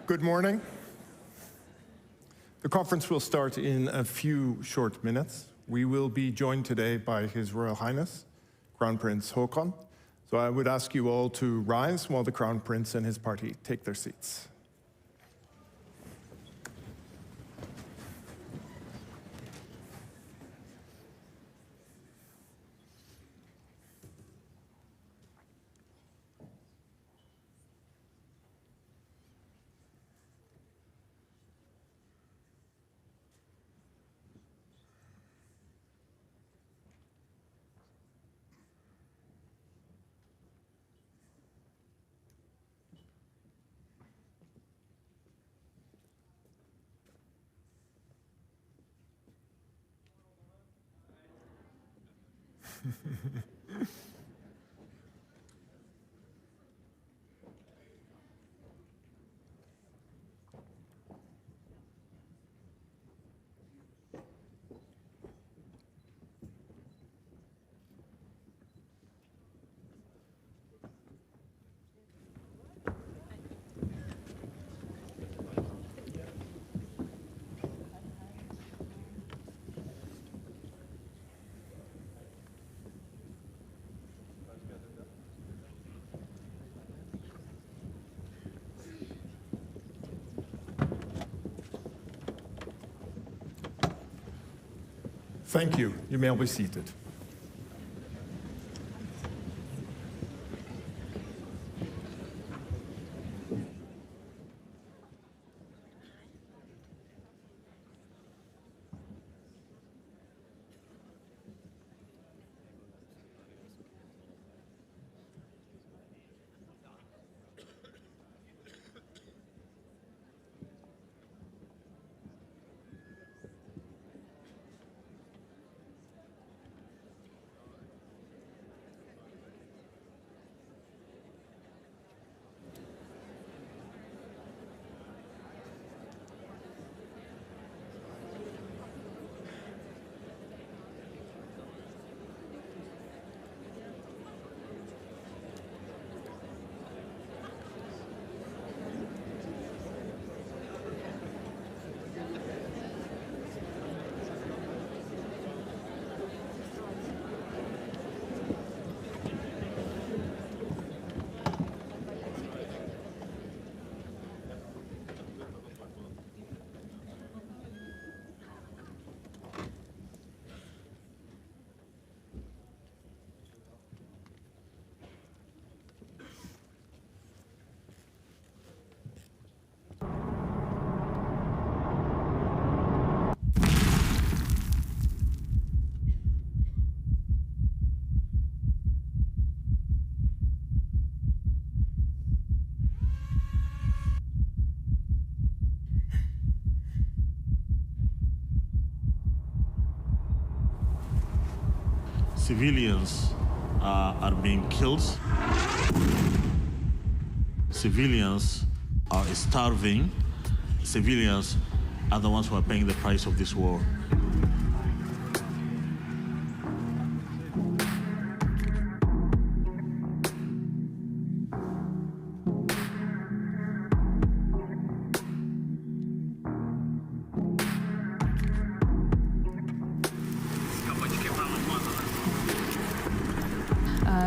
Good morning. The conference will start in a few short minutes. We will be joined today by His Royal Highness, Crown Prince Haakon. So I would ask you all to rise while the Crown Prince and his party take their seats. Thank you. You may all be seated. Civilians are being killed. Civilians are starving. Civilians are the ones who are paying the price of this war.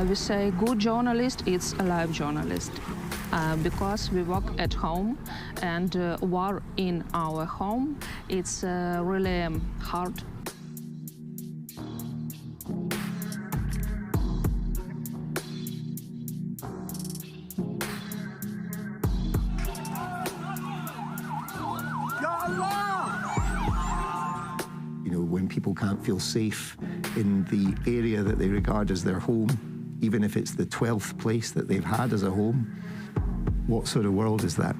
We say good journalist, it's a live journalist. Because we work at home and war in our home, it's really hard. You know, when people can't feel safe in the area that they regard as their home, even if it's the 12th place that they've had as a home, what sort of world is that?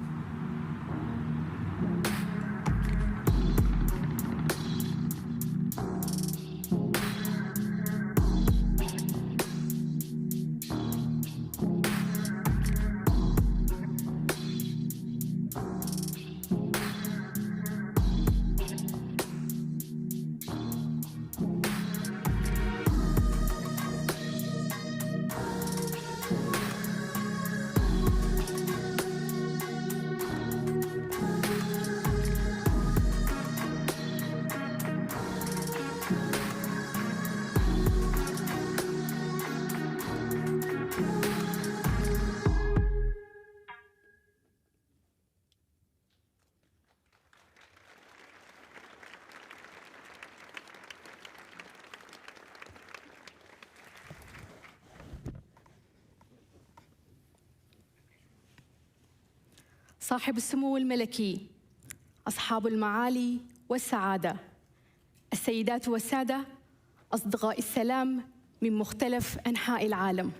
صاحب السمو الملكي، أصحاب المعالي والسعادة، السيدات والسادة، أصدقاء السلام من مختلف أنحاء العالم،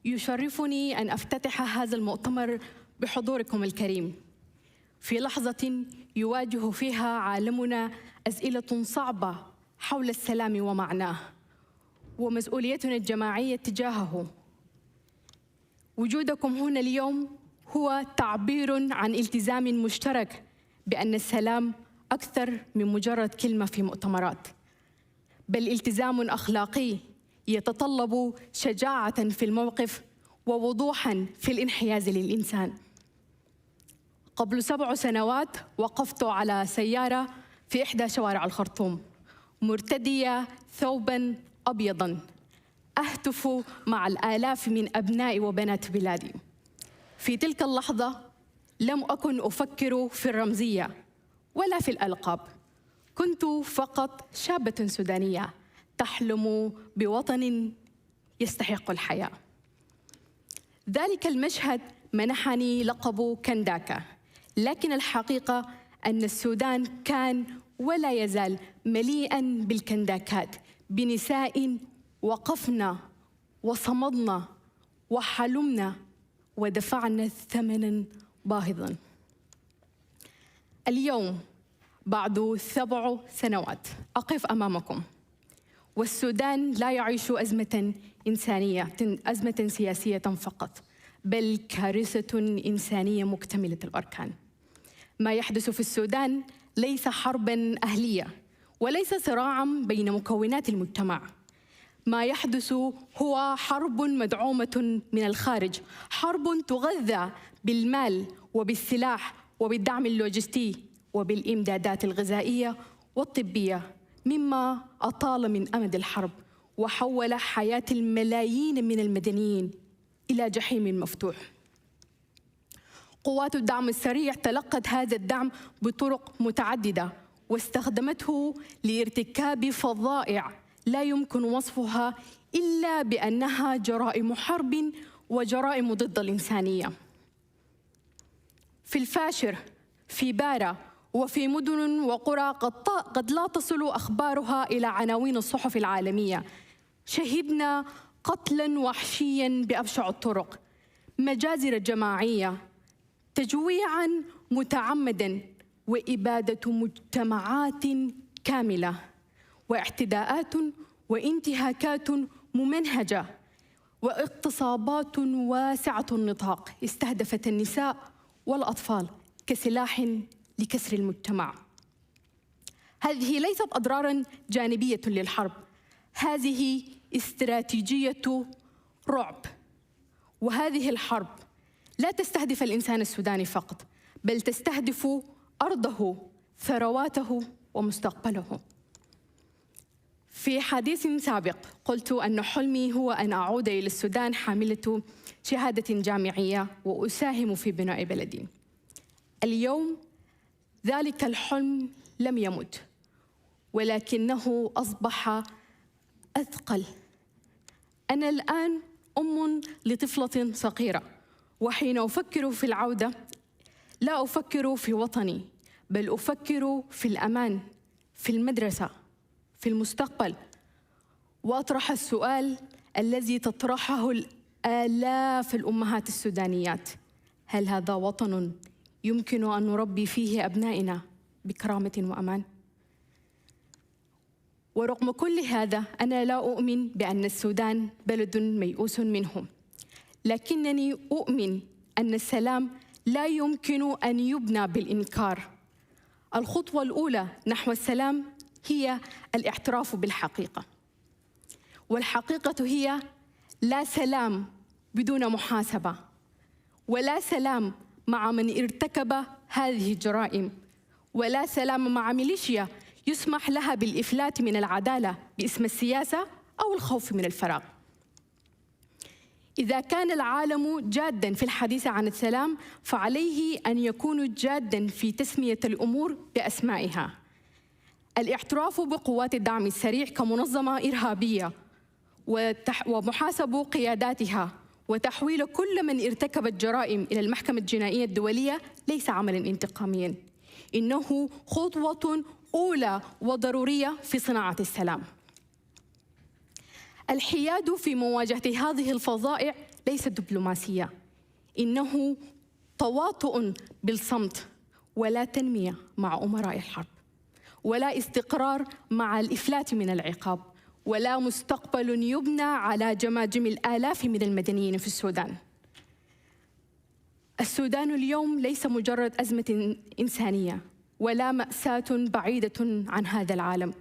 يشرفني أن أفتتح هذا المؤتمر بحضوركم الكريم في لحظة يواجه فيها عالمنا أسئلة صعبة حول السلام ومعناه ومسؤوليتنا الجماعية تجاهه. وجودكم هنا اليوم هو تعبير عن التزام مشترك بأن السلام أكثر من مجرد كلمة في مؤتمرات، بل التزام أخلاقي يتطلب شجاعة في الموقف ووضوحاً في الانحياز للإنسان. قبل 7 سنوات وقفت على سيارة في إحدى شوارع الخرطوم مرتدية ثوباً أبيضاً أهتف مع الآلاف من أبناء وبنات بلادي. في تلك اللحظة لم أكن أفكر في الرمزية ولا في الألقاب، كنت فقط شابة سودانية تحلم بوطن يستحق الحياة. ذلك المشهد منحني لقب كنداكا، لكن الحقيقة أن السودان كان ولا يزال مليئاً بالكنداكات، بنساء وقفنا وصمدنا وحلمنا ودفعنا ثمناً باهظاً. اليوم بعد 7 سنوات أقف أمامكم، والسودان لا يعيش أزمة إنسانية، أزمة سياسية فقط، بل كارثة إنسانية مكتملة الأركان. ما يحدث في السودان ليس حرباً أهلية وليس صراعاً بين مكونات المجتمع. ما يحدث هو حرب مدعومة من الخارج، حرب تغذى بالمال وبالسلاح وبالدعم اللوجستي وبالإمدادات الغذائية والطبية، مما أطال من أمد الحرب وحول حياة الملايين من المدنيين إلى جحيم مفتوح. قوات الدعم السريع تلقت هذا الدعم بطرق متعددة واستخدمته لارتكاب فظائع لا يمكن وصفها إلا بأنها جرائم حرب وجرائم ضد الإنسانية. في الفاشر، في بارا، وفي مدن وقرى قد لا تصل أخبارها إلى عناوين الصحف العالمية، شهدنا قتلاً وحشياً بأبشع الطرق، مجازر جماعية، تجويعاً متعمداً، وإبادة مجتمعات كاملة، واعتداءات وانتهاكات ممنهجة، واغتصابات واسعة النطاق استهدفت النساء والأطفال كسلاح لكسر المجتمع. هذه ليست أضراراً جانبية للحرب، هذه استراتيجية رعب. وهذه الحرب لا تستهدف الإنسان السوداني فقط، بل تستهدف أرضه، ثرواته ومستقبله. في حديث سابق قلت أن حلمي هو أن أعود إلى السودان حاملة شهادة جامعية وأساهم في بناء بلدي. اليوم ذلك الحلم لم يمت، ولكنه أصبح أثقل. أنا الآن أم لطفلة صغيرة، وحين أفكر في العودة لا أفكر في وطني، بل أفكر في الأمان، في المدرسة، في المستقبل. وأطرح السؤال الذي تطرحه الآلاف الأمهات السودانيات: هل هذا وطن يمكن أن نربي فيه أبنائنا بكرامة وأمان؟ ورغم كل هذا أنا لا أؤمن بأن السودان بلد ميؤوس منه، لكنني أؤمن أن السلام لا يمكن أن يبنى بالإنكار. الخطوة الأولى نحو السلام هي الاعتراف بالحقيقة، والحقيقة هي لا سلام بدون محاسبة، ولا سلام مع من ارتكب هذه الجرائم، ولا سلام مع ميليشيا يسمح لها بالإفلات من العدالة باسم السياسة أو الخوف من الفراغ. إذا كان العالم جاداً في الحديث عن السلام، فعليه أن يكون جاداً في تسمية الأمور بأسمائها. الاعتراف بقوات الدعم السريع كمنظمة إرهابية ومحاسبة قياداتها وتحويل كل من ارتكب الجرائم إلى المحكمة الجنائية الدولية ليس عملاً انتقامياً، إنه خطوة أولى وضرورية في صناعة السلام. الحياد في مواجهة هذه الفظائع ليس دبلوماسية، إنه تواطؤ بالصمت، ولا تنمية مع أمراء الحرب، ولا استقرار مع الإفلات من العقاب، ولا مستقبل يبنى على جماجم الآلاف من المدنيين في السودان. السودان اليوم ليس مجرد أزمة إنسانية ولا مأساة بعيدة عن هذا العالم.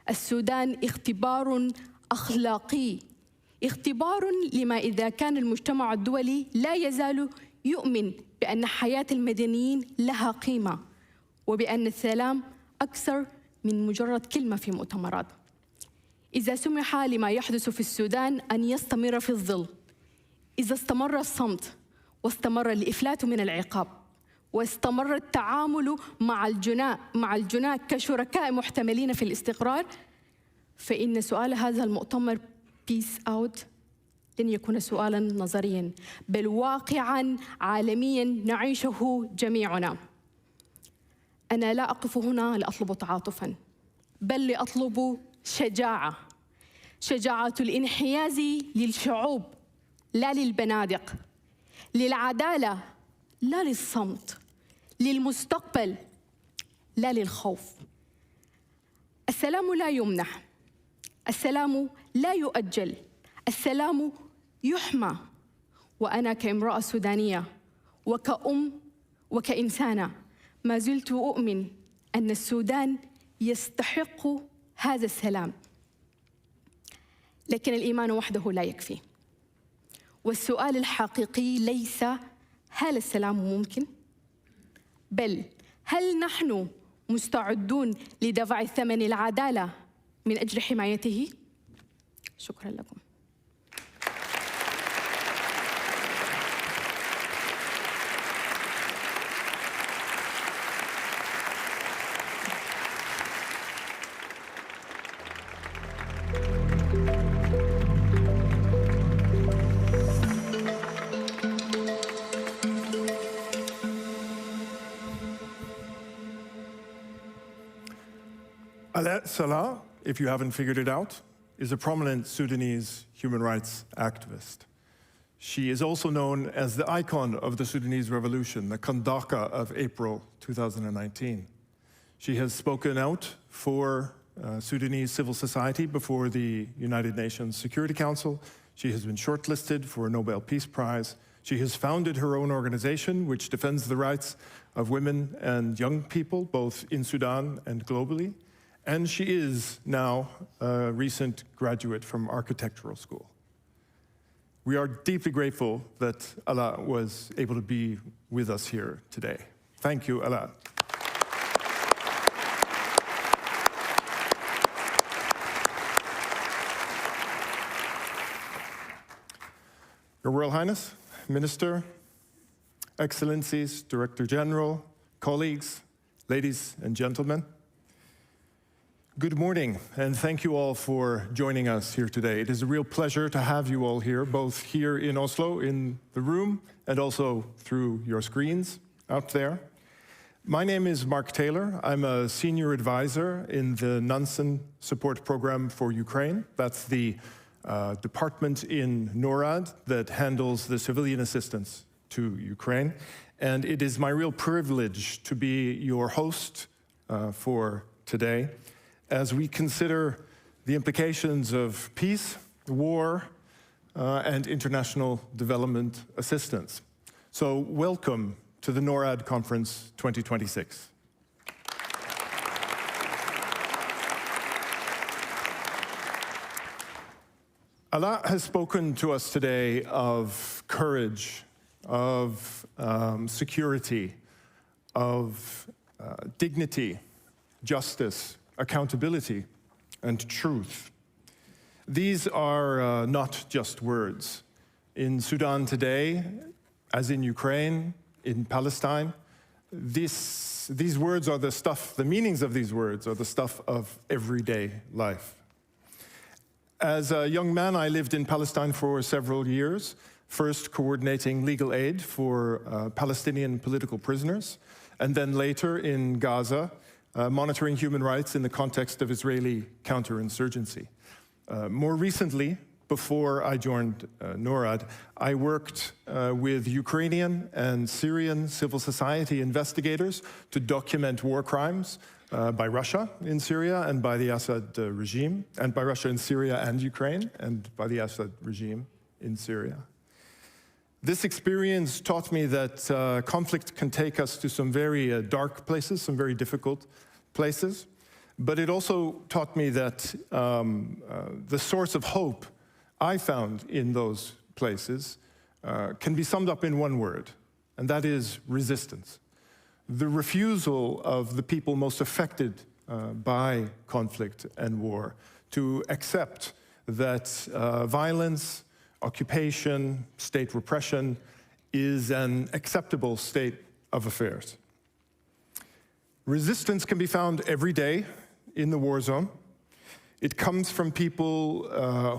السودان اختبار أخلاقي، اختبار لما إذا كان المجتمع الدولي لا يزال يؤمن بأن حياة المدنيين لها قيمة، وبأن السلام أكثر من مجرد كلمة في مؤتمرات. إذا سمح لما يحدث في السودان أن يستمر في الظل، إذا استمر الصمت واستمر الإفلات من العقاب واستمر التعامل مع الجناة كشركاء محتملين في الاستقرار، فإن سؤال هذا المؤتمر بيس أوت لن يكون سؤالاً نظرياً، بل واقعاً عالمياً نعيشه جميعنا. أنا لا أقف هنا لأطلب تعاطفاً، بل لأطلب شجاعة، شجاعة الانحياز للشعوب لا للبنادق، للعدالة لا للصمت، للمستقبل لا للخوف. السلام لا يمنح، السلام لا يؤجل، السلام يحمى. وأنا كامرأة سودانية وكأم وكإنسانة ما زلت أؤمن أن السودان يستحق هذا السلام. لكن الإيمان وحده لا يكفي، والسؤال الحقيقي ليس هل السلام ممكن، بل هل نحن مستعدون لدفع الثمن العدالة من أجل حمايته؟ شكراً لكم. Alaa Salah, if you haven't figured it out, is a prominent Sudanese human rights activist. She is also known as the icon of the Sudanese revolution, the Kandaka of April 2019. She has spoken out for Sudanese civil society before the United Nations Security Council. She has been shortlisted for a Nobel Peace Prize. She has founded her own organization, which defends the rights of women and young people, both in Sudan and globally. And she is now a recent graduate from architectural school. We are deeply grateful that Alaa was able to be with us here today. Thank you, Alaa. Your Royal Highness, Minister, Excellencies, Director General, colleagues, ladies and gentlemen, good morning, and thank you all for joining us here today. It is a real pleasure to have you all here, both here in Oslo, in the room, and also through your screens out there. My name is Mark Taylor. I'm a senior advisor in the Nansen Support Program for Ukraine. That's the department in Norad that handles the civilian assistance to Ukraine. And it is my real privilege to be your host for today, as we consider the implications of peace, war, and international development assistance. So welcome to the Norad Conference 2026. Alaa has spoken to us today of courage, of security, of dignity, justice, accountability, and truth. These are not just words. In Sudan today, as in Ukraine, in Palestine, these words are the stuff, the meanings of these words are the stuff of everyday life. As a young man, I lived in Palestine for several years, first coordinating legal aid for Palestinian political prisoners, and then later in Gaza, monitoring human rights in the context of Israeli counterinsurgency. More recently, before I joined Norad, I worked with Ukrainian and Syrian civil society investigators to document war crimes by Russia in Syria and by the Assad regime, and by Russia in Syria and Ukraine, and by the Assad regime in Syria. This experience taught me that conflict can take us to some very dark places, some very difficult places, but it also taught me that the source of hope I found in those places can be summed up in one word, and that is resistance. The refusal of the people most affected by conflict and war to accept that violence, occupation, state repression is an acceptable state of affairs. Resistance can be found every day in the war zone. It comes from people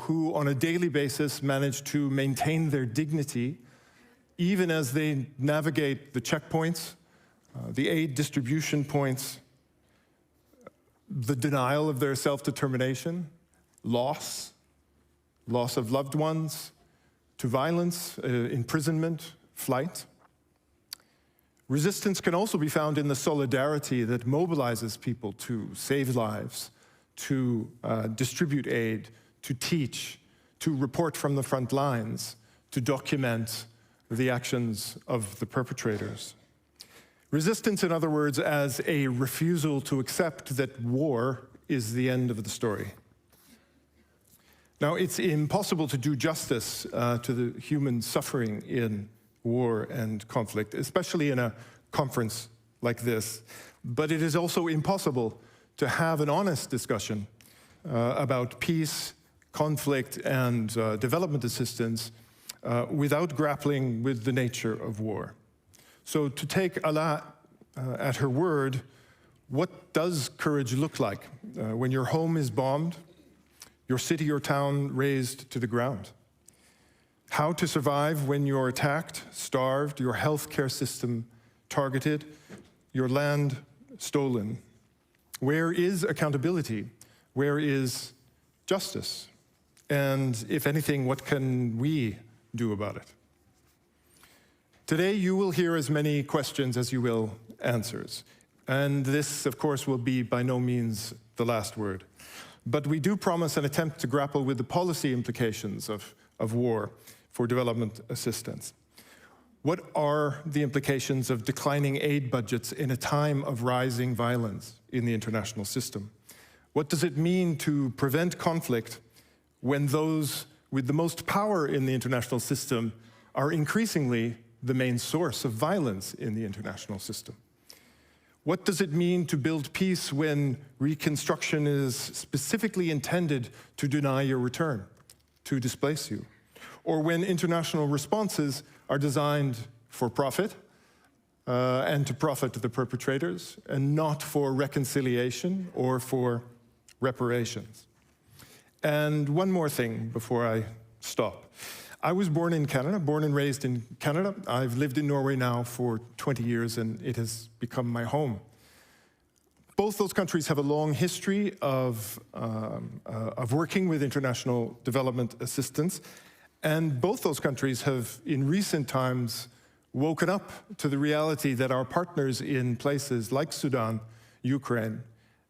who on a daily basis manage to maintain their dignity even as they navigate the checkpoints, the aid distribution points, the denial of their self-determination, loss of loved ones, to violence, imprisonment, flight. Resistance can also be found in the solidarity that mobilizes people to save lives, to distribute aid, to teach, to report from the front lines, to document the actions of the perpetrators. Resistance, in other words, as a refusal to accept that war is the end of the story. Now, it's impossible to do justice to the human suffering in war and conflict, especially in a conference like this. But it is also impossible to have an honest discussion about peace, conflict, and development assistance without grappling with the nature of war. So to take Allah at her word, what does courage look like when your home is bombed, your city or town razed to the ground? How to survive when you're attacked, starved, your healthcare system targeted, your land stolen? Where is accountability? Where is justice? And if anything, what can we do about it? Today, you will hear as many questions as you will answers. And this, of course, will be by no means the last word. But we do promise an attempt to grapple with the policy implications of war for development assistance. What are the implications of declining aid budgets in a time of rising violence in the international system? What does it mean to prevent conflict when those with the most power in the international system are increasingly the main source of violence in the international system? What does it mean to build peace when reconstruction is specifically intended to deny your return, to displace you? Or when international responses are designed for profit and to profit the perpetrators, and not for reconciliation or for reparations? And one more thing before I stop. I was born in Canada, born and raised in Canada. I've lived in Norway now for 20 years, and it has become my home. Both those countries have a long history of working with international development assistance, and both those countries have, in recent times, woken up to the reality that our partners in places like Sudan, Ukraine,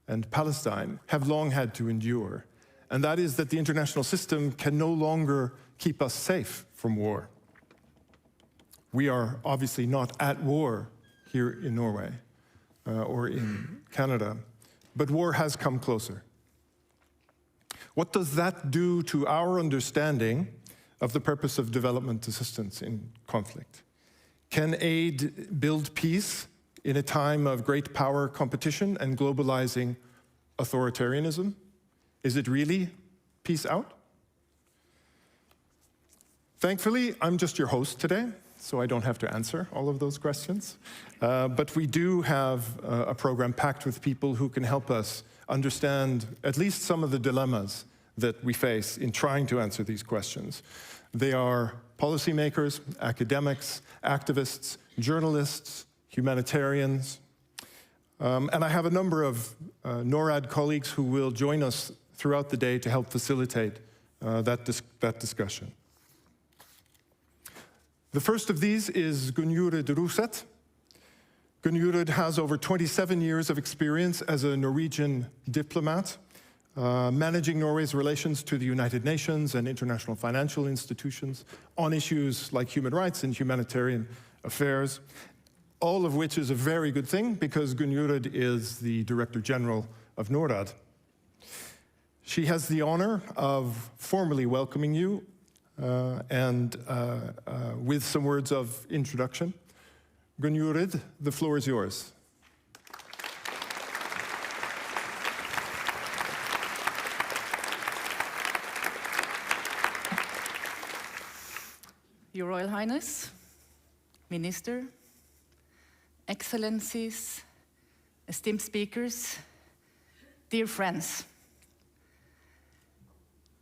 and Palestine have long had to endure. And that is that the international system can no longer keep us safe from war. We are obviously not at war here in Norway or in Canada, but war has come closer. What does that do to our understanding of the purpose of development assistance in conflict? Can aid build peace in a time of great power competition and globalizing authoritarianism? Is it really peace out? Thankfully, I'm just your host today, so I don't have to answer all of those questions. But we do have a program packed with people who can help us understand at least some of the dilemmas that we face in trying to answer these questions. They are policymakers, academics, activists, journalists, humanitarians. And I have a number of Norad colleagues who will join us throughout the day to help facilitate that discussion. The first of these is Gunjurid Ruseth. Gunjurid has over 27 years of experience as a Norwegian diplomat, managing Norway's relations to the United Nations and international financial institutions on issues like human rights and humanitarian affairs, all of which is a very good thing because Gunjurid is the Director General of Norad. She has the honor of formally welcoming you with some words of introduction. Gunjurid, the floor is yours. Your Royal Highness, Minister, Excellencies, esteemed speakers, dear friends.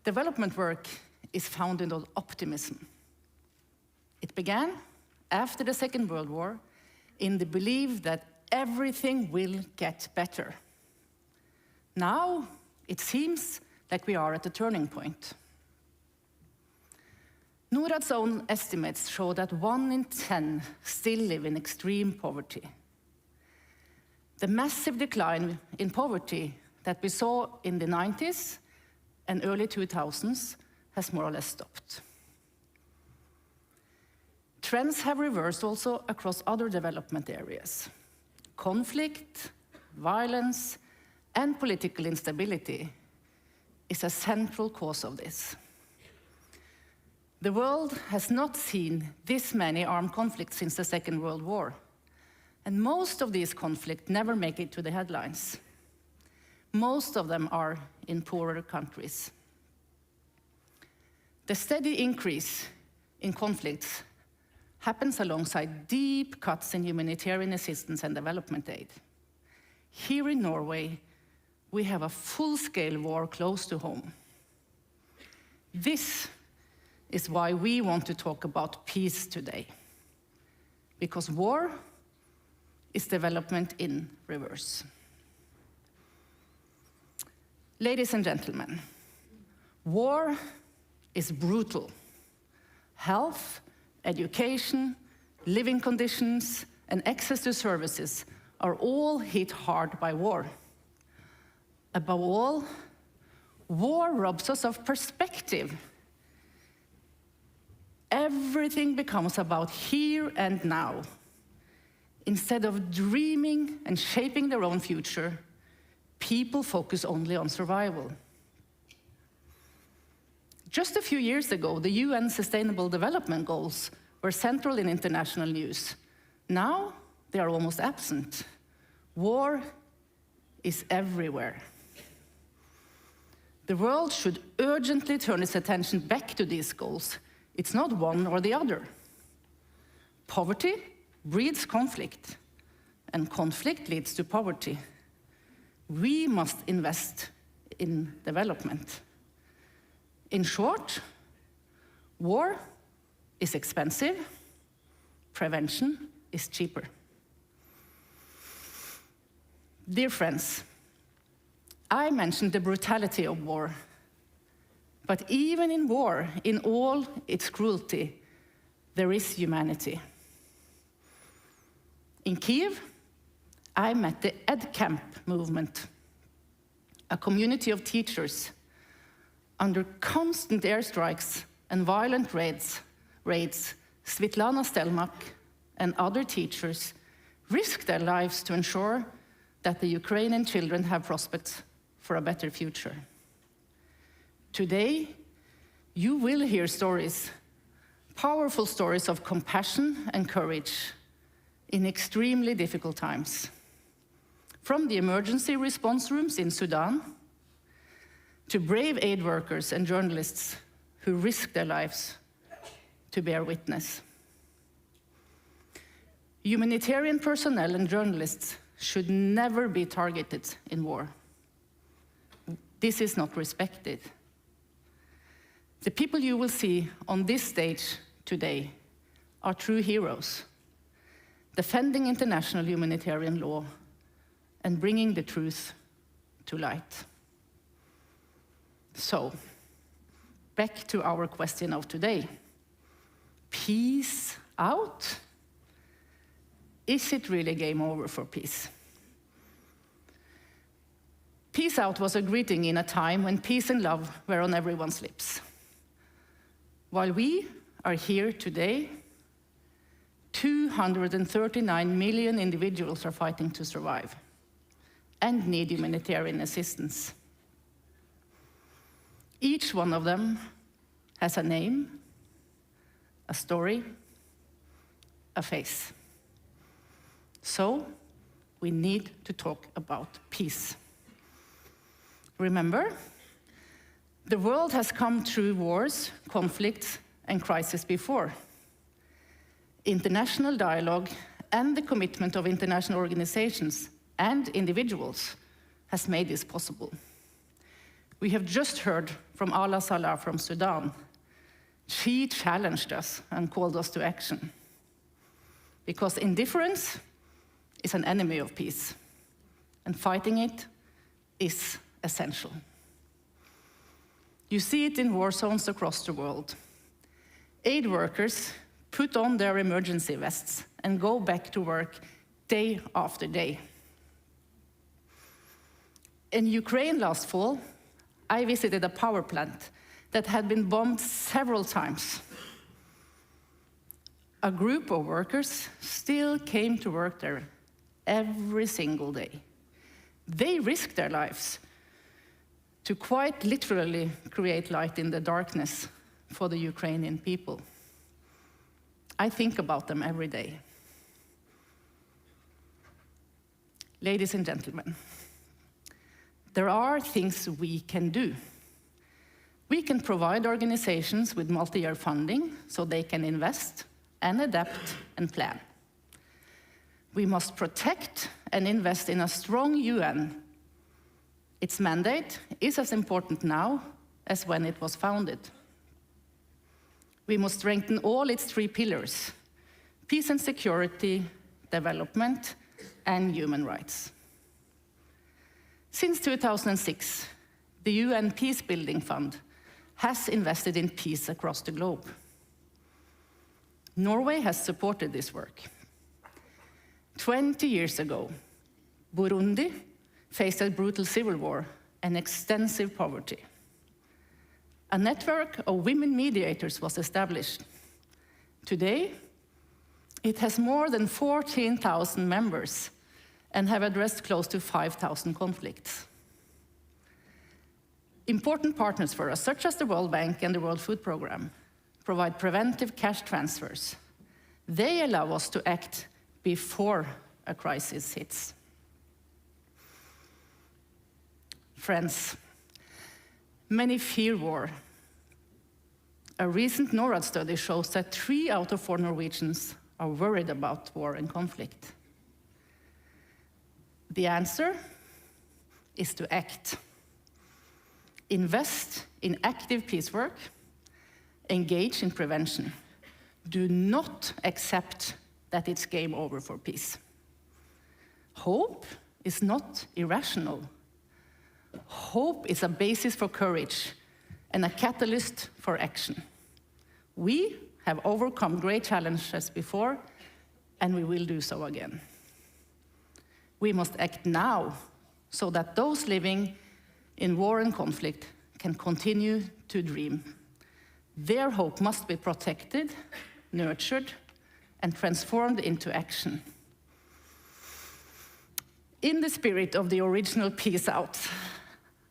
Development work is founded on optimism. It began after the Second World War in the belief that everything will get better. Now, it seems like we are at a turning point. Norad's own estimates show that 1 in 10 still live in extreme poverty. The massive decline in poverty that we saw in the 90s and early 2000s has more or less stopped. Trends have reversed also across other development areas. Conflict, violence, and political instability is a central cause of this. The world has not seen this many armed conflicts since the Second World War, and most of these conflicts never make it to the headlines. Most of them are in poorer countries. The steady increase in conflicts happens alongside deep cuts in humanitarian assistance and development aid. Here in Norway, we have a full-scale war close to home. This is why we want to talk about peace today, because war is development in reverse. Ladies and gentlemen, war is brutal. Health, education, living conditions, and access to services are all hit hard by war. Above all, war robs us of perspective. Everything becomes about here and now. Instead of dreaming and shaping their own future, people focus only on survival. Just a few years ago, the UN Sustainable Development Goals were central in international news. Now, they are almost absent. War is everywhere. The world should urgently turn its attention back to these goals. It's not one or the other. Poverty breeds conflict, and conflict leads to poverty. We must invest in development. In short, war is expensive, prevention is cheaper. Dear friends, I mentioned the brutality of war, but even in war, in all its cruelty, there is humanity. In Kyiv, I met the EdCamp movement, a community of teachers. Under constant airstrikes and violent raids, Svitlana Stelmak and other teachers risked their lives to ensure that the Ukrainian children have prospects for a better future. Today, you will hear stories, powerful stories of compassion and courage in extremely difficult times. From the emergency response rooms in Sudan, to brave aid workers and journalists who risk their lives to bear witness. Humanitarian personnel and journalists should never be targeted in war. This is not respected. The people you will see on this stage today are true heroes, defending international humanitarian law and bringing the truth to light. So, back to our question of today. Peace out? Is it really game over for peace? Peace out was a greeting in a time when peace and love were on everyone's lips. While we are here today, 239 million individuals are fighting to survive and need humanitarian assistance. Each one of them has a name, a story, a face. So, we need to talk about peace. Remember, the world has come through wars, conflicts, and crises before. International dialogue and the commitment of international organizations and individuals has made this possible. We have just heard from Ala Salah from Sudan. She challenged us and called us to action. Because indifference is an enemy of peace, and fighting it is essential. You see it in war zones across the world. Aid workers put on their emergency vests and go back to work day after day. In Ukraine last fall, I visited a power plant that had been bombed several times. A group of workers still came to work there every single day. They risked their lives to quite literally create light in the darkness for the Ukrainian people. I think about them every day. Ladies and gentlemen, there are things we can do. We can provide organizations with multi-year funding so they can invest and adapt and plan. We must protect and invest in a strong UN. Its mandate is as important now as when it was founded. We must strengthen all its three pillars: peace and security, development, and human rights. Since 2006, the UN Peace Building Fund has invested in peace across the globe. Norway has supported this work. 20 years ago, Burundi faced a brutal civil war and extensive poverty. A network of women mediators was established. Today, it has more than 14,000 members and have addressed close to 5,000 conflicts. Important partners for us, such as the World Bank and the World Food Programme, provide preventive cash transfers. They allow us to act before a crisis hits. Friends, many fear war. A recent Norad study shows that 3 out of 4 Norwegians are worried about war and conflict. The answer is to act. Invest in active peace work. Engage in prevention. Do not accept that it's game over for peace. Hope is not irrational. Hope is a basis for courage and a catalyst for action. We have overcome great challenges before, and we will do so again. We must act now so that those living in war and conflict can continue to dream. Their hope must be protected, nurtured, and transformed into action. In the spirit of the original Peace Out,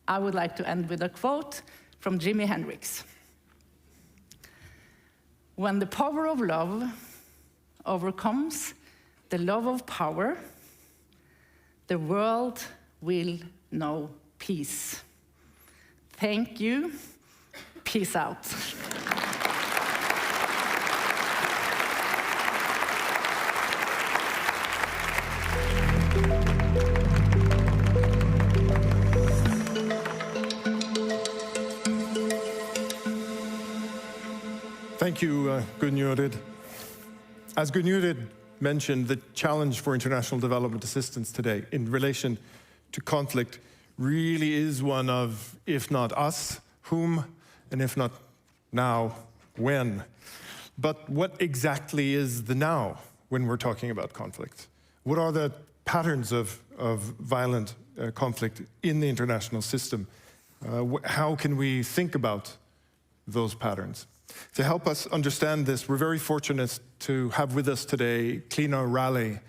I would like to end with a quote from Jimi Hendrix. When the power of love overcomes the love of power, the world will know peace. Thank you. Peace out. Thank you, Gunjorid. As Gunjorid mentioned, the challenge for international development assistance today in relation to conflict really is one of, if not us, whom, and if not now, when. But what exactly is the now when we're talking about conflict? What are the patterns of violent conflict in the international system? How can we think about those patterns? To help us understand this, we're very fortunate to have with us today Cliona Raleigh.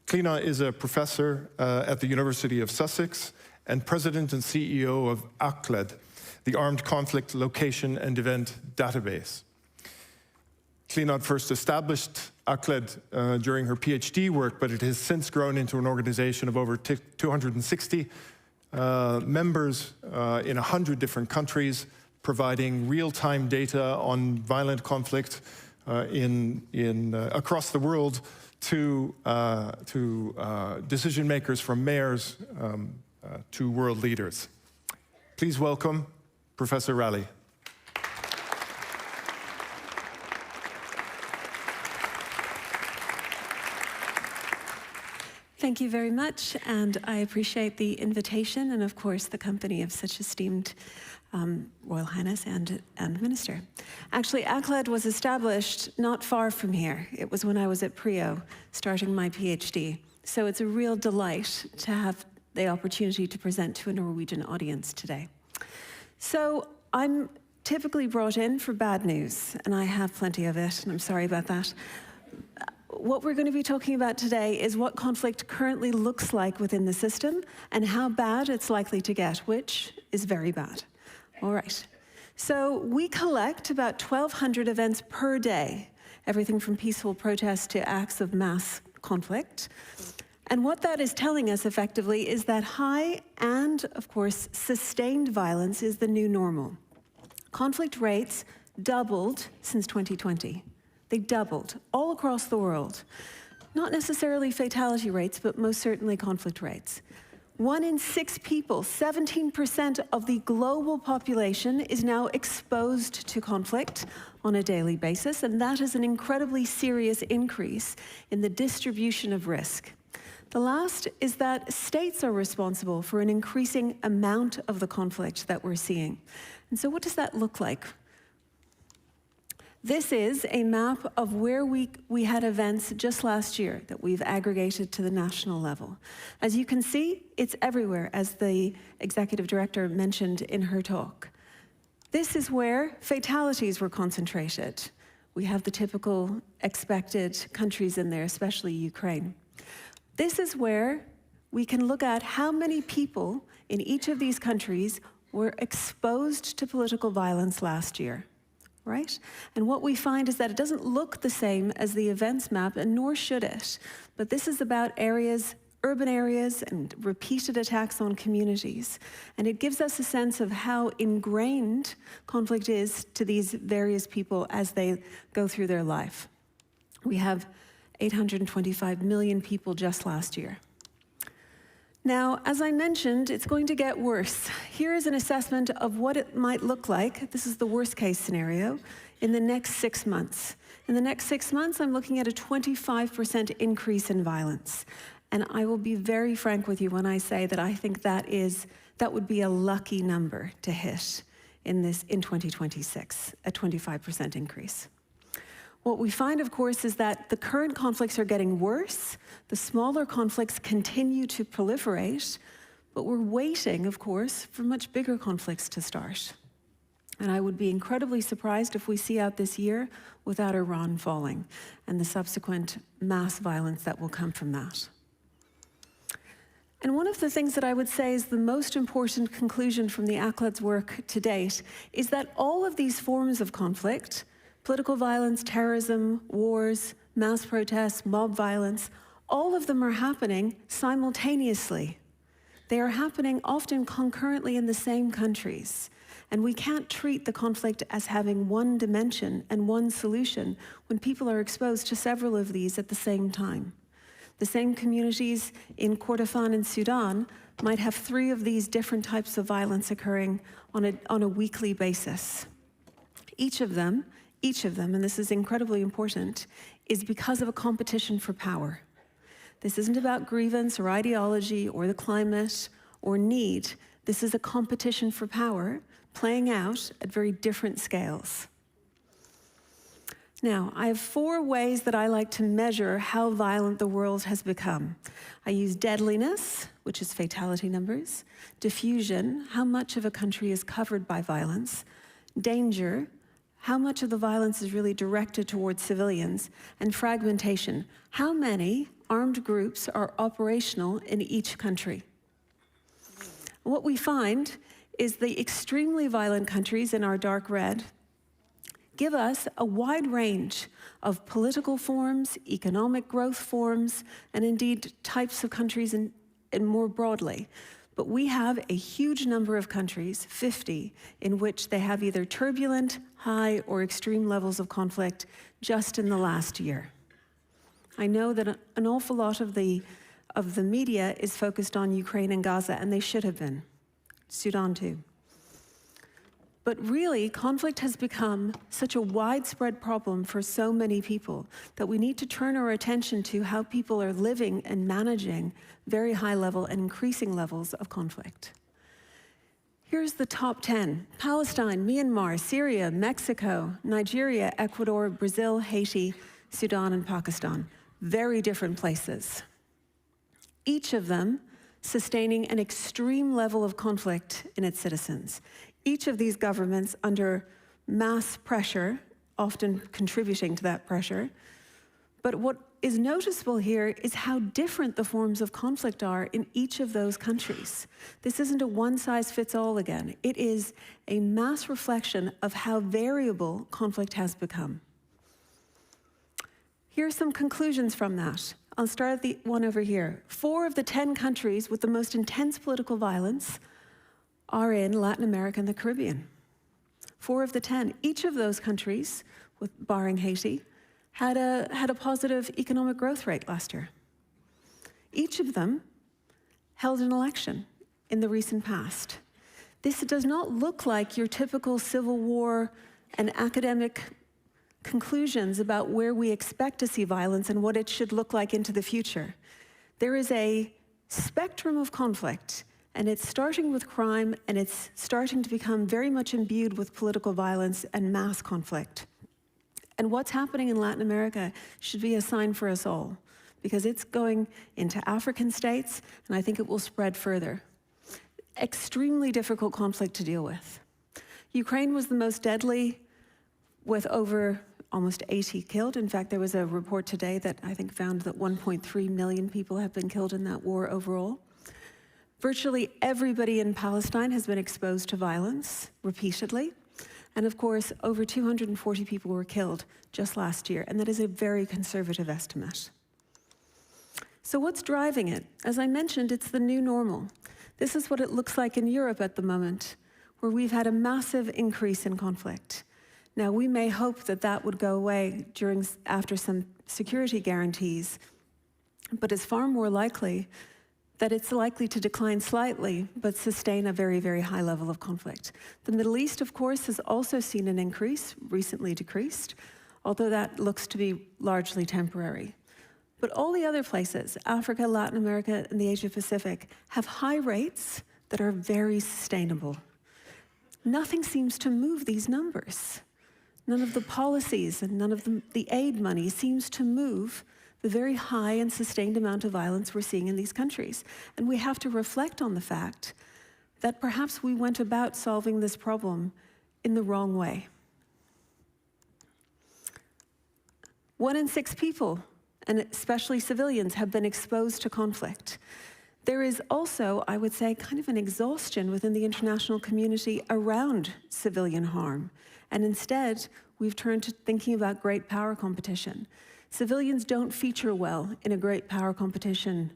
Cliona is a professor at the University of Sussex and president and CEO of ACLED, the Armed Conflict Location and Event Database. Cliona first established ACLED during her PhD work, but it has since grown into an organization of over 260 members in 100 different countries, providing real-time data on violent conflict across the world to decision makers, from mayors to world leaders. Please welcome Professor Raleigh. Thank you very much, and I appreciate the invitation and, of course, the company of such esteemed Royal Highness and Minister. Actually, ACLED was established not far from here. It was when I was at PRIO, starting my PhD. So it's a real delight to have the opportunity to present to a Norwegian audience today. So I'm typically brought in for bad news, and I have plenty of it, and I'm sorry about that. What we're going to be talking about today is what conflict currently looks like within the system and how bad it's likely to get, which is very bad. All right. So we collect about 1,200 events per day, everything from peaceful protests to acts of mass conflict. And what that is telling us effectively is that high and, of course, sustained violence is the new normal. Conflict rates doubled since 2020. They doubled all across the world. Not necessarily fatality rates, but most certainly conflict rates. 1 in 6 people, 17% of the global population, is now exposed to conflict on a daily basis, and that is an incredibly serious increase in the distribution of risk. The last is that states are responsible for an increasing amount of the conflict that we're seeing. And so what does that look like? This is a map of where we had events just last year that we've aggregated to the national level. As you can see, it's everywhere, as the executive director mentioned in her talk. This is where fatalities were concentrated. We have the typical expected countries in there, especially Ukraine. This is where we can look at how many people in each of these countries were exposed to political violence last year. Right? And what we find is that it doesn't look the same as the events map, and nor should it. But this is about areas, urban areas, and repeated attacks on communities. And it gives us a sense of how ingrained conflict is to these various people as they go through their life. We have 825 million people just last year. Now, as I mentioned, it's going to get worse. Here is an assessment of what it might look like. This is the worst case scenario in the next 6 months. In the next 6 months, I'm looking at a 25% increase in violence. And I will be very frank with you when I say that I think that would be a lucky number to hit in 2026, a 25% increase. What we find, of course, is that the current conflicts are getting worse. The smaller conflicts continue to proliferate, but we're waiting, of course, for much bigger conflicts to start. And I would be incredibly surprised if we see out this year without Iran falling and the subsequent mass violence that will come from that. And one of the things that I would say is the most important conclusion from the ACLED's work to date is that all of these forms of conflict, political violence, terrorism, wars, mass protests, mob violence, all of them are happening simultaneously. They are happening often concurrently in the same countries. And we can't treat the conflict as having one dimension and one solution when people are exposed to several of these at the same time. The same communities in Kordofan in Sudan might have 3 of these different types of violence occurring on a weekly basis. Each of them each of them, and this is incredibly important, is because of a competition for power. This isn't about grievance or ideology or the climate or need. This is a competition for power playing out at very different scales. Now, I have 4 ways that I like to measure how violent the world has become. I use deadliness, which is fatality numbers, diffusion, how much of a country is covered by violence, danger, how much of the violence is really directed towards civilians, and fragmentation, how many armed groups are operational in each country. What we find is the extremely violent countries in our dark red give us a wide range of political forms, economic growth forms, and indeed types of countries and more broadly. But we have a huge number of countries, 50, in which they have either turbulent, high, or extreme levels of conflict just in the last year. I know that an awful lot of the media is focused on Ukraine and Gaza, and they should have been. Sudan too. But really, conflict has become such a widespread problem for so many people that we need to turn our attention to how people are living and managing very high level and increasing levels of conflict. Here's the top 10. Palestine, Myanmar, Syria, Mexico, Nigeria, Ecuador, Brazil, Haiti, Sudan, and Pakistan. Very different places. Each of them sustaining an extreme level of conflict in its citizens. Each of these governments under mass pressure, often contributing to that pressure. But what is noticeable here is how different the forms of conflict are in each of those countries. This isn't a one-size-fits-all again. It is a mass reflection of how variable conflict has become. Here are some conclusions from that. I'll start at the one over here. 4 of the 10 countries with the most intense political violence are in Latin America and the Caribbean. 4 of the 10. Each of those countries, barring Haiti, had a positive economic growth rate last year. Each of them held an election in the recent past. This does not look like your typical civil war and academic conclusions about where we expect to see violence and what it should look like into the future. There is a spectrum of conflict, and it's starting with crime, and it's starting to become very much imbued with political violence and mass conflict. And what's happening in Latin America should be a sign for us all, because it's going into African states, and I think it will spread further. Extremely difficult conflict to deal with. Ukraine was the most deadly, with over almost 80 killed. In fact, there was a report today that I think found that 1.3 million people have been killed in that war overall. Virtually everybody in Palestine has been exposed to violence repeatedly. And of course, over 240 people were killed just last year, and that is a very conservative estimate. So what's driving it? As I mentioned, it's the new normal. This is what it looks like in Europe at the moment, where we've had a massive increase in conflict. Now, we may hope that that would go away after some security guarantees, but it's far more likely that it's likely to decline slightly, but sustain a very, very high level of conflict. The Middle East, of course, has also seen an increase, recently decreased, although that looks to be largely temporary. But all the other places, Africa, Latin America, and the Asia Pacific, have high rates that are very sustainable. Nothing seems to move these numbers. None of the policies and none of the aid money seems to move the very high and sustained amount of violence we're seeing in these countries. And we have to reflect on the fact that perhaps we went about solving this problem in the wrong way. 1 in 6 people, and especially civilians, have been exposed to conflict. There is also, I would say, kind of an exhaustion within the international community around civilian harm. And instead, we've turned to thinking about great power competition. Civilians don't feature well in a great power competition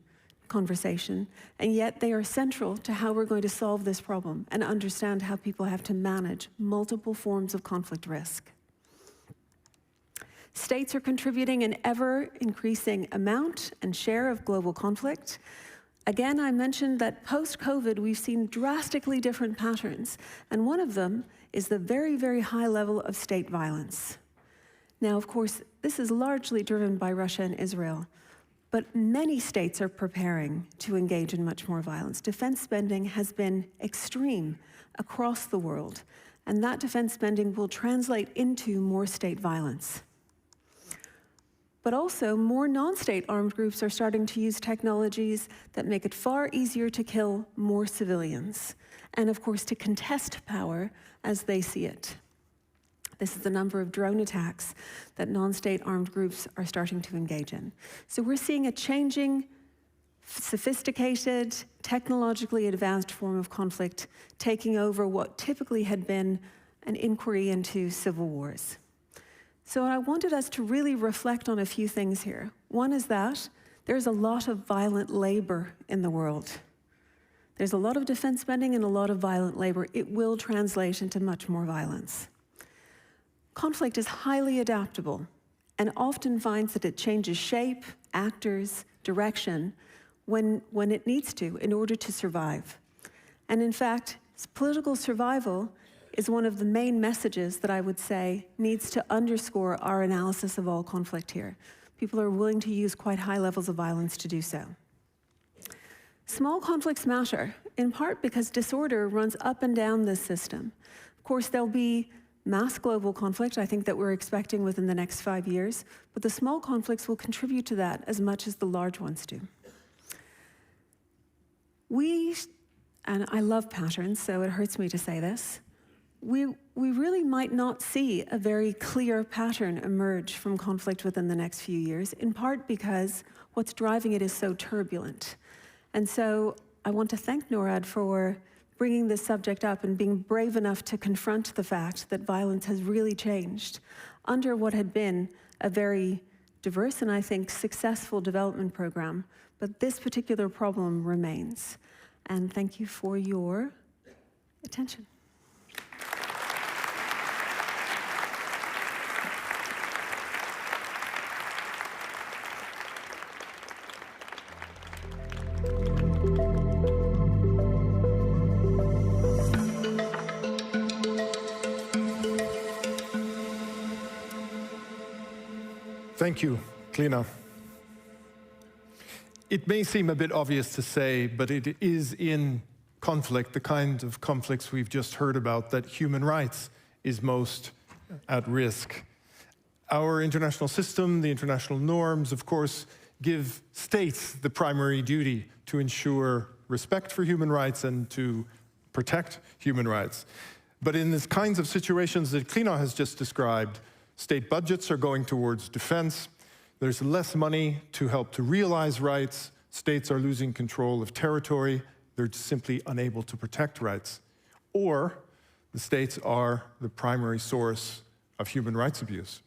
conversation, and yet they are central to how we're going to solve this problem and understand how people have to manage multiple forms of conflict risk. States are contributing an ever-increasing amount and share of global conflict. Again, I mentioned that post-COVID, we've seen drastically different patterns, and one of them is the very, very high level of state violence. Now, of course, this is largely driven by Russia and Israel, but many states are preparing to engage in much more violence. Defense spending has been extreme across the world, and that defense spending will translate into more state violence. But also, more non-state armed groups are starting to use technologies that make it far easier to kill more civilians, and of course, to contest power as they see it. This is the number of drone attacks that non-state armed groups are starting to engage in. So we're seeing a changing, sophisticated, technologically advanced form of conflict taking over what typically had been an inquiry into civil wars. So I wanted us to really reflect on a few things here. One is that there's a lot of violent labor in the world. There's a lot of defense spending and a lot of violent labor. It will translate into much more violence. Conflict is highly adaptable and often finds that it changes shape, actors, direction when it needs to in order to survive. And in fact, political survival is one of the main messages that I would say needs to underscore our analysis of all conflict here. People are willing to use quite high levels of violence to do so. Small conflicts matter, in part because disorder runs up and down this system. Of course, there'll be mass global conflict, I think, that we're expecting within the next 5 years, but the small conflicts will contribute to that as much as the large ones do. And I love patterns, so it hurts me to say this, we really might not see a very clear pattern emerge from conflict within the next few years, in part because what's driving it is so turbulent. And so I want to thank Norad for bringing this subject up and being brave enough to confront the fact that violence has really changed under what had been a very diverse and, I think, successful development program. But this particular problem remains. And thank you for your attention. Thank you, Klina. It may seem a bit obvious to say, but it is in conflict, the kind of conflicts we've just heard about, that human rights is most at risk. Our international system, the international norms, of course, give states the primary duty to ensure respect for human rights and to protect human rights. But in these kinds of situations that Klina has just described, state budgets are going towards defense. There's less money to help to realize rights. States are losing control of territory. They're simply unable to protect rights. Or the states are the primary source of human rights abuse.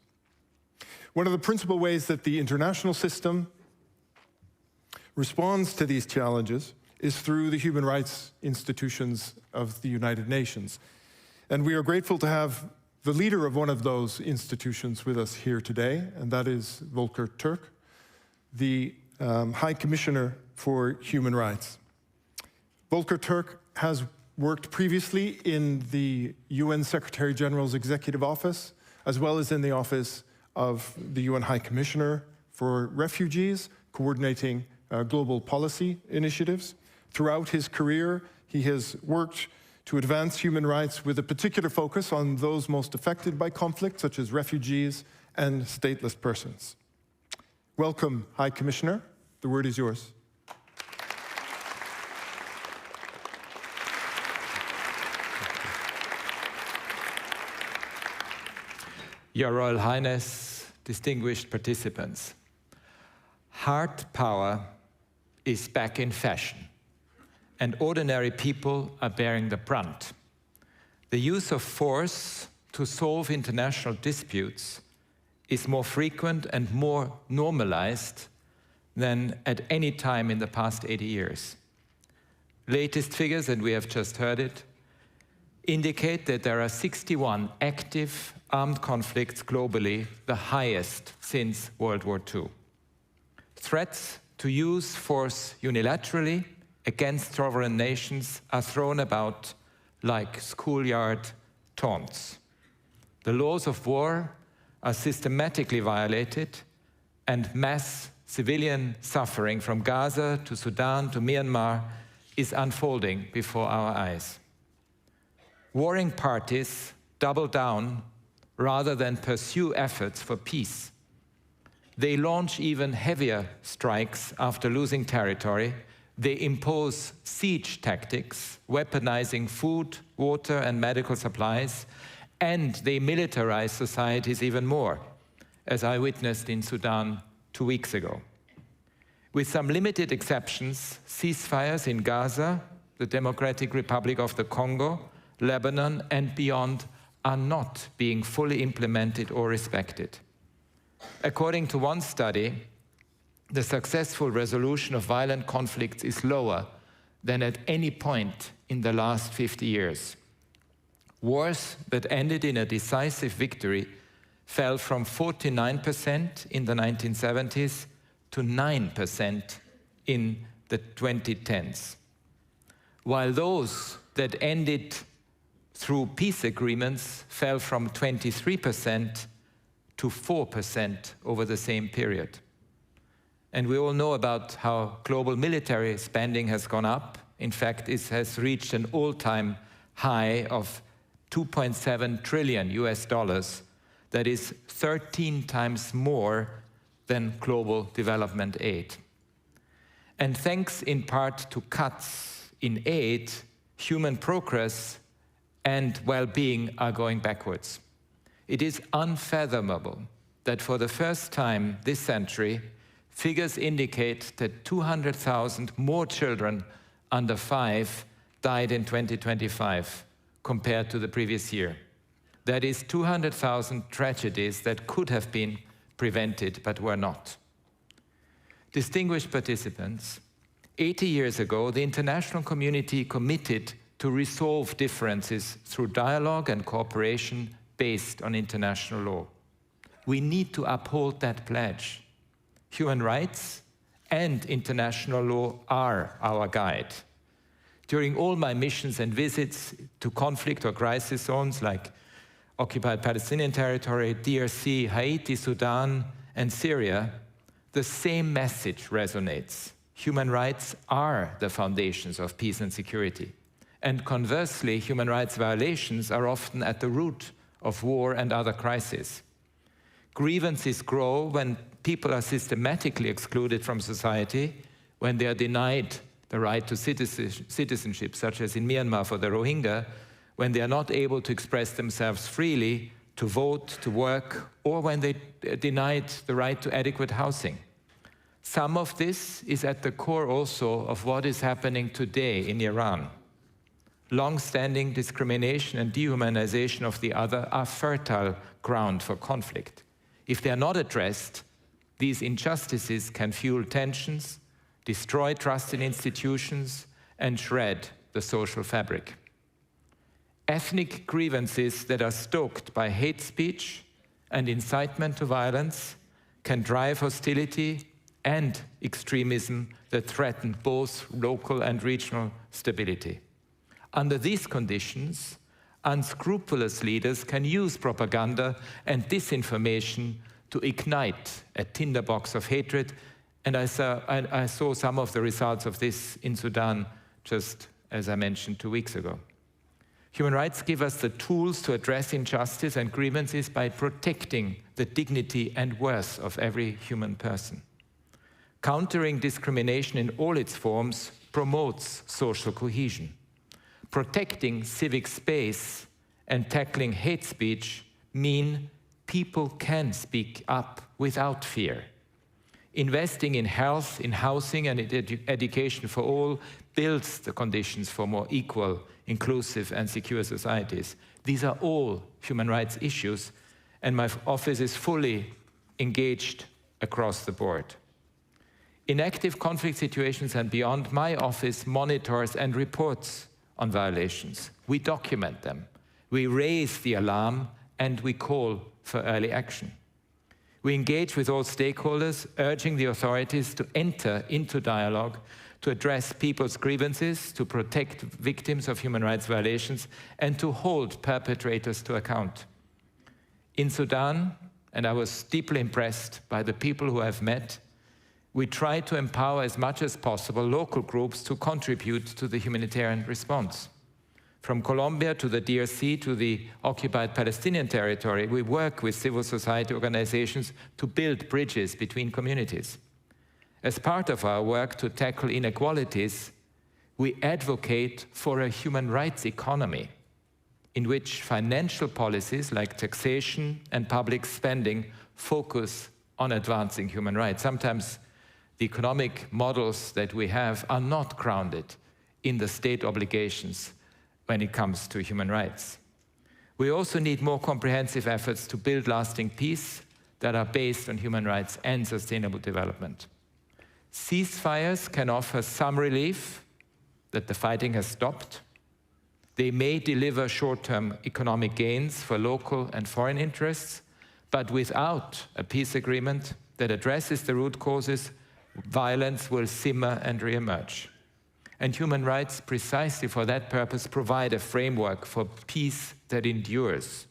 One of the principal ways that the international system responds to these challenges is through the human rights institutions of the United Nations. And we are grateful to have the leader of one of those institutions with us here today, and that is Volker Türk, the High Commissioner for Human Rights. Volker Türk has worked previously in the UN Secretary General's Executive Office, as well as in the office of the UN High Commissioner for Refugees, coordinating global policy initiatives. Throughout his career, he has worked to advance human rights with a particular focus on those most affected by conflict, such as refugees and stateless persons. Welcome, High Commissioner. The word is yours. Your Royal Highness, distinguished participants, hard power is back in fashion, and ordinary people are bearing the brunt. The use of force to solve international disputes is more frequent and more normalized than at any time in the past 80 years. Latest figures, and we have just heard it, indicate that there are 61 active armed conflicts globally, the highest since World War II. Threats to use force unilaterally against sovereign nations are thrown about like schoolyard taunts. The laws of war are systematically violated, and mass civilian suffering from Gaza to Sudan to Myanmar is unfolding before our eyes. Warring parties double down rather than pursue efforts for peace. They launch even heavier strikes after losing territory. They impose siege tactics, weaponizing food, water, and medical supplies, and they militarize societies even more, as I witnessed in Sudan 2 weeks ago. With some limited exceptions, ceasefires in Gaza, the Democratic Republic of the Congo, Lebanon, and beyond are not being fully implemented or respected. According to one study, the successful resolution of violent conflicts is lower than at any point in the last 50 years. Wars that ended in a decisive victory fell from 49% in the 1970s to 9% in the 2010s, while those that ended through peace agreements fell from 23% to 4% over the same period. And we all know about how global military spending has gone up. In fact, it has reached an all-time high of $2.7 trillion US. That is 13 times more than global development aid. And thanks in part to cuts in aid, human progress and well-being are going backwards. It is unfathomable that for the first time this century, figures indicate that 200,000 more children under 5 died in 2025 compared to the previous year. That is 200,000 tragedies that could have been prevented but were not. Distinguished participants, 80 years ago, the international community committed to resolve differences through dialogue and cooperation based on international law. We need to uphold that pledge. Human rights and international law are our guide. During all my missions and visits to conflict or crisis zones like occupied Palestinian territory, DRC, Haiti, Sudan, and Syria, the same message resonates. Human rights are the foundations of peace and security. And conversely, human rights violations are often at the root of war and other crises. Grievances grow when people are systematically excluded from society, when they are denied the right to citizenship, such as in Myanmar for the Rohingya, when they are not able to express themselves freely, to vote, to work, or when they are denied the right to adequate housing. Some of this is at the core also of what is happening today in Iran. Long-standing discrimination and dehumanization of the other are fertile ground for conflict. If they are not addressed, these injustices can fuel tensions, destroy trust in institutions, and shred the social fabric. Ethnic grievances that are stoked by hate speech and incitement to violence can drive hostility and extremism that threaten both local and regional stability. Under these conditions, unscrupulous leaders can use propaganda and disinformation to ignite a tinderbox of hatred, and I saw some of the results of this in Sudan, just as I mentioned 2 weeks ago. Human rights give us the tools to address injustice and grievances by protecting the dignity and worth of every human person. Countering discrimination in all its forms promotes social cohesion. Protecting civic space and tackling hate speech mean people can speak up without fear. Investing in health, in housing, and in education for all builds the conditions for more equal, inclusive, and secure societies. These are all human rights issues, and my office is fully engaged across the board. In active conflict situations and beyond, my office monitors and reports on violations. We document them. We raise the alarm, and we call for early action. We engage with all stakeholders, urging the authorities to enter into dialogue to address people's grievances, to protect victims of human rights violations, and to hold perpetrators to account. In Sudan, and I was deeply impressed by the people who I've met, we try to empower as much as possible local groups to contribute to the humanitarian response. From Colombia to the DRC to the occupied Palestinian territory, we work with civil society organizations to build bridges between communities. As part of our work to tackle inequalities, we advocate for a human rights economy in which financial policies like taxation and public spending focus on advancing human rights. Sometimes the economic models that we have are not grounded in the state obligations when it comes to human rights. We also need more comprehensive efforts to build lasting peace that are based on human rights and sustainable development. Ceasefires can offer some relief that the fighting has stopped. They may deliver short-term economic gains for local and foreign interests, but without a peace agreement that addresses the root causes, violence will simmer and re-emerge. And human rights, precisely for that purpose, provide a framework for peace that endures.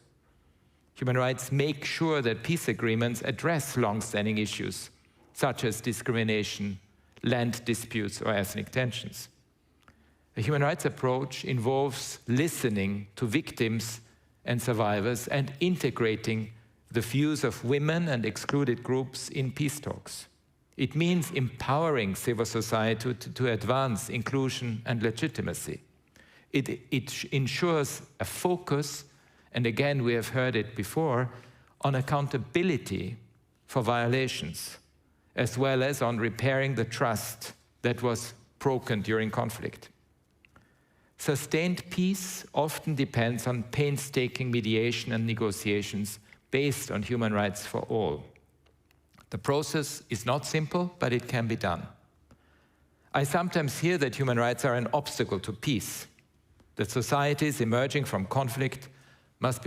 Human rights make sure that peace agreements address long-standing issues, such as discrimination, land disputes, or ethnic tensions. A human rights approach involves listening to victims and survivors and integrating the views of women and excluded groups in peace talks. It means empowering civil society to advance inclusion and legitimacy. It ensures a focus, and again we have heard it before, on accountability for violations, as well as on repairing the trust that was broken during conflict. Sustained peace often depends on painstaking mediation and negotiations based on human rights for all. The process is not simple, but it can be done. I sometimes hear that human rights are an obstacle to peace, that societies emerging from conflict must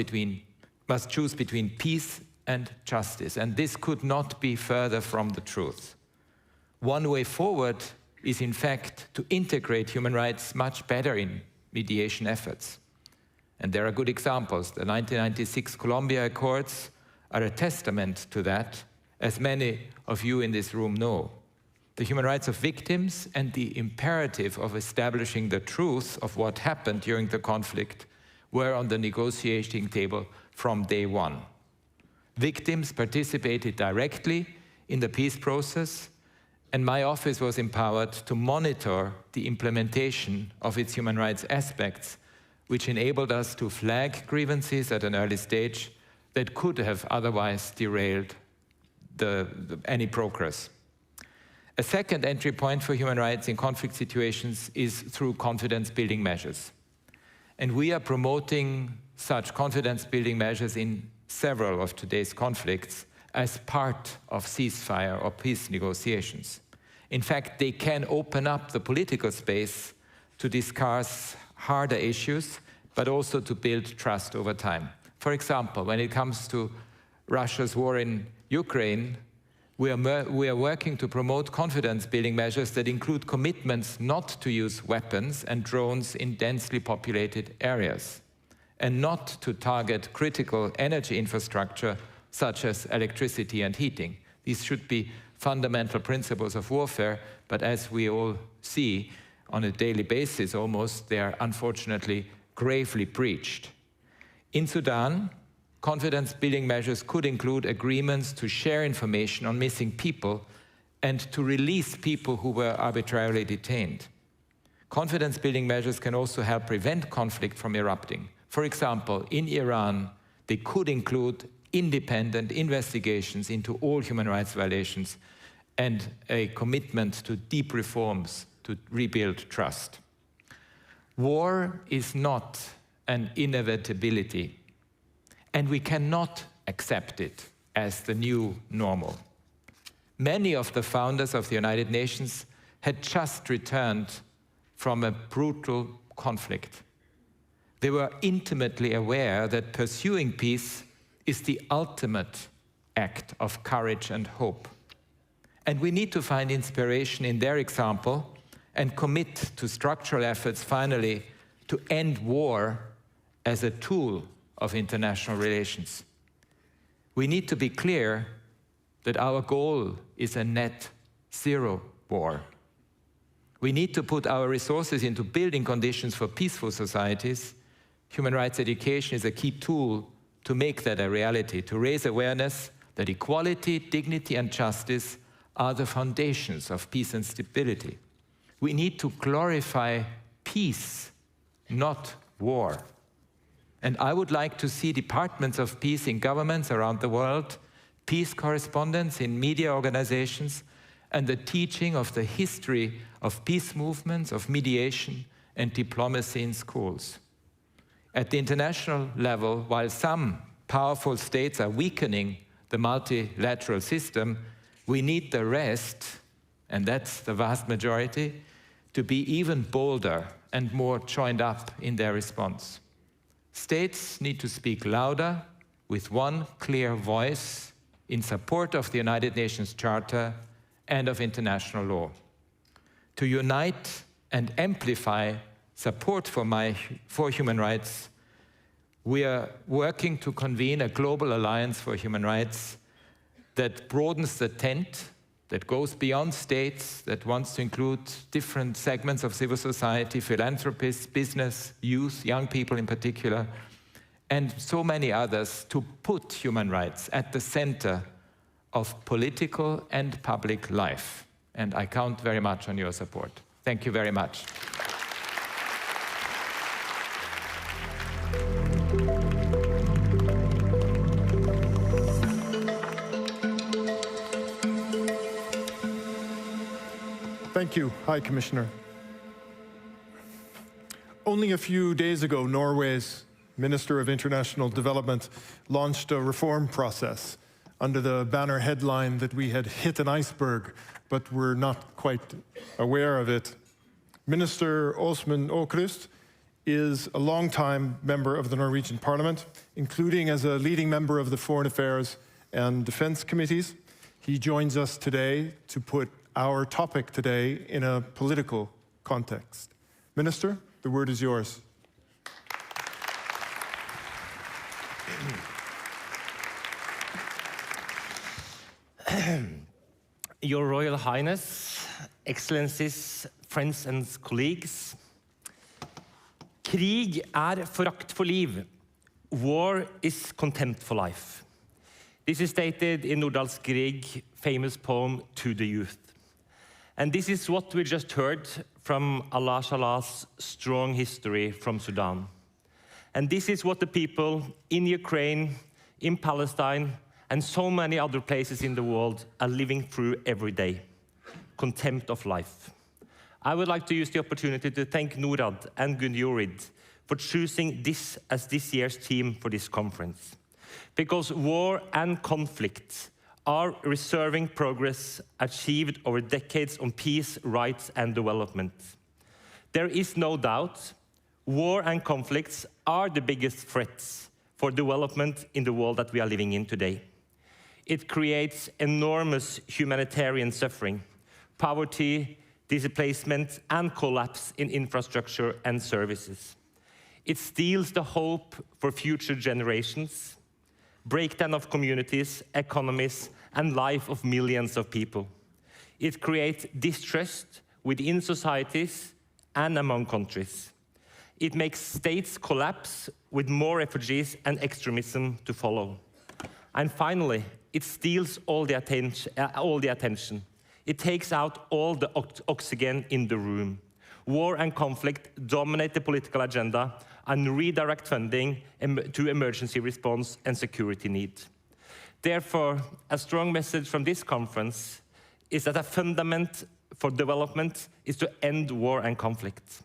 choose between peace and justice, and this could not be further from the truth. One way forward is, in fact, to integrate human rights much better in mediation efforts. And there are good examples. The 1996 Colombia Accords are a testament to that, as many of you in this room know. The human rights of victims and the imperative of establishing the truth of what happened during the conflict were on the negotiating table from day one. Victims participated directly in the peace process, and my office was empowered to monitor the implementation of its human rights aspects, which enabled us to flag grievances at an early stage that could have otherwise derailed any progress. A second entry point for human rights in conflict situations is through confidence-building measures. And we are promoting such confidence-building measures in several of today's conflicts as part of ceasefire or peace negotiations. In fact, they can open up the political space to discuss harder issues, but also to build trust over time. For example, when it comes to Russia's war in Ukraine, we are working to promote confidence-building measures that include commitments not to use weapons and drones in densely populated areas, and not to target critical energy infrastructure such as electricity and heating. These should be fundamental principles of warfare, but as we all see on a daily basis almost, they are unfortunately gravely breached. In Sudan, confidence-building measures could include agreements to share information on missing people and to release people who were arbitrarily detained. Confidence-building measures can also help prevent conflict from erupting. For example, in Iran, they could include independent investigations into all human rights violations and a commitment to deep reforms to rebuild trust. War is not an inevitability, and we cannot accept it as the new normal. Many of the founders of the United Nations had just returned from a brutal conflict. They were intimately aware that pursuing peace is the ultimate act of courage and hope. And we need to find inspiration in their example and commit to structural efforts, finally, to end war as a tool of international relations. We need to be clear that our goal is a net zero war. We need to put our resources into building conditions for peaceful societies. Human rights education is a key tool to make that a reality, to raise awareness that equality, dignity, and justice are the foundations of peace and stability. We need to glorify peace, not war. And I would like to see departments of peace in governments around the world, peace correspondents in media organizations, and the teaching of the history of peace movements, of mediation and diplomacy in schools. At the international level, while some powerful states are weakening the multilateral system, we need the rest, and that's the vast majority, to be even bolder and more joined up in their response. States need to speak louder with one clear voice in support of the United Nations Charter and of international law. To unite and amplify support for human rights, we are working to convene a global alliance for human rights that broadens the tent, that goes beyond states, that wants to include different segments of civil society, philanthropists, business, youth, young people in particular, and so many others, to put human rights at the center of political and public life. And I count very much on your support. Thank you very much. Thank you, High Commissioner. Only a few days ago, Norway's Minister of International Development launched a reform process under the banner headline that we had hit an iceberg, but were not quite aware of it. Minister Åsmund Aukrust is a long-time member of the Norwegian Parliament, including as a leading member of the Foreign Affairs and Defense Committees. He joins us today to put our topic today in a political context. Minister, the word is yours. Your Royal Highness, Excellencies, friends and colleagues. Krig forakt for liv. War is contempt for life. This is stated in Nordahl's Grieg famous poem To the Youth. And this is what we just heard from Allah Shalah's strong history from Sudan. And this is what the people in Ukraine, in Palestine, and so many other places in the world are living through every day. Contempt of life. I would like to use the opportunity to thank Norad and Gunn for choosing this as this year's theme for this conference. Because war and conflict are reserving progress achieved over decades on peace, rights, and development. There is no doubt war and conflicts are the biggest threats for development in the world that we are living in today. It creates enormous humanitarian suffering, poverty, displacement, and collapse in infrastructure and services. It steals the hope for future generations, breakdown of communities, economies, and life of millions of people. It creates distrust within societies and among countries. It makes states collapse with more refugees and extremism to follow. And finally, it steals all the attention. It takes out all the oxygen in the room. War and conflict dominate the political agenda and redirect funding to emergency response and security needs. Therefore, a strong message from this conference is that a fundament for development is to end war and conflict.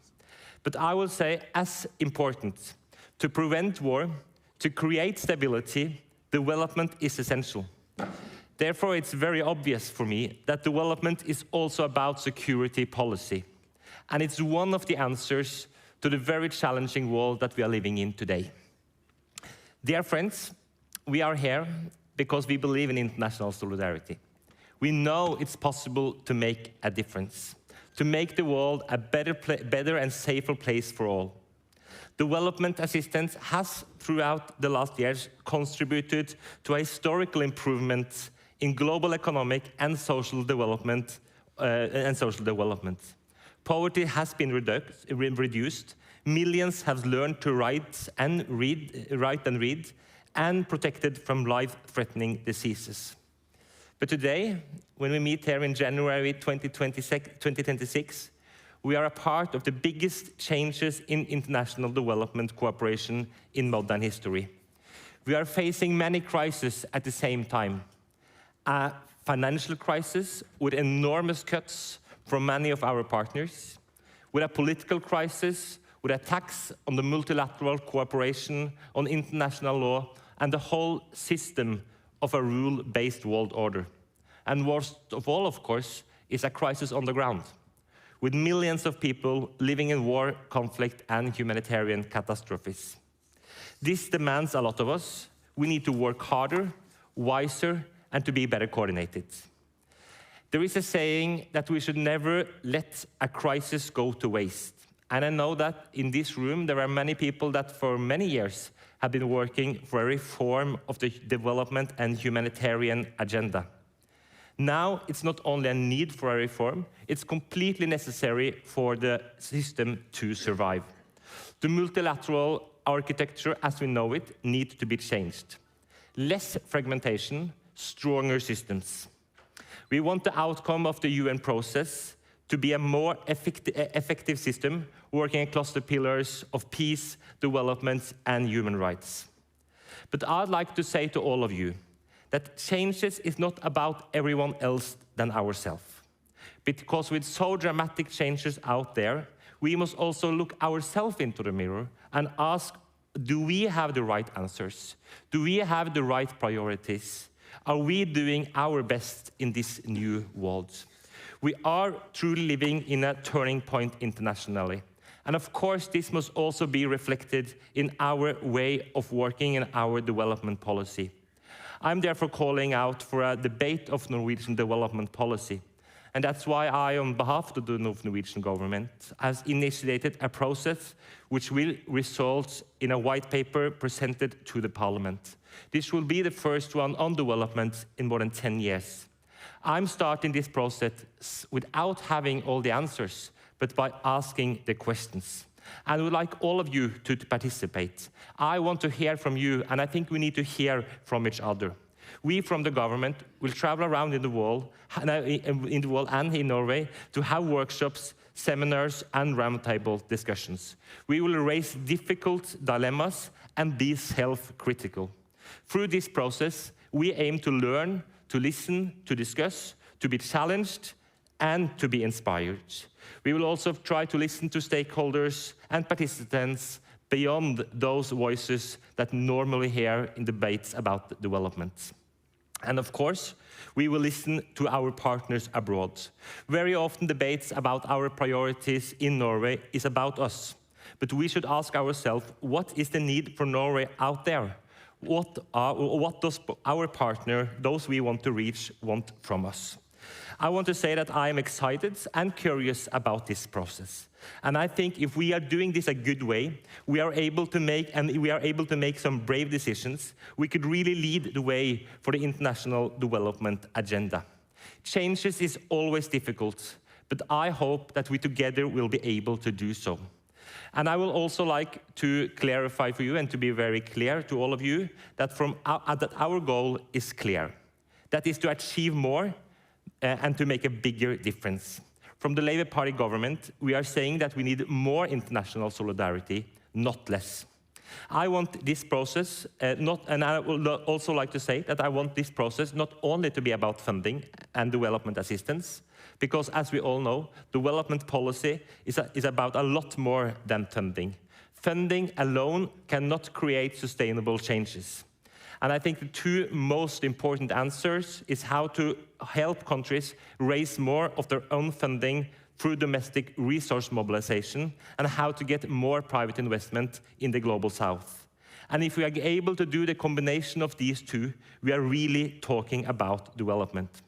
But I will say, as important, to prevent war, to create stability, development is essential. Therefore, it's very obvious for me that development is also about security policy. And it's one of the answers to the very challenging world that we are living in today. Dear friends, we are here because we believe in international solidarity. We know it's possible to make a difference, to make the world a better and safer place for all. Development assistance has, throughout the last years, contributed to a historical improvement in global economic and social development. Poverty has been reduced. Millions have learned to write and read, and protected from life-threatening diseases. But today, when we meet here in January 2026, we are a part of the biggest changes in international development cooperation in modern history. We are facing many crises at the same time. A financial crisis with enormous cuts from many of our partners, with a political crisis, with attacks on the multilateral cooperation, on international law, and the whole system of a rule-based world order. And worst of all, of course, is a crisis on the ground, with millions of people living in war, conflict, and humanitarian catastrophes. This demands a lot of us. We need to work harder, wiser, and to be better coordinated. There is a saying that we should never let a crisis go to waste. And I know that in this room there are many people that for many years have been working for a reform of the development and humanitarian agenda. Now it's not only a need for a reform, it's completely necessary for the system to survive. The multilateral architecture as we know it needs to be changed. Less fragmentation, stronger systems. We want the outcome of the UN process to be a more effective system working across the pillars of peace, development, and human rights. But I'd like to say to all of you that changes is not about everyone else than ourselves. Because with so dramatic changes out there, we must also look ourselves into the mirror and ask, do we have the right answers? Do we have the right priorities? Are we doing our best in this new world? We are truly living in a turning point internationally. And of course, this must also be reflected in our way of working in our development policy. I'm therefore calling out for a debate of Norwegian development policy. And that's why I, on behalf of the Norwegian government, has initiated a process which will result in a white paper presented to the Parliament. This will be the first one on development in more than 10 years. I'm starting this process without having all the answers, but by asking the questions. And I would like all of you to participate. I want to hear from you, and I think we need to hear from each other. We from the government will travel around in the world and in Norway to have workshops, seminars, and roundtable discussions. We will raise difficult dilemmas and be self-critical. Through this process, we aim to learn, to listen, to discuss, to be challenged, and to be inspired. We will also try to listen to stakeholders and participants beyond those voices that normally hear in debates about development. And of course, we will listen to our partners abroad. Very often debates about our priorities in Norway is about us. But we should ask ourselves, what is the need for Norway out there? What does our partner, those we want to reach, want from us? I want to say that I am excited and curious about this process. And I think if we are doing this a good way, we are able to make some brave decisions. We could really lead the way for the international development agenda. Changes is always difficult, but I hope that we together will be able to do so. And I will also like to clarify for you and to be very clear to all of you that our goal is clear. That is to achieve more and to make a bigger difference. From the Labour Party government, we are saying that we need more international solidarity, not less. I want this process, and I would also like to say that I want this process not only to be about funding and development assistance, because as we all know, development policy is about a lot more than funding. Funding alone cannot create sustainable changes. And I think the two most important answers is how to help countries raise more of their own funding through domestic resource mobilization and how to get more private investment in the global south. And if we are able to do the combination of these two, we are really talking about development.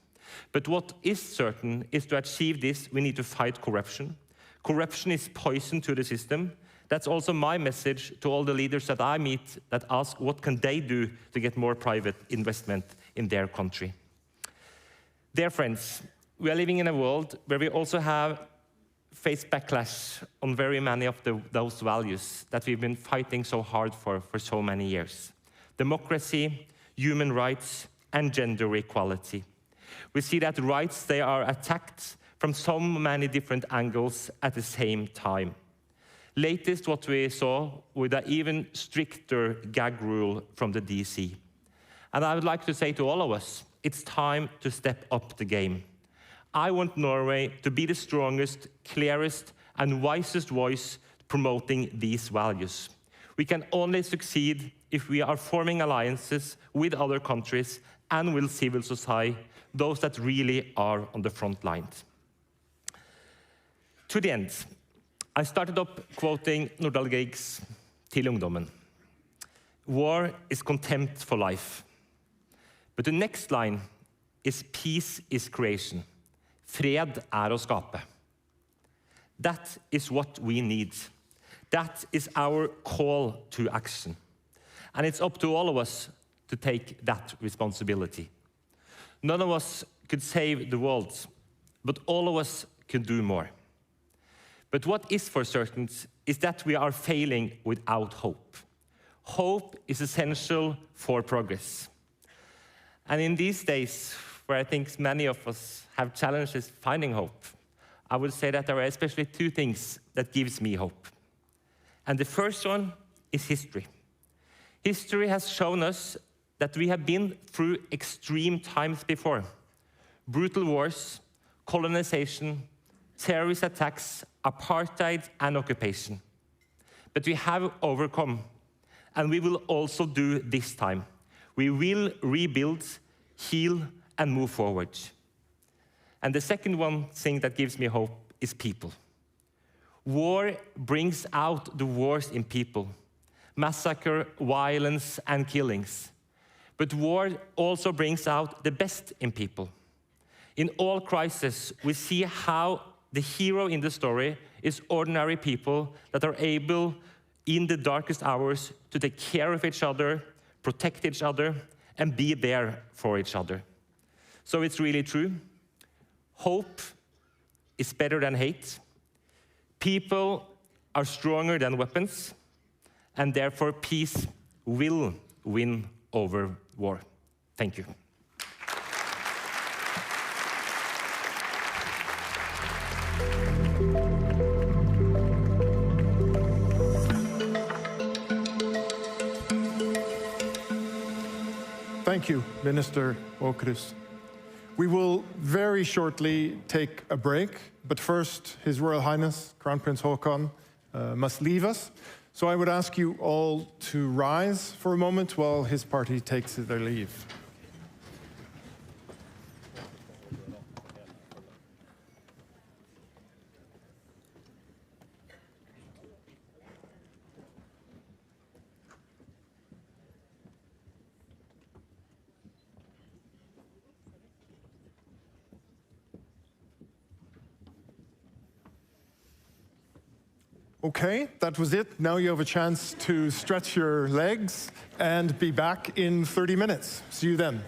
But what is certain is to achieve this, we need to fight corruption. Corruption is poison to the system. That's also my message to all the leaders that I meet that ask what can they do to get more private investment in their country. Dear friends, we are living in a world where we also have faced backlash on very many of those values that we've been fighting so hard for so many years. Democracy, human rights, and gender equality. We see that rights, they are attacked from so many different angles at the same time. Latest what we saw with an even stricter gag rule from the DC. And I would like to say to all of us, it's time to step up the game. I want Norway to be the strongest, clearest, and wisest voice promoting these values. We can only succeed if we are forming alliances with other countries and with civil society, those that really are on the front lines. To the end, I started up quoting Nordahl Griegs til ungdommen. War is contempt for life. But the next line is peace is creation. Fred å skape. That is what we need. That is our call to action. And it's up to all of us to take that responsibility. None of us could save the world, but all of us can do more. But what is for certain is that we are failing without hope. Hope is essential for progress. And in these days, where I think many of us have challenges finding hope, I would say that there are especially two things that gives me hope. And the first one is history. History has shown us that we have been through extreme times before. Brutal wars, colonization, terrorist attacks, apartheid, and occupation. But we have overcome, and we will also do this time. We will rebuild, heal, and move forward. And the second one thing that gives me hope is people. War brings out the worst in people. Massacre, violence, and killings. But war also brings out the best in people. In all crises, we see how the hero in the story is ordinary people that are able, in the darkest hours, to take care of each other, protect each other, and be there for each other. So it's really true. Hope is better than hate. People are stronger than weapons, and therefore peace will win over war. Thank you. Thank you, Minister Åkerhus. We will very shortly take a break, but first, His Royal Highness, Crown Prince Haakon, must leave us. So I would ask you all to rise for a moment while his party takes their leave. Okay, that was it. Now you have a chance to stretch your legs and be back in 30 minutes. See you then.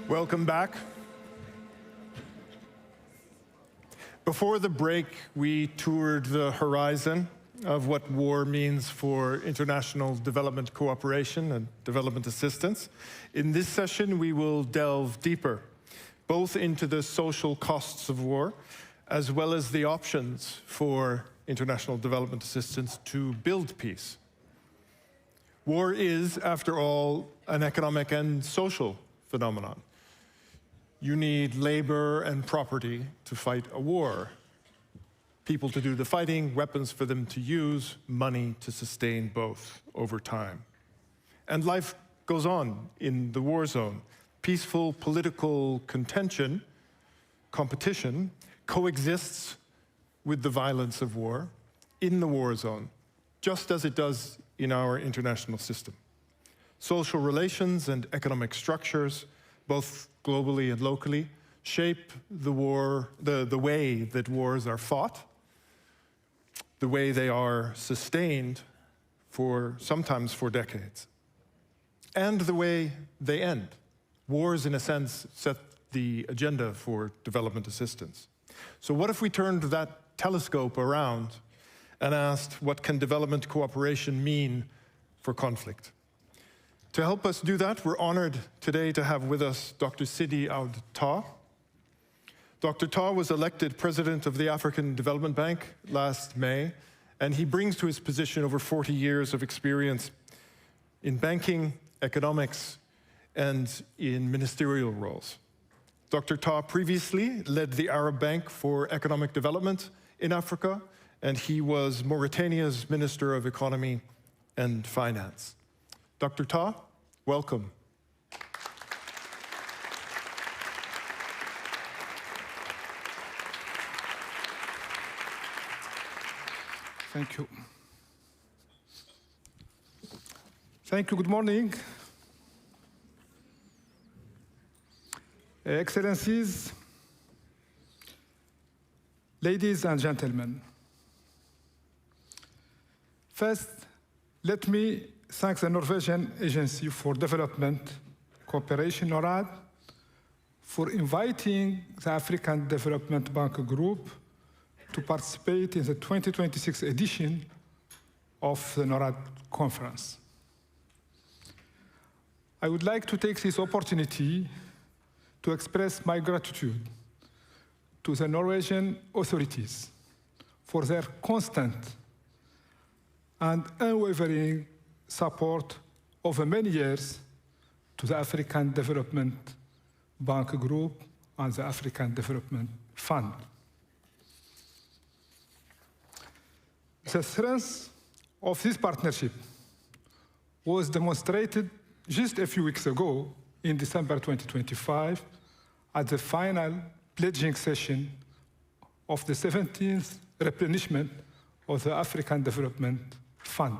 Welcome back. Before the break, we toured the horizon of what war means for international development cooperation and development assistance. In this session, we will delve deeper, both into the social costs of war, as well as the options for international development assistance to build peace. War is, after all, an economic and social phenomenon. You need labor and property to fight a war. People to do the fighting, weapons for them to use, money to sustain both over time. And life goes on in the war zone. Peaceful political contention, competition, coexists with the violence of war in the war zone, just as it does in our international system. Social relations and economic structures, both globally and locally, shape the way that wars are fought, the way they are sustained sometimes for decades, and the way they end. Wars, in a sense, set the agenda for development assistance. So what if we turned that telescope around and asked, what can development cooperation mean for conflict? To help us do that, we're honored today to have with us Dr. Sidi Ould Tah. Dr. Tah was elected president of the African Development Bank last May, and he brings to his position over 40 years of experience in banking, economics, and in ministerial roles. Dr. Tah previously led the Arab Bank for Economic Development in Africa, and he was Mauritania's Minister of Economy and Finance. Dr. Tah, welcome. Thank you. Thank you. Good morning. Excellencies, ladies and gentlemen. First, let me thank the Norwegian Agency for Development Cooperation, Norad, for inviting the African Development Bank Group to participate in the 2026 edition of the Norad Conference. I would like to take this opportunity to express my gratitude to the Norwegian authorities for their constant and unwavering support over many years to the African Development Bank Group and the African Development Fund. The strength of this partnership was demonstrated just a few weeks ago in December 2025 at the final pledging session of the 17th replenishment of the African Development Fund.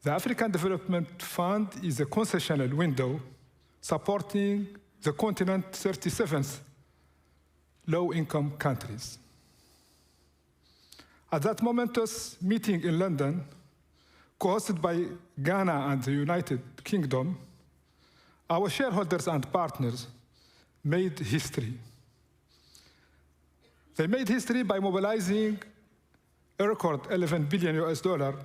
The African Development Fund is a concessional window supporting the continent's 37th low-income countries. At that momentous meeting in London, co-hosted by Ghana and the United Kingdom, our shareholders and partners made history. They made history by mobilizing a record $11 billion.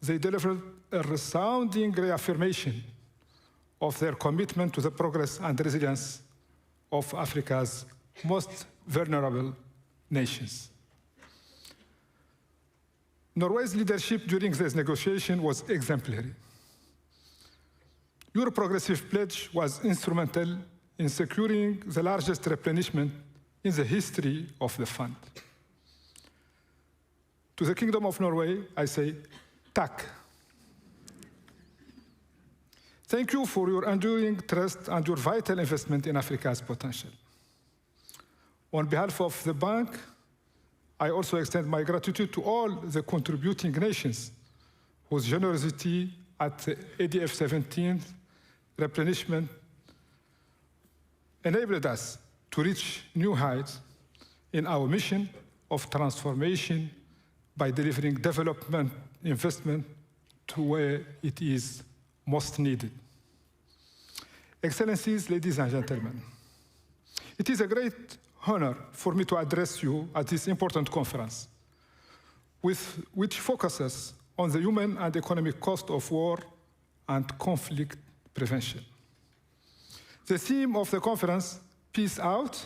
They delivered a resounding reaffirmation of their commitment to the progress and resilience of Africa's most vulnerable nations. Norway's leadership during this negotiation was exemplary. Your progressive pledge was instrumental in securing the largest replenishment in the history of the fund. To the Kingdom of Norway, I say, takk. Thank you for your enduring trust and your vital investment in Africa's potential. On behalf of the bank, I also extend my gratitude to all the contributing nations whose generosity at the ADF 17 replenishment enabled us to reach new heights in our mission of transformation by delivering development investment to where it is most needed. Excellencies, ladies and gentlemen, it is a great honor for me to address you at this important conference, which focuses on the human and economic cost of war and conflict prevention. The theme of the conference, Peace Out,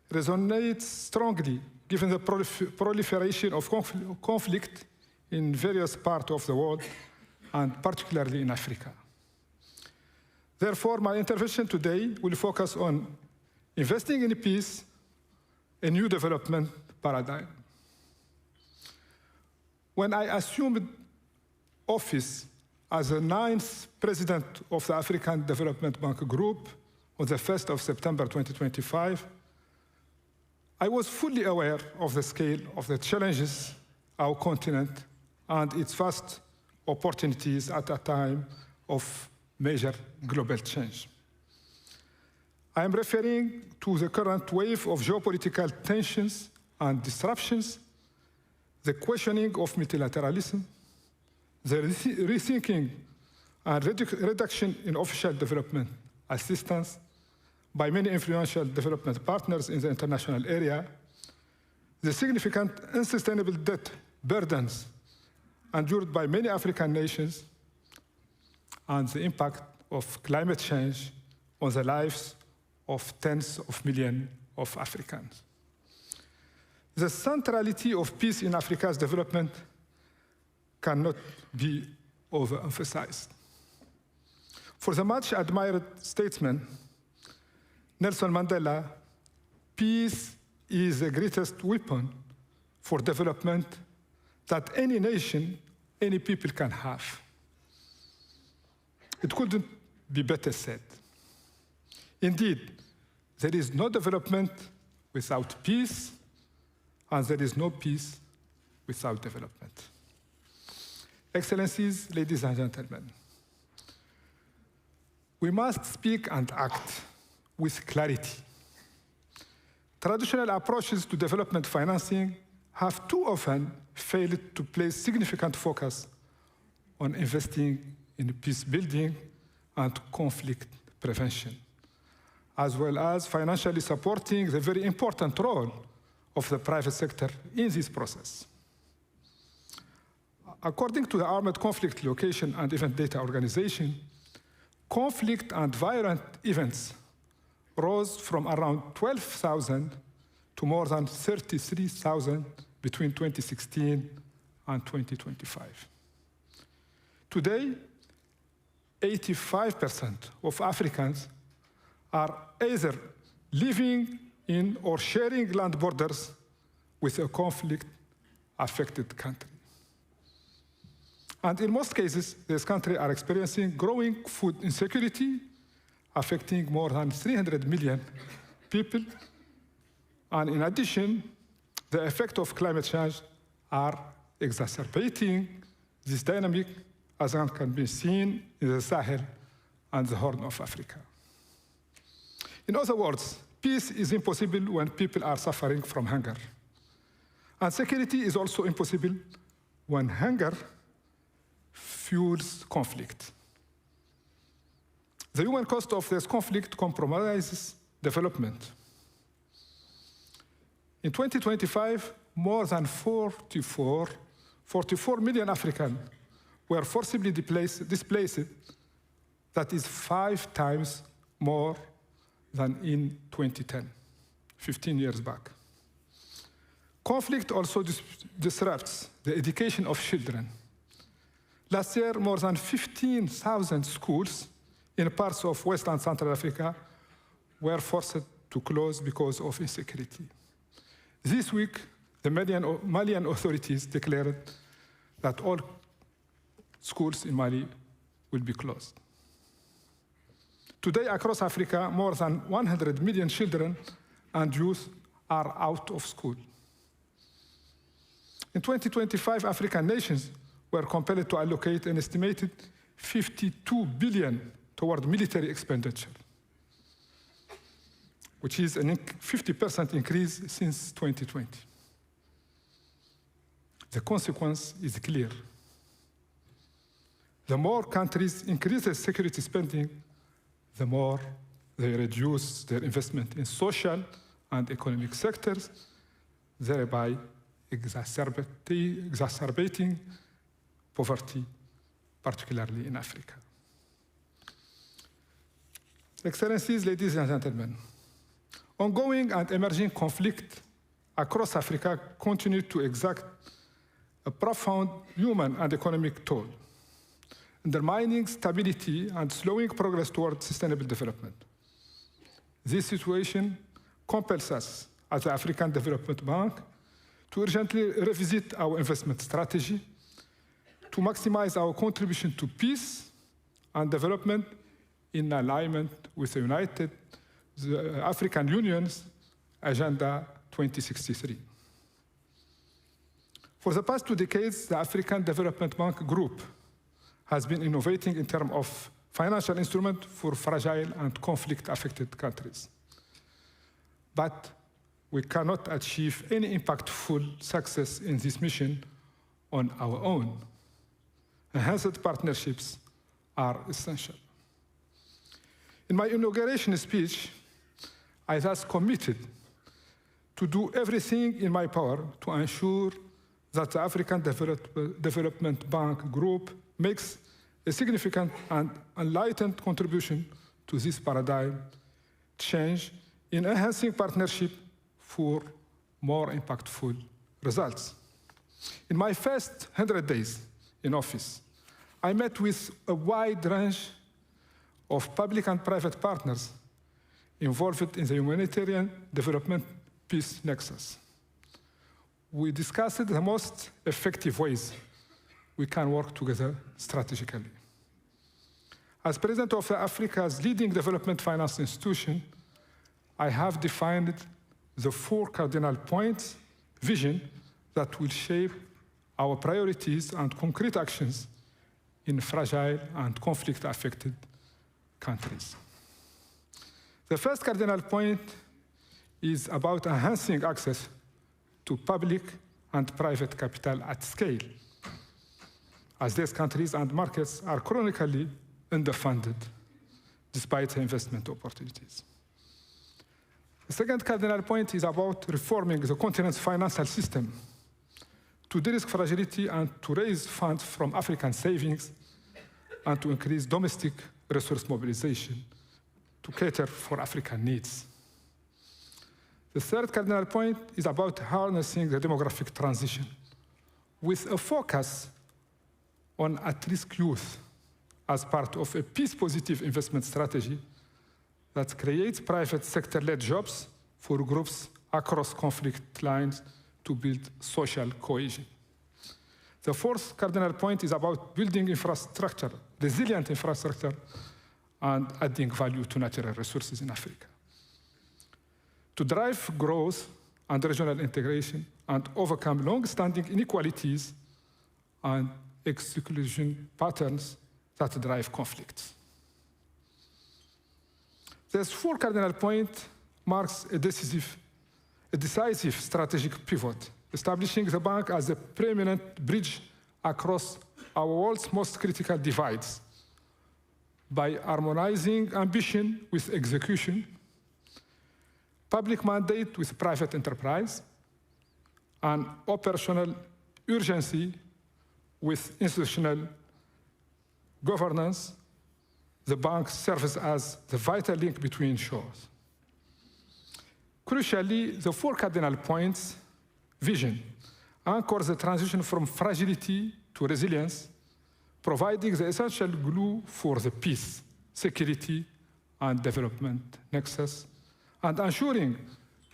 resonates strongly given the proliferation of conflict in various parts of the world, and particularly in Africa. Therefore, my intervention today will focus on investing in peace, a new development paradigm. When I assumed office as the 9th president of the African Development Bank Group on the 1st of September 2025, I was fully aware of the scale of the challenges our continent and its vast opportunities at a time of major global change. I am referring to the current wave of geopolitical tensions and disruptions, the questioning of multilateralism, the rethinking and reduction in official development assistance by many influential development partners in the international area, the significant unsustainable debt burdens endured by many African nations, and the impact of climate change on the lives of tens of millions of Africans. The centrality of peace in Africa's development cannot be overemphasized. For the much admired statesman, Nelson Mandela, peace is the greatest weapon for development that any nation, any people can have. It couldn't be better said. Indeed, there is no development without peace, and there is no peace without development. Excellencies, ladies and gentlemen, we must speak and act with clarity. Traditional approaches to development financing have too often failed to place significant focus on investing in peace building and conflict prevention, as well as financially supporting the very important role of the private sector in this process. According to the Armed Conflict Location and Event Data Organization, conflict and violent events rose from around 12,000 to more than 33,000 between 2016 and 2025. Today, 85% of Africans are either living in or sharing land borders with a conflict-affected country. And in most cases, these countries are experiencing growing food insecurity, affecting more than 300 million people. And in addition, the effects of climate change are exacerbating this dynamic, as can be seen in the Sahel and the Horn of Africa. In other words, peace is impossible when people are suffering from hunger. And security is also impossible when hunger fuels conflict. The human cost of this conflict compromises development. In 2025, more than 44 million Africans were forcibly displaced. That is 5 times more than in 2010, 15 years back. Conflict also disrupts the education of children. Last year, more than 15,000 schools in parts of West and Central Africa were forced to close because of insecurity. This week, the Malian authorities declared that all schools in Mali will be closed. Today, across Africa, more than 100 million children and youth are out of school. In 2025, African nations were compelled to allocate an estimated 52 billion toward military expenditure, which is a 50% increase since 2020. The consequence is clear. The more countries increase their security spending, the more they reduce their investment in social and economic sectors, thereby exacerbating poverty, particularly in Africa. Excellencies, ladies and gentlemen, ongoing and emerging conflict across Africa continue to exact a profound human and economic toll, undermining stability and slowing progress towards sustainable development. This situation compels us, as the African Development Bank, to urgently revisit our investment strategy, to maximize our contribution to peace and development in alignment with the African Union's Agenda 2063. For the past 2 decades, the African Development Bank Group has been innovating in terms of financial instruments for fragile and conflict-affected countries. But we cannot achieve any impactful success in this mission on our own. Enhanced partnerships are essential. In my inauguration speech, I thus committed to do everything in my power to ensure that the African Development Bank Group makes a significant and enlightened contribution to this paradigm change in enhancing partnership for more impactful results. In my first 100 days in office, I met with a wide range of public and private partners involved in the humanitarian development peace nexus. We discussed the most effective ways we can work together strategically. As president of Africa's leading development finance institution, I have defined the 4 cardinal points vision that will shape our priorities and concrete actions in fragile and conflict-affected countries. The first cardinal point is about enhancing access to public and private capital at scale, as these countries and markets are chronically underfunded despite investment opportunities. The second cardinal point is about reforming the continent's financial system to de-risk fragility and to raise funds from African savings and to increase domestic resource mobilization to cater for African needs. The third cardinal point is about harnessing the demographic transition with a focus on at-risk youth as part of a peace-positive investment strategy that creates private sector-led jobs for groups across conflict lines to build social cohesion. The fourth cardinal point is about building infrastructure, resilient infrastructure, and adding value to natural resources in Africa. To drive growth and regional integration and overcome long-standing inequalities and exclusion patterns that drive conflicts. This 4 cardinal point marks a decisive strategic pivot, establishing the bank as a preeminent bridge across our world's most critical divides by harmonizing ambition with execution, public mandate with private enterprise, and operational urgency with institutional governance. The bank serves as the vital link between shores. Crucially, the 4 cardinal points vision anchors the transition from fragility to resilience, providing the essential glue for the peace, security, and development nexus, and ensuring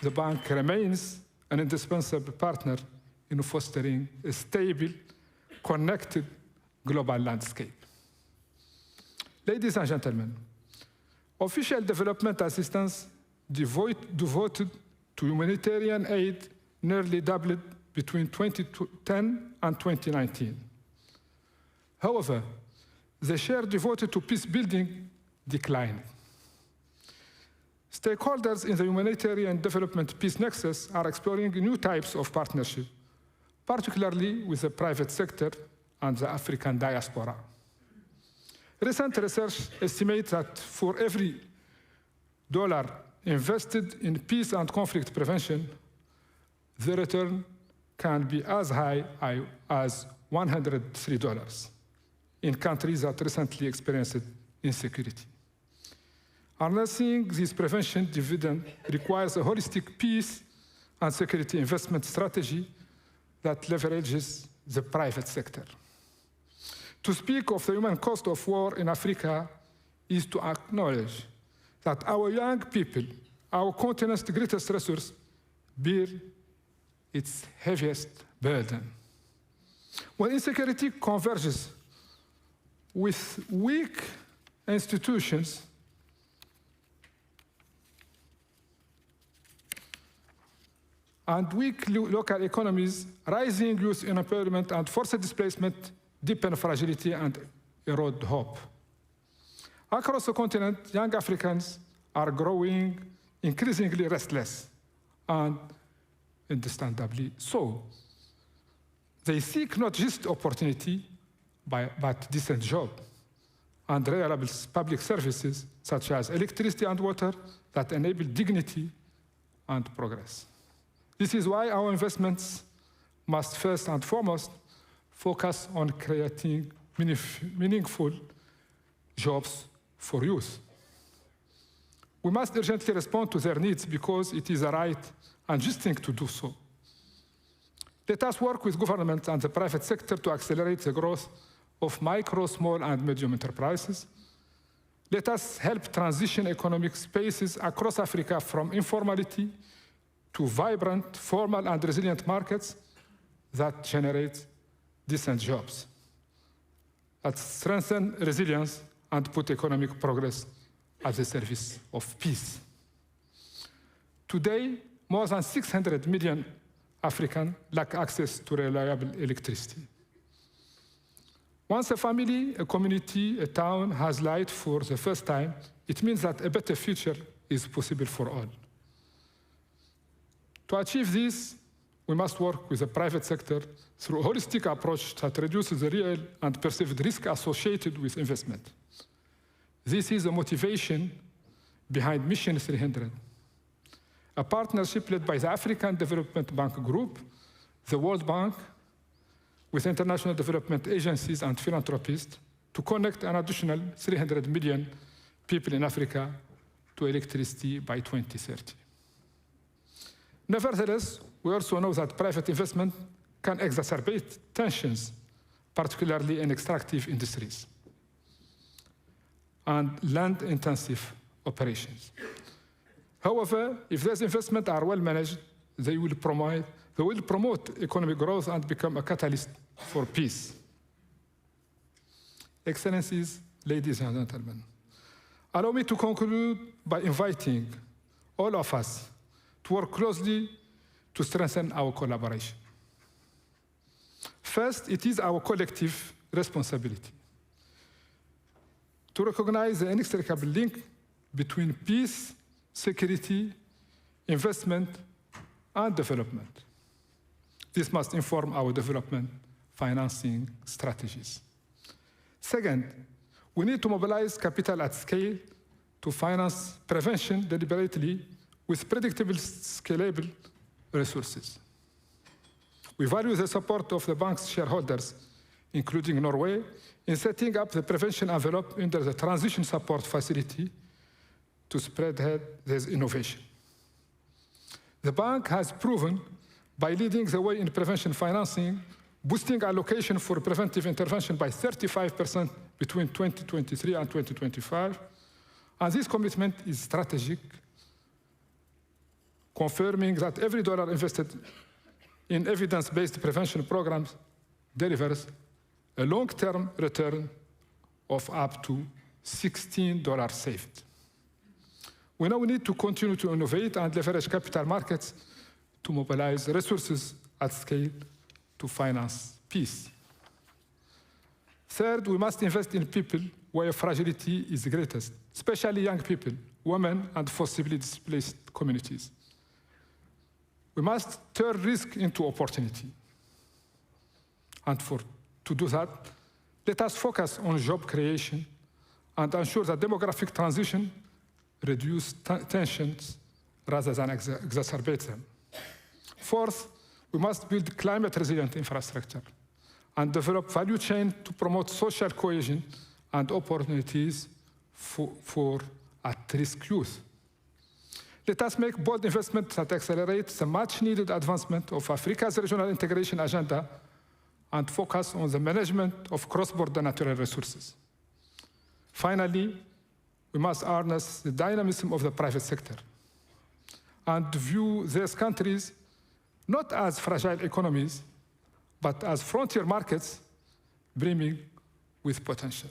the bank remains an indispensable partner in fostering a stable, connected global landscape. Ladies and gentlemen, official development assistance devoted to humanitarian aid nearly doubled between 2010 and 2019. However, the share devoted to peace building declined. Stakeholders in the humanitarian development peace nexus are exploring new types of partnership, particularly with the private sector and the African diaspora. Recent research estimates that for every dollar invested in peace and conflict prevention, the return can be as high as $103 in countries that recently experienced insecurity. Harnessing this prevention dividend requires a holistic peace and security investment strategy that leverages the private sector. To speak of the human cost of war in Africa is to acknowledge that our young people, our continent's greatest resource, bear its heaviest burden. When insecurity converges with weak institutions, and weak local economies, rising youth unemployment and forced displacement deepen fragility and erode hope. Across the continent, young Africans are growing increasingly restless, and understandably so. They seek not just opportunity, but decent job and reliable public services such as electricity and water that enable dignity and progress. This is why our investments must first and foremost focus on creating meaningful jobs for youth. We must urgently respond to their needs because it is a right and just thing to do so. Let us work with government and the private sector to accelerate the growth of micro, small, and medium enterprises. Let us help transition economic spaces across Africa from informality to vibrant, formal, and resilient markets that generate decent jobs, that strengthen resilience and put economic progress at the service of peace. Today, more than 600 million Africans lack access to reliable electricity. Once a family, a community, a town has light for the first time, it means that a better future is possible for all. To achieve this, we must work with the private sector through a holistic approach that reduces the real and perceived risk associated with investment. This is the motivation behind Mission 300, a partnership led by the African Development Bank Group, the World Bank, with international development agencies and philanthropists to connect an additional 300 million people in Africa to electricity by 2030. Nevertheless, we also know that private investment can exacerbate tensions, particularly in extractive industries and land-intensive operations. However, if these investments are well managed, they will promote economic growth and become a catalyst for peace. Excellencies, ladies and gentlemen, allow me to conclude by inviting all of us to work closely to strengthen our collaboration. First, it is our collective responsibility to recognize the inextricable link between peace, security, investment, and development. This must inform our development financing strategies. Second, we need to mobilize capital at scale to finance prevention deliberately with predictable, scalable resources. We value the support of the bank's shareholders, including Norway, in setting up the prevention envelope under the transition support facility to spread this innovation. The bank has proven, by leading the way in prevention financing, boosting allocation for preventive intervention by 35% between 2023 and 2025, and this commitment is strategic, confirming that every dollar invested in evidence-based prevention programs delivers a long-term return of up to $16 saved. We now need to continue to innovate and leverage capital markets to mobilize resources at scale to finance peace. Third, we must invest in people where fragility is greatest, especially young people, women, and forcibly displaced communities. We must turn risk into opportunity. And to do that, let us focus on job creation and ensure that demographic transition reduce tensions rather than exacerbate them. Fourth, we must build climate-resilient infrastructure and develop value chain to promote social cohesion and opportunities for at-risk youth. Let us make bold investments that accelerate the much-needed advancement of Africa's regional integration agenda and focus on the management of cross-border natural resources. Finally, we must harness the dynamism of the private sector and view these countries not as fragile economies, but as frontier markets brimming with potential.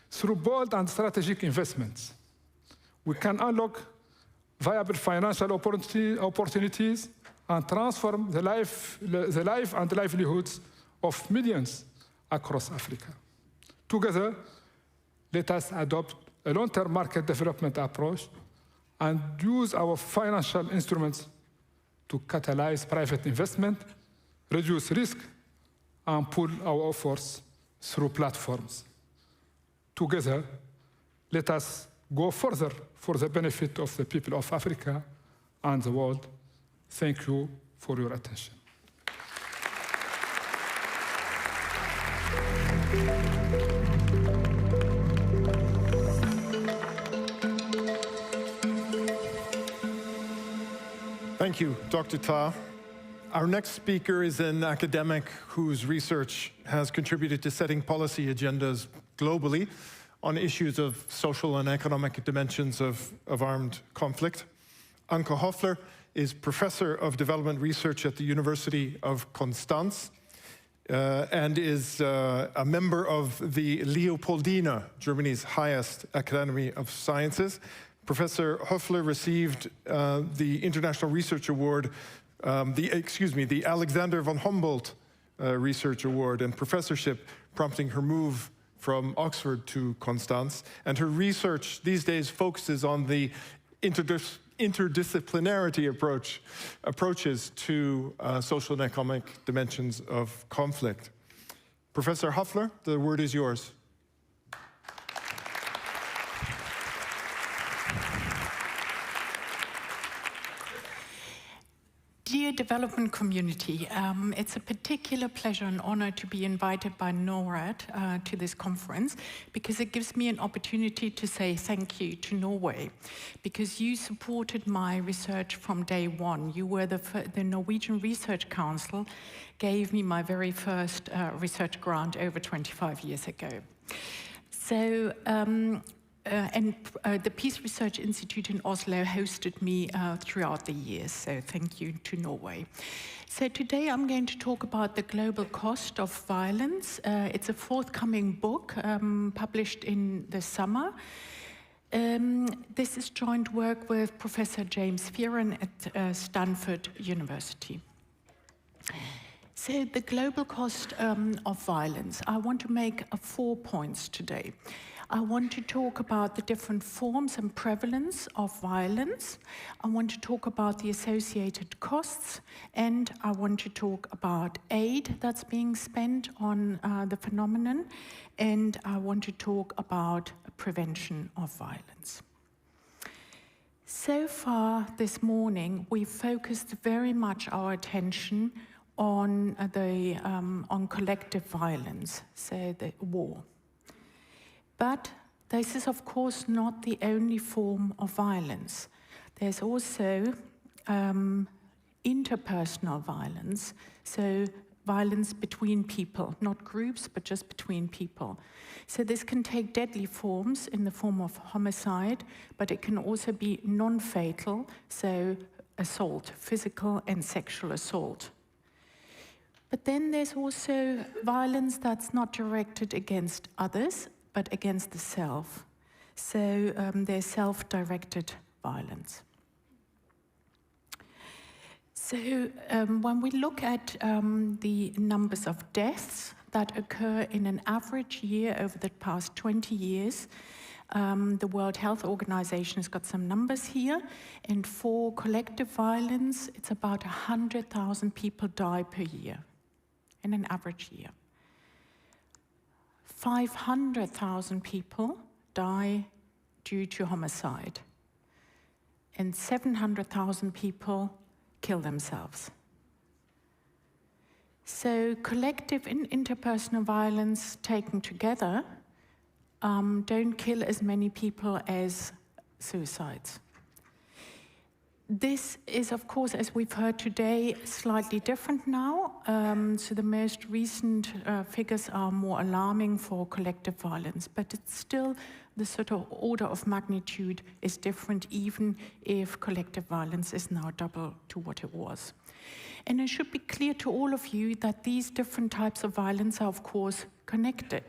Through bold and strategic investments, we can unlock viable financial opportunities and transform the life and livelihoods of millions across Africa. Together, let us adopt a long-term market development approach and use our financial instruments to catalyze private investment, reduce risk, and pool our efforts through platforms. Together, let us go further for the benefit of the people of Africa and the world. Thank you for your attention. Thank you, Dr. Ta. Our next speaker is an academic whose research has contributed to setting policy agendas globally on issues of social and economic dimensions of armed conflict. Anke Hoffler is Professor of Development Research at the University of Constance and is a member of the Leopoldina, Germany's highest Academy of Sciences. Professor Hoffler received the International Research Award, the Alexander von Humboldt Research Award and professorship, prompting her move from Oxford to Constance. And her research these days focuses on the interdisciplinarity approaches to social and economic dimensions of conflict. Professor Hoffler, the word is yours. Dear development community, it's a particular pleasure and honor to be invited by Norad to this conference, because it gives me an opportunity to say thank you to Norway, because you supported my research from day one. You were the Norwegian Research Council gave me my very first research grant over 25 years ago. So, the Peace Research Institute in Oslo hosted me throughout the years, so thank you to Norway. So today I'm going to talk about the global cost of violence. It's a forthcoming book published in the summer. This is joint work with Professor James Fearon at Stanford University. So the global cost of violence, I want to make 4 points today. I want to talk about the different forms and prevalence of violence. I want to talk about the associated costs, and I want to talk about aid that's being spent on the phenomenon, and I want to talk about prevention of violence. So far this morning, we focused very much our attention on collective violence, so the war. But this is, of course, not the only form of violence. There's also interpersonal violence, so violence between people, not groups, but just between people. So this can take deadly forms in the form of homicide, but it can also be non-fatal, so assault, physical and sexual assault. But then there's also violence that's not directed against others, but against the self. So there's self-directed violence. So when we look at the numbers of deaths that occur in an average year over the past 20 years, the World Health Organization has got some numbers here, and for collective violence, it's about 100,000 people die per year in an average year. 500,000 people die due to homicide, and 700,000 people kill themselves. So collective and interpersonal violence taken together don't kill as many people as suicides. This is, of course, as we've heard today, slightly different now. So the most recent figures are more alarming for collective violence, but it's still the sort of order of magnitude is different, even if collective violence is now double to what it was. And it should be clear to all of you that these different types of violence are, of course, connected.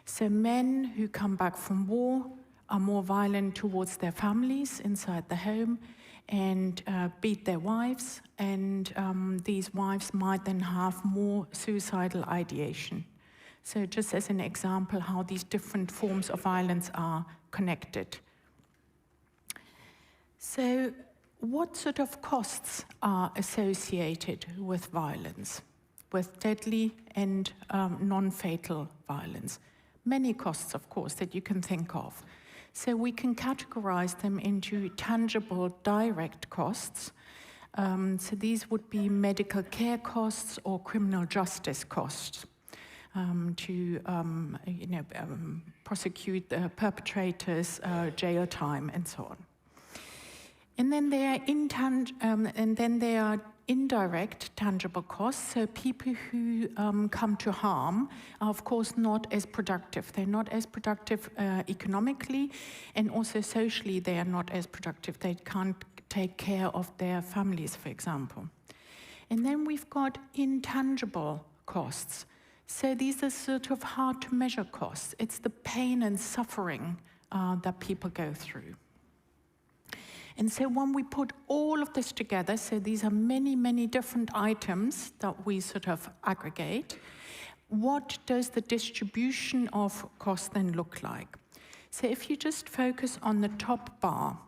So men who come back from war are more violent towards their families inside the home and beat their wives, and these wives might then have more suicidal ideation. So just as an example how these different forms of violence are connected. So what sort of costs are associated with violence, with deadly and non-fatal violence? Many costs, of course, that you can think of. So we can categorize them into tangible direct costs. So these would be medical care costs or criminal justice costs to prosecute the perpetrators, jail time, and so on. And then there are indirect tangible costs. So people who come to harm are, of course, not as productive. They're not as productive economically, and also socially they are not as productive. They can't take care of their families, for example. And then we've got intangible costs. So these are sort of hard to measure costs. It's the pain and suffering that people go through. And so when we put all of this together, so these are many, many different items that we sort of aggregate, what does the distribution of cost then look like? So if you just focus on the top bar,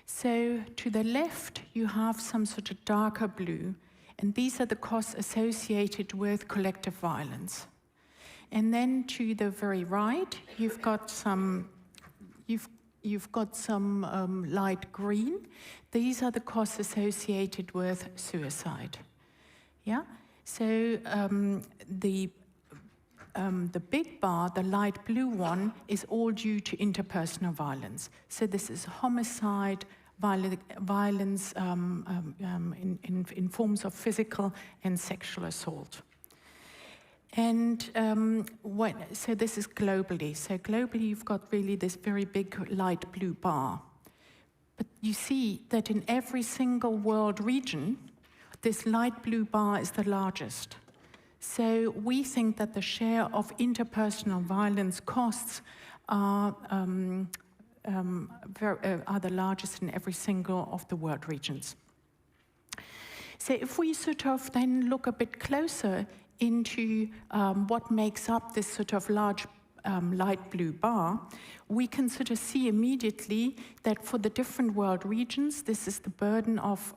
so to the left, you have some sort of darker blue, and these are the costs associated with collective violence. And then to the very right, you've got some light green. These are the costs associated with suicide. Yeah. So the big bar, the light blue one, is all due to interpersonal violence. So this is homicide, violence in forms of physical and sexual assault. And so this is globally. So globally, you've got really this very big light blue bar. But you see that in every single world region, this light blue bar is the largest. So we think that the share of interpersonal violence costs are the largest in every single of the world regions. So if we sort of then look a bit closer into what makes up this sort of large light blue bar, we can sort of see immediately that for the different world regions, this is the burden of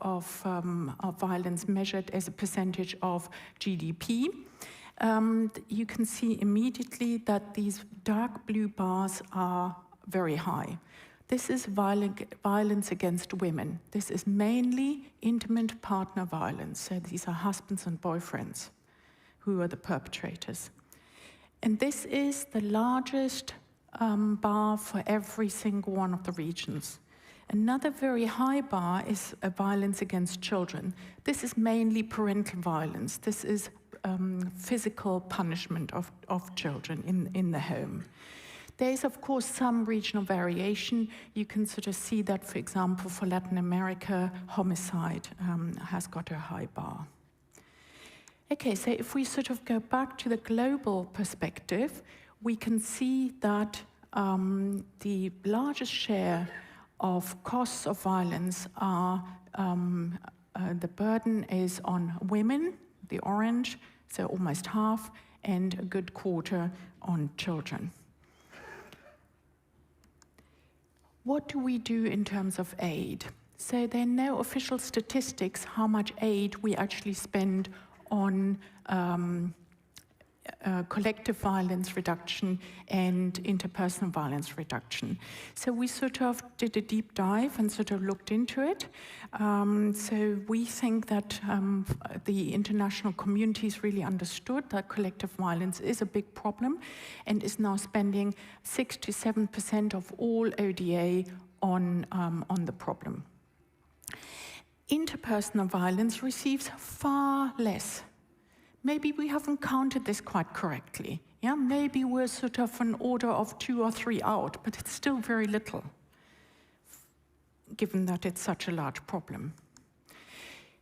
violence measured as a percentage of GDP. You can see immediately that these dark blue bars are very high. This is violence against women. This is mainly intimate partner violence. So these are husbands and boyfriends who are the perpetrators. And this is the largest bar for every single one of the regions. Another very high bar is violence against children. This is mainly parental violence. This is physical punishment of children in the home. There is, of course, some regional variation. You can sort of see that, for example, for Latin America, homicide has got a high bar. Okay, so if we sort of go back to the global perspective, we can see that the largest share of costs of violence are the burden is on women, the orange, so almost half, and a good quarter on children. What do we do in terms of aid? So there are no official statistics how much aid we actually spend on collective violence reduction and interpersonal violence reduction. So we sort of did a deep dive and sort of looked into it. So we think that the international communities really understood that collective violence is a big problem and is now spending 6 to 7% of all ODA on the problem. Interpersonal violence receives far less. Maybe we haven't counted this quite correctly. Yeah, maybe we're sort of an order of 2 or 3 out, but it's still very little, given that it's such a large problem.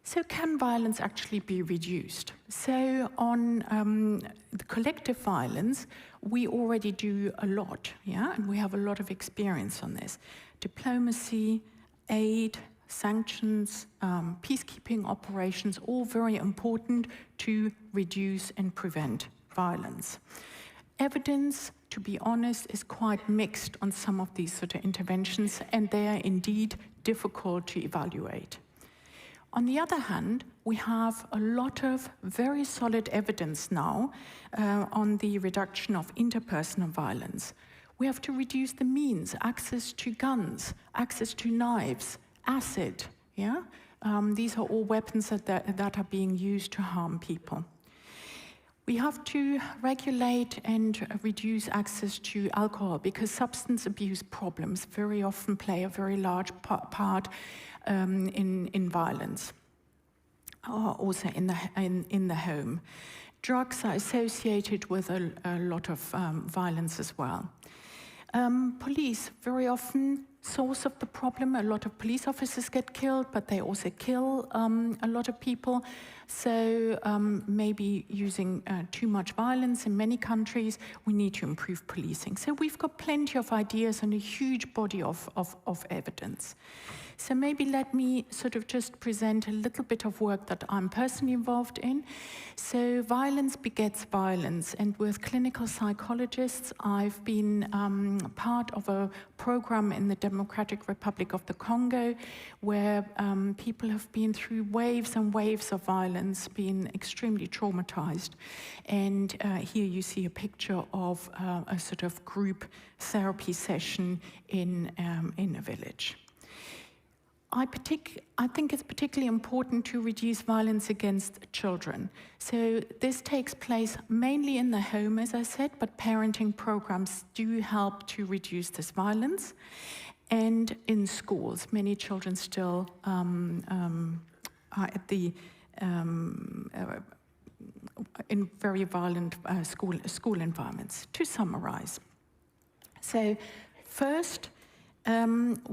So can violence actually be reduced? So on the collective violence, we already do a lot, yeah, and we have a lot of experience on this. Diplomacy, aid, sanctions, peacekeeping operations, all very important to reduce and prevent violence. Evidence, to be honest, is quite mixed on some of these sort of interventions, and they are indeed difficult to evaluate. On the other hand, we have a lot of very solid evidence now on the reduction of interpersonal violence. We have to reduce the means, access to guns, access to knives, acid, yeah? These are all weapons that are being used to harm people. We have to regulate and reduce access to alcohol because substance abuse problems very often play a very large part in violence, also in the home. Drugs are associated with a lot of violence as well. Police, very often source of the problem. A lot of police officers get killed, but they also kill a lot of people. So maybe using too much violence in many countries, we need to improve policing. So we've got plenty of ideas and a huge body of evidence. So maybe let me sort of just present a little bit of work that I'm personally involved in. So violence begets violence, and with clinical psychologists, I've been part of a program in the Democratic Republic of the Congo, where people have been through waves and waves of violence, been extremely traumatized. And here you see a picture of a sort of group therapy session in a village. I think it's particularly important to reduce violence against children. So this takes place mainly in the home, as I said, but parenting programs do help to reduce this violence. And in schools, many children still are at the in very violent school environments. To summarize, so first,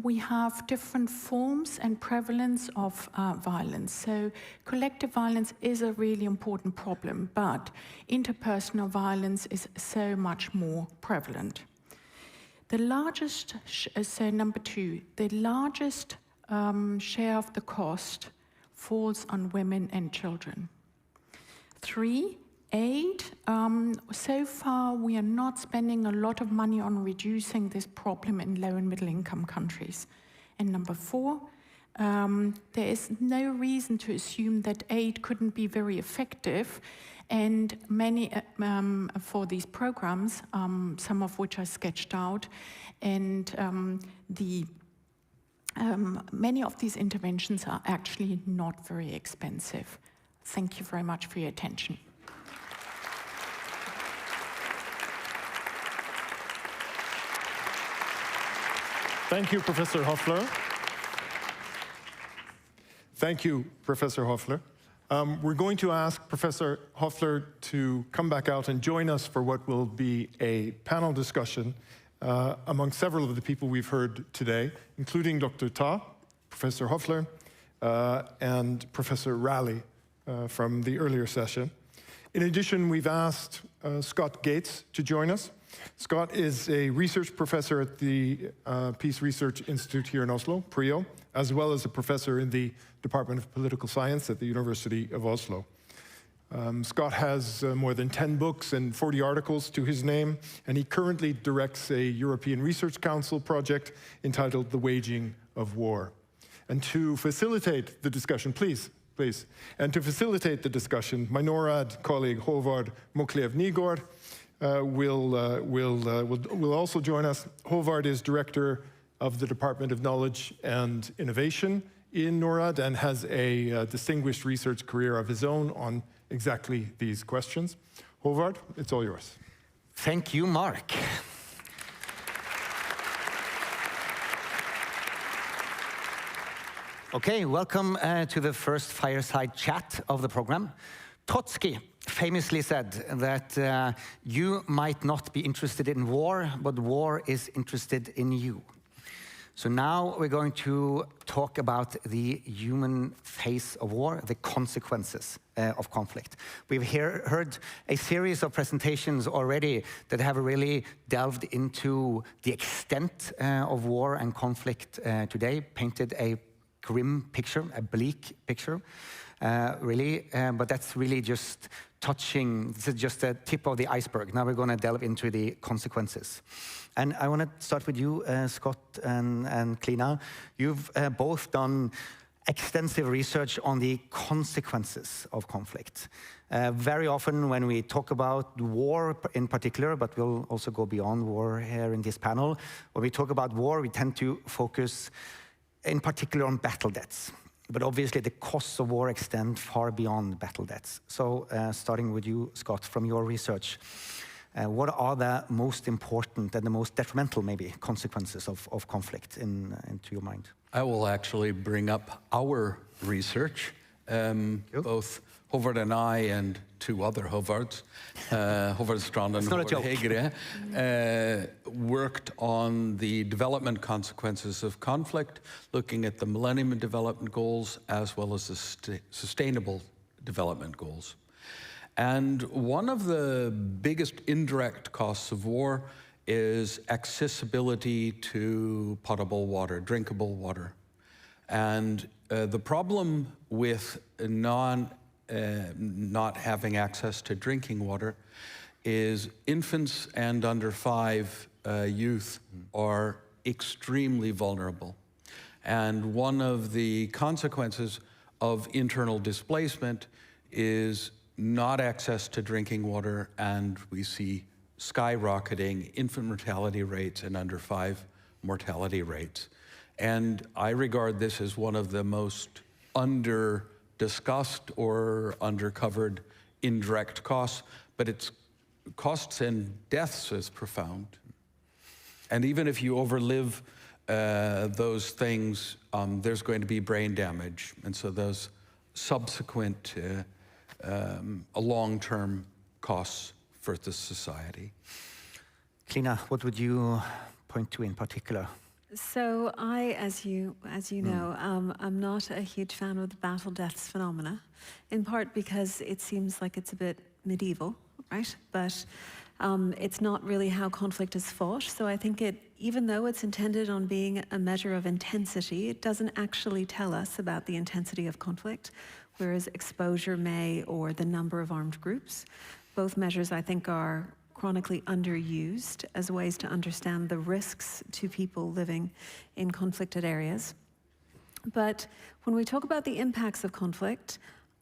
we have different forms and prevalence of violence. So collective violence is a really important problem, but interpersonal violence is so much more prevalent. The largest, so number 2, the largest share of the cost falls on women and children. 3, aid. So far, we are not spending a lot of money on reducing this problem in low and middle income countries. And number 4, there is no reason to assume that aid couldn't be very effective. And many for these programs, some of which are sketched out, and many of these interventions are actually not very expensive. Thank you very much for your attention. Thank you, Professor Hoffler. Thank you, Professor Hoffler. We're going to ask Professor Hoffler to come back out and join us for what will be a panel discussion among several of the people we've heard today, including Dr. Ta, Professor Hoffler, and Professor Raleigh from the earlier session. In addition, we've asked Scott Gates to join us. Scott is a research professor at the Peace Research Institute here in Oslo, PRIO, as well as a professor in the Department of Political Science at the University of Oslo. Scott has more than 10 books and 40 articles to his name, and he currently directs a European Research Council project entitled The Waging of War. And to facilitate the discussion, please, and to facilitate the discussion, my Norad colleague Håvard Moklev-Nygård will also join us. Håvard is director of the Department of Knowledge and Innovation in Norad and has a distinguished research career of his own on exactly these questions. Håvard, it's all yours. Thank you, Mark. Okay, welcome to the first fireside chat of the program. Trotsky famously said that you might not be interested in war, but war is interested in you. So now we're going to talk about the human face of war, the consequences of conflict. We've heard a series of presentations already that have really delved into the extent of war and conflict today, painted a grim picture, a bleak picture, really, but that's really just touching, this is just the tip of the iceberg. Now we're going to delve into the consequences. And I want to start with you, Scott and Klina. You've both done extensive research on the consequences of conflict. Very often when we talk about war in particular, but we'll also go beyond war here in this panel, when we talk about war, we tend to focus in particular on battle debts. But obviously the costs of war extend far beyond battle debts. So starting with you, Scott, from your research, what are the most important and the most detrimental, maybe, consequences of conflict into your mind? I will actually bring up our research. Both Håvard and I and two other Håvards, Håvard Strand and Håvard Hegre, worked on the development consequences of conflict, looking at the Millennium Development Goals as well as the Sustainable Development Goals. And one of the biggest indirect costs of war is accessibility to potable water, drinkable water. And the problem with not having access to drinking water is infants and under 5 youth are extremely vulnerable. And one of the consequences of internal displacement is not access to drinking water, and we see skyrocketing infant mortality rates and under 5 mortality rates. And I regard this as one of the most under-discussed or under-covered indirect costs, but its costs and deaths is profound. And even if you overlive those things, there's going to be brain damage. And so those subsequent long-term costs for the society. Klina, what would you point to in particular? So I, as you know, I'm not a huge fan of the battle deaths phenomena, in part because it seems like it's a bit medieval, right? But it's not really how conflict is fought. So I think even though it's intended on being a measure of intensity, it doesn't actually tell us about the intensity of conflict, whereas exposure may, or the number of armed groups. Both measures, I think, are chronically underused as ways to understand the risks to people living in conflicted areas. But when we talk about the impacts of conflict,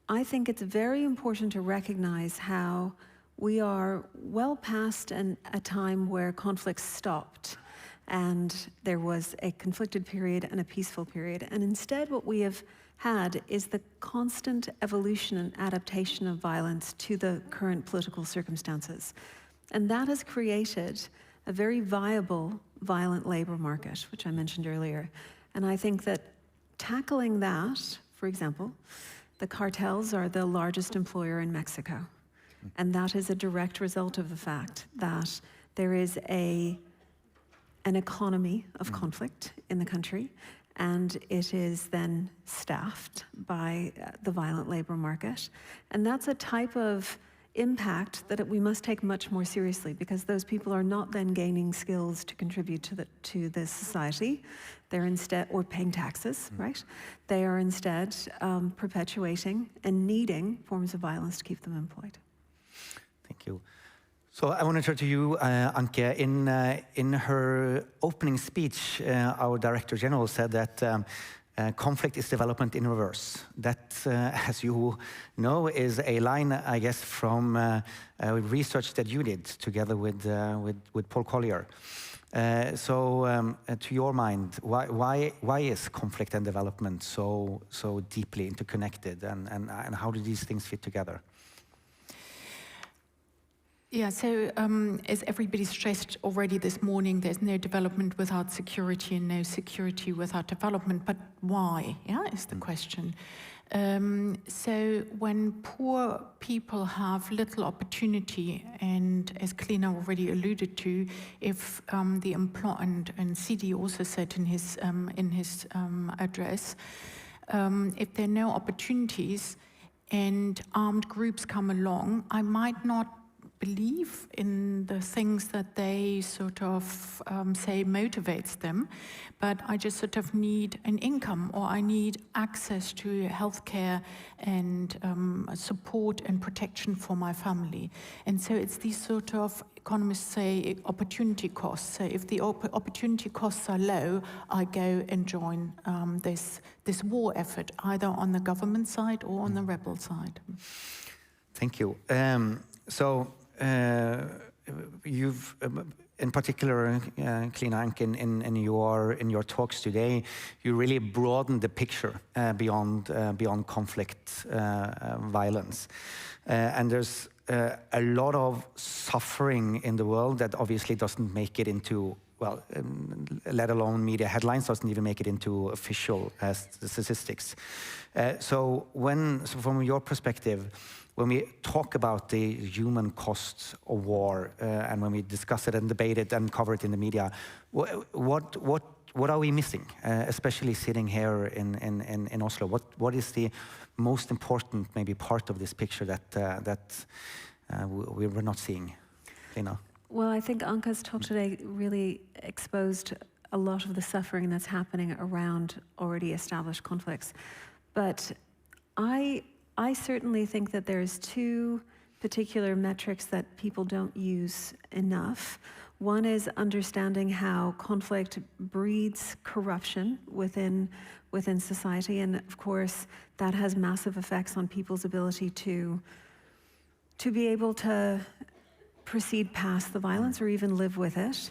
I think it's very important to recognize how we are well past a time where conflicts stopped and there was a conflicted period and a peaceful period. And instead what we have had is the constant evolution and adaptation of violence to the current political circumstances. And that has created a very viable violent labor market, which I mentioned earlier. And I think that tackling that, for example, the cartels are the largest employer in Mexico. And that is a direct result of the fact that there is an economy of conflict in the country, and it is then staffed by the violent labor market. And that's a type of impact that we must take much more seriously, because those people are not then gaining skills to contribute to the society. They're instead, or paying taxes, right? They are instead perpetuating and needing forms of violence to keep them employed. Thank you. So I want to turn to you, Anke. In her opening speech, our Director General said that conflict is development in reverse. That, as you know, is a line, I guess, from research that you did together with Paul Collier. To your mind, why is conflict and development so deeply interconnected, and how do these things fit together? Yeah, so as everybody stressed already this morning, there's no development without security and no security without development. But why, yeah, is the question. So when poor people have little opportunity, and as Klina already alluded to, if the employment, and CD also said in his address, if there are no opportunities and armed groups come along, I might not believe in the things that they sort of say motivates them, but I just sort of need an income, or I need access to healthcare and support and protection for my family. And so it's these sort of, economists say, opportunity costs. So if the opportunity costs are low, I go and join this war effort, either on the government side or on the rebel side. Thank you. You've, in particular, Klina Anke, in your talks today, you really broadened the picture beyond conflict, violence, and there's a lot of suffering in the world that obviously doesn't make it into, well, let alone media headlines, doesn't even make it into official statistics. So from your perspective, when we talk about the human costs of war, and when we discuss it and debate it and cover it in the media, what are we missing, especially sitting here in Oslo? What is the most important, maybe, part of this picture that we're not seeing, Klina? Well, I think Anke's talk today really exposed a lot of the suffering that's happening around already established conflicts. But I certainly think that there's two particular metrics that people don't use enough. One is understanding how conflict breeds corruption within society, and of course that has massive effects on people's ability to be able to proceed past the violence or even live with it.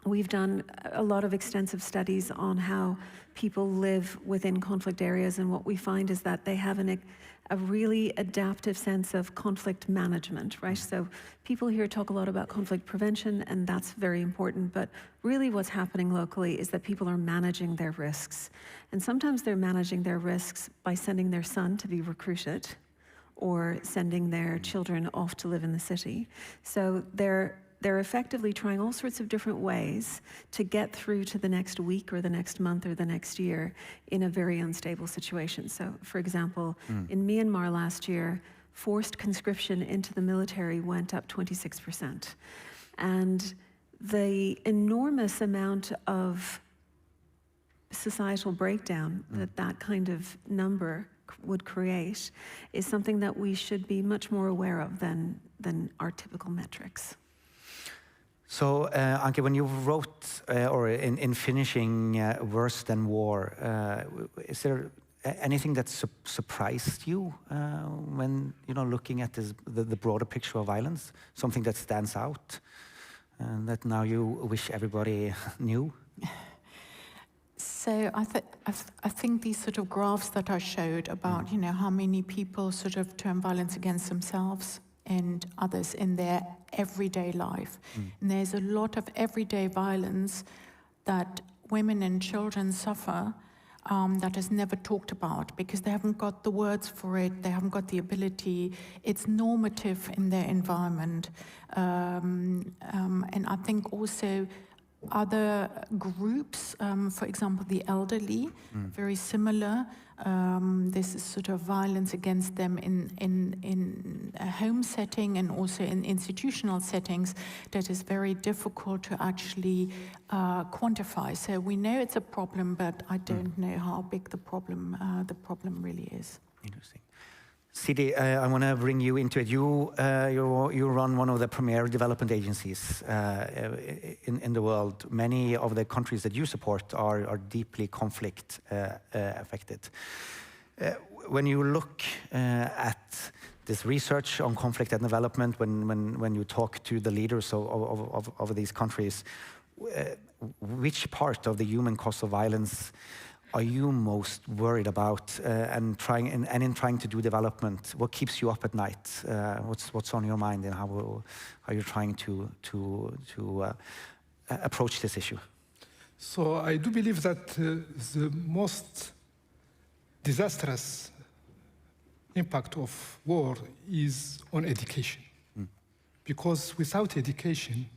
We've done a lot of extensive studies on how people live within conflict areas, and what we find is that they have a really adaptive sense of conflict management, right? So people here talk a lot about conflict prevention, and that's very important, but really what's happening locally is that people are managing their risks. And sometimes they're managing their risks by sending their son to be recruited, or sending their children off to live in the city. So they're effectively trying all sorts of different ways to get through to the next week or the next month or the next year in a very unstable situation. So, for example, in Myanmar last year, forced conscription into the military went up 26%. And the enormous amount of societal breakdown that kind of number would create is something that we should be much more aware of than our typical metrics. So, Anke, when you wrote, or in finishing Worse Than War, is there anything that surprised you when looking at the broader picture of violence? Something that stands out, that now you wish everybody knew? So I think these sort of graphs that I showed about how many people sort of turn violence against themselves and others in their everyday life. And there's a lot of everyday violence that women and children suffer that is never talked about because they haven't got the words for it, they haven't got the ability, it's normative in their environment. And I think also other groups, for example, the elderly, very similar. This is sort of violence against them in a home setting and also in institutional settings that is very difficult to actually quantify. So we know it's a problem, but I don't know how big the problem really is. Interesting. Sidi, I want to bring you into it. You run one of the premier development agencies in the world. Many of the countries that you support are deeply conflict affected. When you look at this research on conflict and development, when you talk to the leaders of these countries, which part of the human cost of violence are you most worried about, and in trying to do development? What keeps you up at night? What's on your mind, and how you're trying to approach this issue? So I do believe that the most disastrous impact of war is on education, because without education,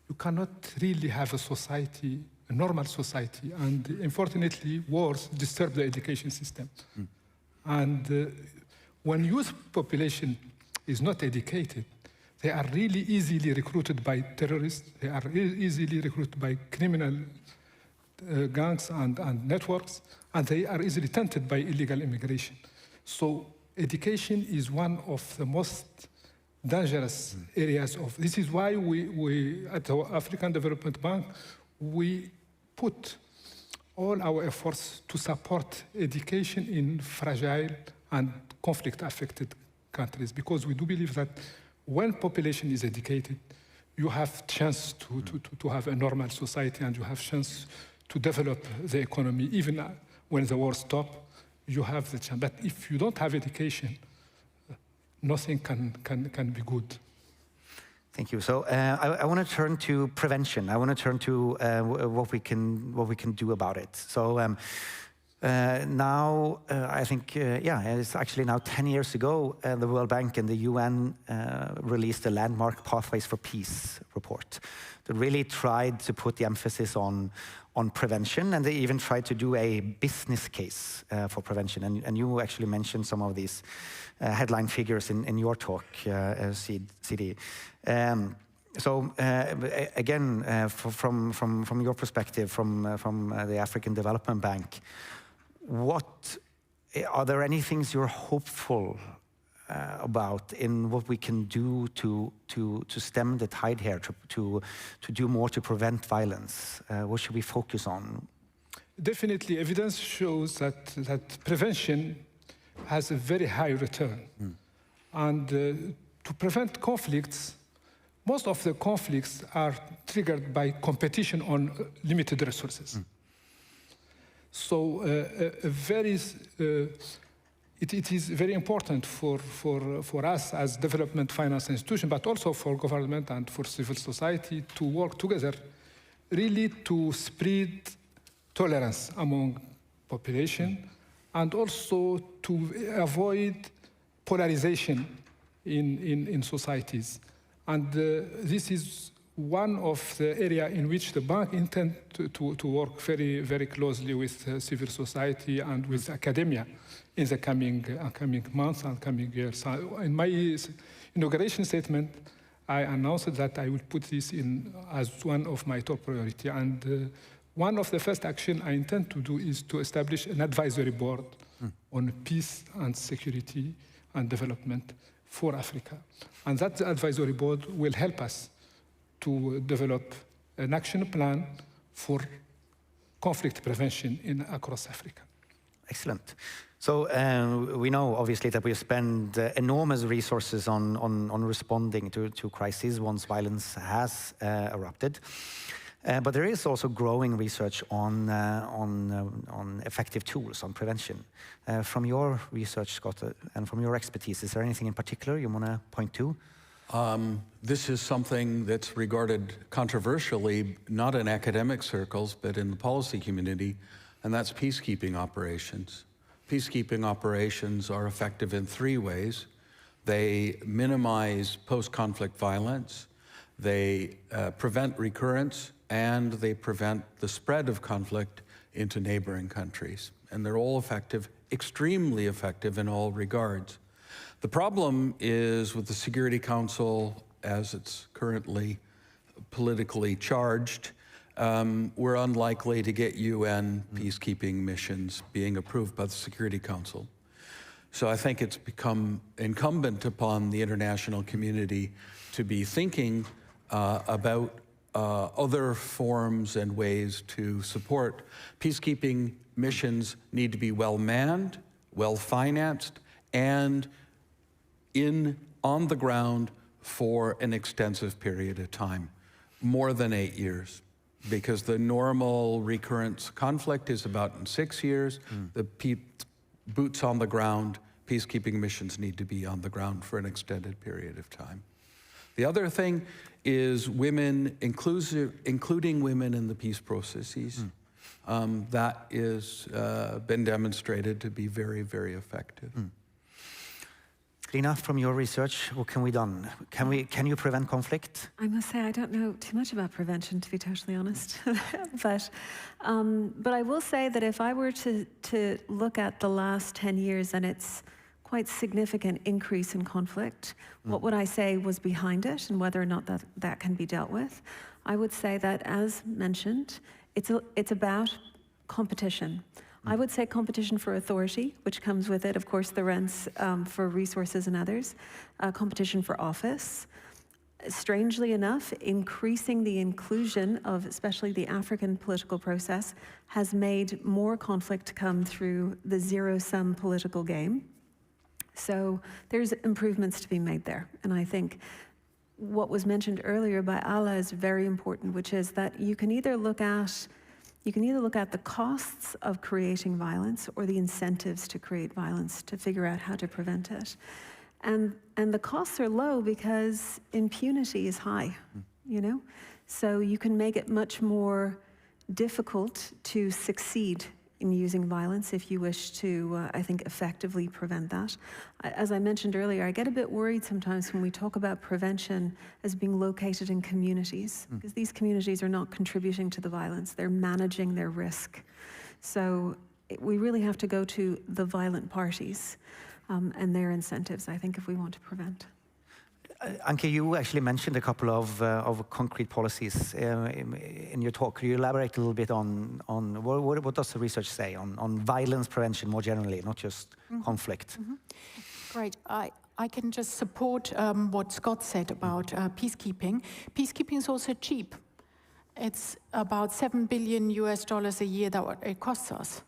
you cannot really have a society, a normal society, and unfortunately, wars disturb the education system. And when youth population is not educated, they are really easily recruited by terrorists, they are easily recruited by criminal gangs and networks, and they are easily tempted by illegal immigration. So education is one of the most dangerous areas of. This is why we at the African Development Bank, we put all our efforts to support education in fragile and conflict-affected countries, because we do believe that when population is educated, you have chance to have a normal society, and you have chance to develop the economy. Even when the war stops, you have the chance. But if you don't have education, nothing can be good. Thank you. So I want to turn to prevention. I want to turn to what we can do about it. So now I think it's actually now 10 years ago the World Bank and the UN released a landmark Pathways for Peace report that really tried to put the emphasis on prevention, and they even tried to do a business case for prevention. And you actually mentioned some of these headline figures in your talk, CD. So again, from your perspective, from the African Development Bank, are there any things you're hopeful about in what we can do to stem the tide here, to do more to prevent violence? What should we focus on? Definitely, evidence shows that prevention has a very high return. And to prevent conflicts, most of the conflicts are triggered by competition on limited resources. So it is very important for us as development finance institution, but also for government and for civil society to work together, really to spread tolerance among population, and also to avoid polarization in societies. And this is one of the areas in which the bank intends to work very, very closely with civil society and with academia in the coming months and coming years. In my inauguration statement, I announced that I would put this in as one of my top priorities. And one of the first action I intend to do is to establish an advisory board on peace and security and development for Africa. And that advisory board will help us to develop an action plan for conflict prevention across Africa. Excellent. So we know, obviously, that we spend enormous resources on responding to crises once violence has erupted. But there is also growing research on effective tools, on prevention. From your research, Scott, and from your expertise, is there anything in particular you want to point to? This is something that's regarded controversially, not in academic circles, but in the policy community, and that's peacekeeping operations. Peacekeeping operations are effective in three ways. They minimize post-conflict violence, they prevent recurrence, and they prevent the spread of conflict into neighboring countries. And they're all effective, extremely effective in all regards. The problem is with the Security Council, as it's currently politically charged, we're unlikely to get UN peacekeeping missions being approved by the Security Council. So I think it's become incumbent upon the international community to be thinking about other forms and ways to support. Peacekeeping missions need to be well-manned, well-financed, and on the ground for an extensive period of time, more than 8 years, because the normal recurrence conflict is about in 6 years. The boots on the ground, peacekeeping missions need to be on the ground for an extended period of time. The other thing is women, including women in the peace processes. That is been demonstrated to be very, very effective. Lina, from your research, what can we do? Can you prevent conflict? I must say I don't know too much about prevention, to be totally honest. but I will say that if I were to look at the last 10 years and its quite significant increase in conflict, what would I say was behind it and whether or not that can be dealt with? I would say that, as mentioned, it's about competition. I would say competition for authority, which comes with it, of course, the rents for resources and others, competition for office. Strangely enough, increasing the inclusion of especially the African political process has made more conflict come through the zero-sum political game. So there's improvements to be made there. And I think what was mentioned earlier by Ala is very important, which is that you can either look at the costs of creating violence or the incentives to create violence to figure out how to prevent it. And the costs are low because impunity is high, you know? So you can make it much more difficult to succeed in using violence if you wish to, I think, effectively prevent that. As I mentioned earlier, I get a bit worried sometimes when we talk about prevention as being located in communities, because these communities are not contributing to the violence, they're managing their risk. So we really have to go to the violent parties and their incentives, I think, if we want to prevent. Anke, you actually mentioned a couple of concrete policies in your talk. Could you elaborate a little bit on what does the research say on violence prevention more generally, not just conflict? Great. I can just support what Scott said about peacekeeping. Peacekeeping is also cheap. It's about $7 billion a year that it costs us.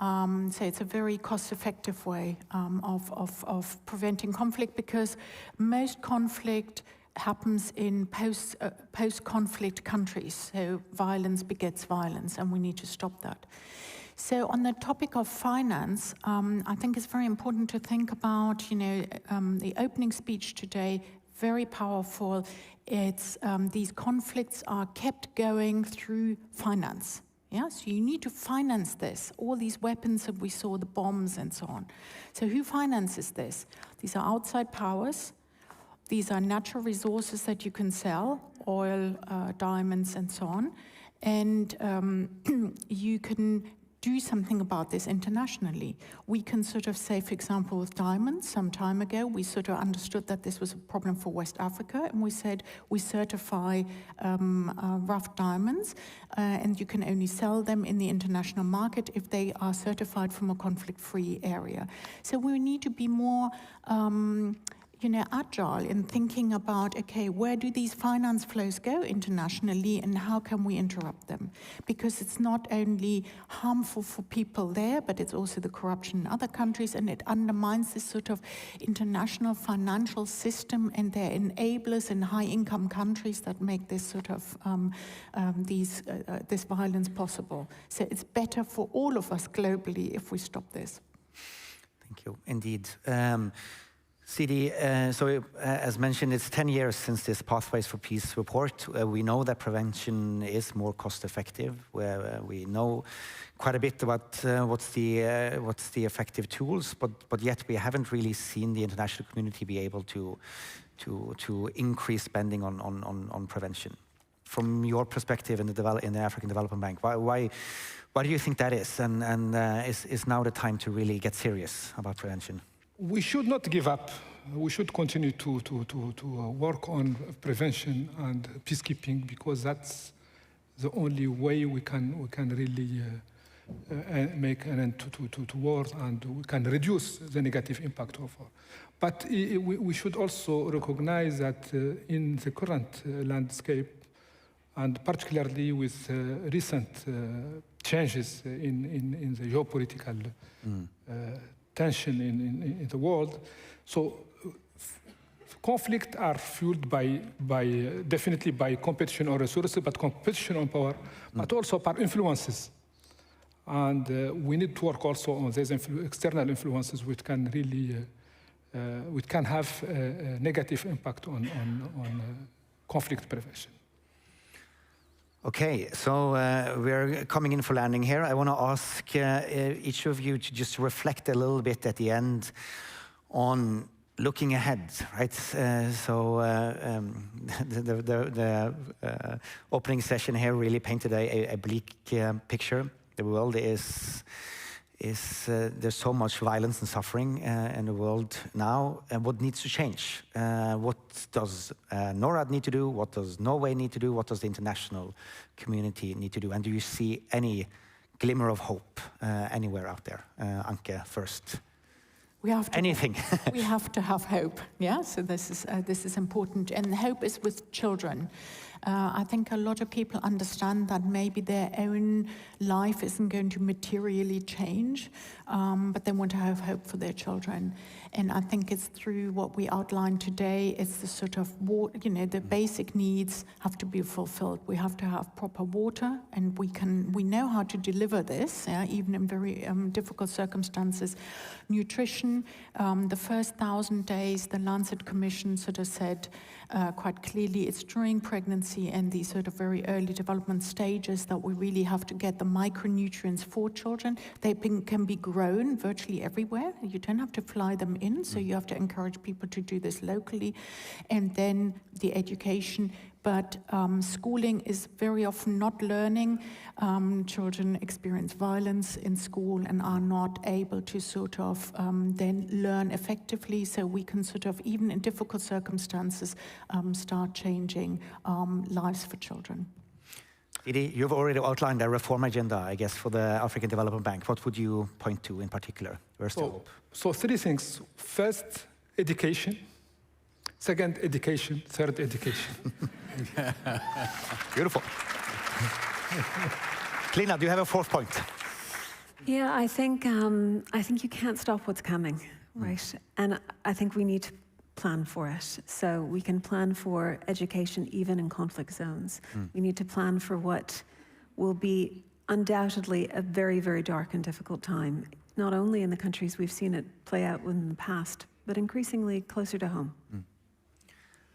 So it's a very cost-effective way of preventing conflict, because most conflict happens in post-conflict countries. So violence begets violence, and we need to stop that. So on the topic of finance, I think it's very important to think about, the opening speech today, very powerful. It's these conflicts are kept going through finance. Yeah, so you need to finance this, all these weapons that we saw, the bombs and so on. So who finances this? These are outside powers. These are natural resources that you can sell, oil, diamonds and so on. And you can do something about this internationally. We can sort of say, for example, with diamonds, some time ago, we sort of understood that this was a problem for West Africa, and we said we certify rough diamonds, and you can only sell them in the international market if they are certified from a conflict-free area. So we need to be more agile in thinking about, okay, where do these finance flows go internationally and how can we interrupt them? Because it's not only harmful for people there, but it's also the corruption in other countries, and it undermines this sort of international financial system and their enablers in high-income countries that make this sort of this violence possible. So it's better for all of us globally if we stop this. Thank you, indeed. CD, as mentioned, it's 10 years since this Pathways for Peace report. We know that prevention is more cost-effective. We know quite a bit about what's the effective tools, but yet we haven't really seen the international community be able to increase spending on prevention. from your perspective in the African Development Bank? Why do you think that is? And is now the time to really get serious about prevention? We should not give up. We should continue to work on prevention and peacekeeping, because that's the only way we can really make an end to wars, and we can reduce the negative impact of war. But we should also recognize that in the current landscape, and particularly with recent changes in the geopolitical tension in the world, so conflict are fueled definitely by competition on resources, but competition on power, but also by influences. And we need to work also on these external influences, which can really, which can have a negative impact on conflict prevention. Okay, so we're coming in for landing here. I want to ask each of you to just reflect a little bit at the end on looking ahead, right? The opening session here really painted a bleak picture. The world is there's so much violence and suffering in the world now, and what needs to change? What does Norad need to do? What does Norway need to do? What does the international community need to do? And do you see any glimmer of hope anywhere out there? Anke first. We have to anything. We have to have hope. Yeah, so this is important, and hope is with children. I think a lot of people understand that maybe their own life isn't going to materially change, but they want to have hope for their children. And I think it's through what we outlined today. It's the sort of the basic needs have to be fulfilled. We have to have proper water, and we know how to deliver this, even in very difficult circumstances. Nutrition, the first 1,000 days, the Lancet Commission sort of said quite clearly it's during pregnancy and these sort of very early development stages that we really have to get the micronutrients for children. They can be grown virtually everywhere. You don't have to fly them in, so you have to encourage people to do this locally. And then the education. But schooling is very often not learning. Children experience violence in school and are not able to sort of then learn effectively. So we can sort of, even in difficult circumstances, start changing lives for children. Didi, you've already outlined a reform agenda, I guess, for the African Development Bank. What would you point to in particular? Where's the hope? So 3 things. First, education. Second, education. Third, education. Beautiful. Lina, do you have a 4th point? Yeah, I think you can't stop what's coming, right? And I think we need to plan for it. So we can plan for education even in conflict zones. We need to plan for what will be undoubtedly a very, very dark and difficult time, not only in the countries we've seen it play out in the past, but increasingly closer to home.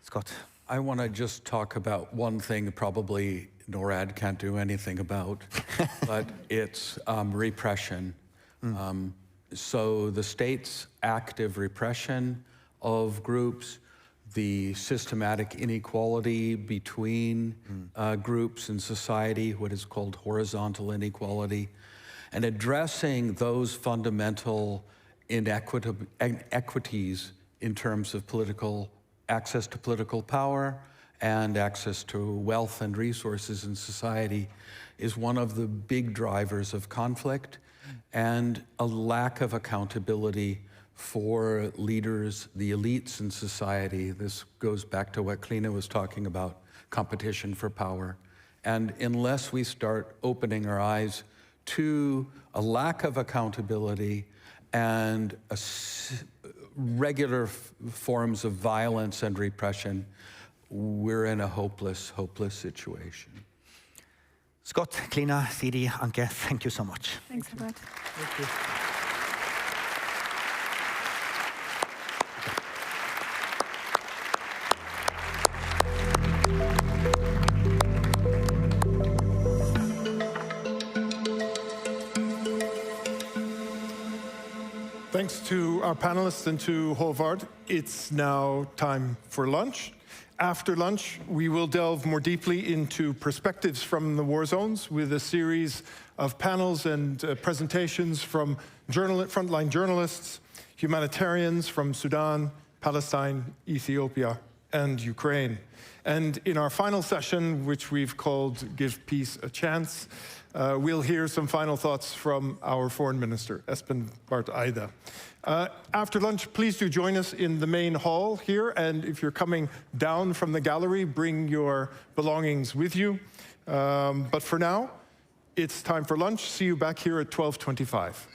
Scott. I want to just talk about one thing probably Norad can't do anything about, but it's repression. So the state's active repression of groups, the systematic inequality between groups in society, what is called horizontal inequality, and addressing those fundamental inequities in terms of access to political power and access to wealth and resources in society is one of the big drivers of conflict, and a lack of accountability for leaders, the elites in society. This goes back to what Lina was talking about, competition for power. And unless we start opening our eyes to a lack of accountability and regular forms of violence and repression, we're in a hopeless, hopeless situation. Scott, Lina, Sidi, Anke, thank you so much. Thanks, Robert. Thank you. Thanks to our panelists and to Håvard. It's now time for lunch. After lunch, we will delve more deeply into perspectives from the war zones with a series of panels and presentations from frontline journalists, humanitarians from Sudan, Palestine, Ethiopia, and Ukraine. And in our final session, which we've called Give Peace a Chance, we'll hear some final thoughts from our Foreign Minister, Espen Barth Eide. After lunch, please do join us in the main hall here, and if you're coming down from the gallery, bring your belongings with you. But for now, it's time for lunch. See you back here at 12:25.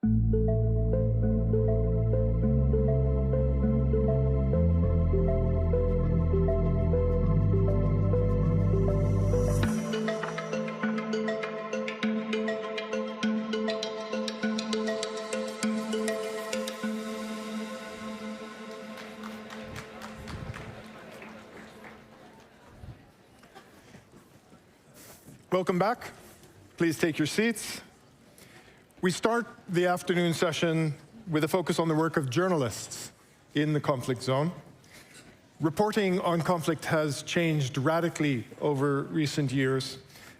Welcome back. Please take your seats. We start the afternoon session with a focus on the work of journalists in the conflict zone. Reporting on conflict has changed radically over recent years.